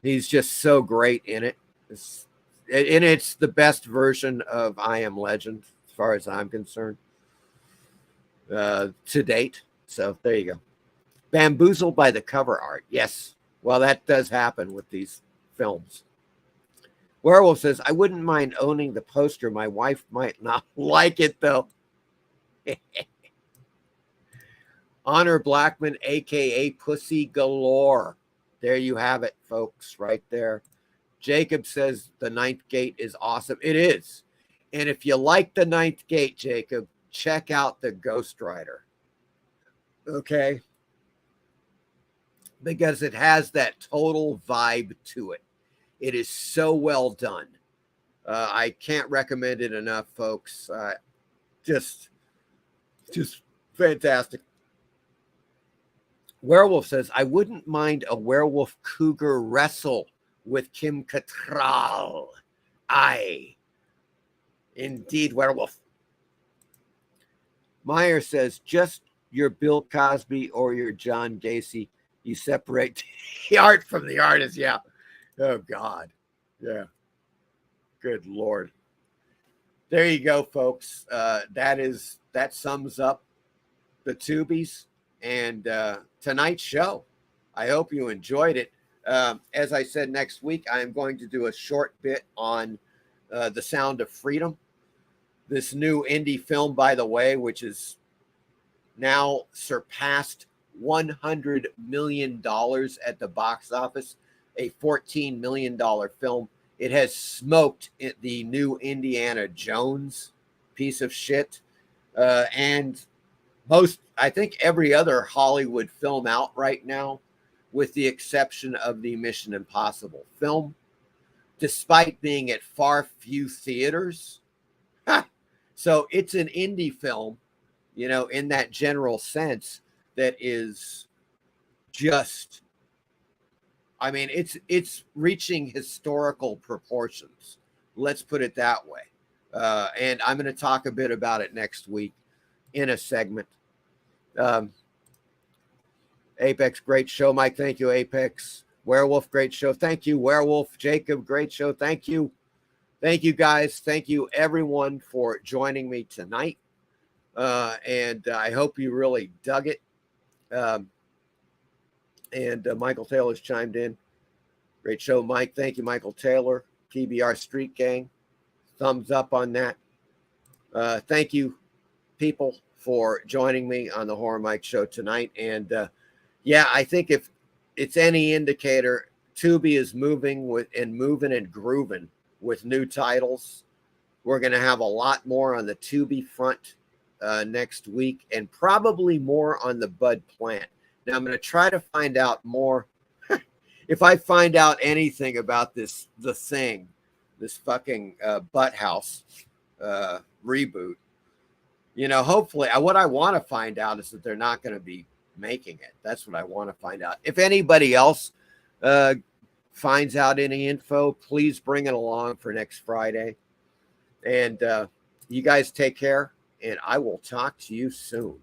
Speaker 7: He's just so great in it. It's the best version of I Am Legend, as far as I'm concerned, to date. So there you go. Bamboozled by the cover art. Yes. Well, that does happen with these films. Werewolf says, I wouldn't mind owning the poster. My wife might not like it, though. Honor Blackman, a.k.a. Pussy Galore. There you have it, folks, right there. Jacob says the Ninth Gate is awesome. It is. And if you like the Ninth Gate, Jacob, check out the Ghost Rider. Okay? Because it has that total vibe to it. It is so well done. I can't recommend it enough, folks. Just fantastic. Werewolf says, I wouldn't mind a werewolf cougar wrestle with Kim Cattrall. Aye. Indeed, werewolf. Meyer says, just your Bill Cosby or your John Gacy. You separate the art from the artist. Yeah. Oh, God. Yeah. Good Lord. There you go, folks. That sums up the Tubies and tonight's show. I hope you enjoyed it. As I said, next week, I am going to do a short bit on The Sound of Freedom. This new indie film, by the way, which is now surpassed $100 million at the box office, a $14 million film. It has smoked the new Indiana Jones piece of shit. And I think every other Hollywood film out right now, with the exception of the Mission Impossible film, despite being at far few theaters. So it's an indie film, in that general sense, that is just, it's reaching historical proportions. Let's put it that way. And I'm going to talk a bit about it next week in a segment. Apex, great show, Mike. Thank you, Apex. Werewolf, great show. Thank you, Werewolf. Jacob, great show. Thank you. Thank you, guys. Thank you, everyone, for joining me tonight. And I hope you really dug it. And Michael Taylor's chimed in. Great show, Mike. Thank you, Michael Taylor. PBR Street Gang. Thumbs up on that. Thank you, people, for joining me on the Horror Mike Show tonight. And I think if it's any indicator, Tubi is moving and grooving with new titles. We're going to have a lot more on the Tubi front next week, and probably more on the Bud Plant. Now I'm going to try to find out more. If I find out anything about this fucking Butt House reboot, hopefully, what I want to find out is that they're not going to be making it. That's what I want to find out. If anybody else finds out any info, please bring it along for next Friday. And you guys take care, and I will talk to you soon.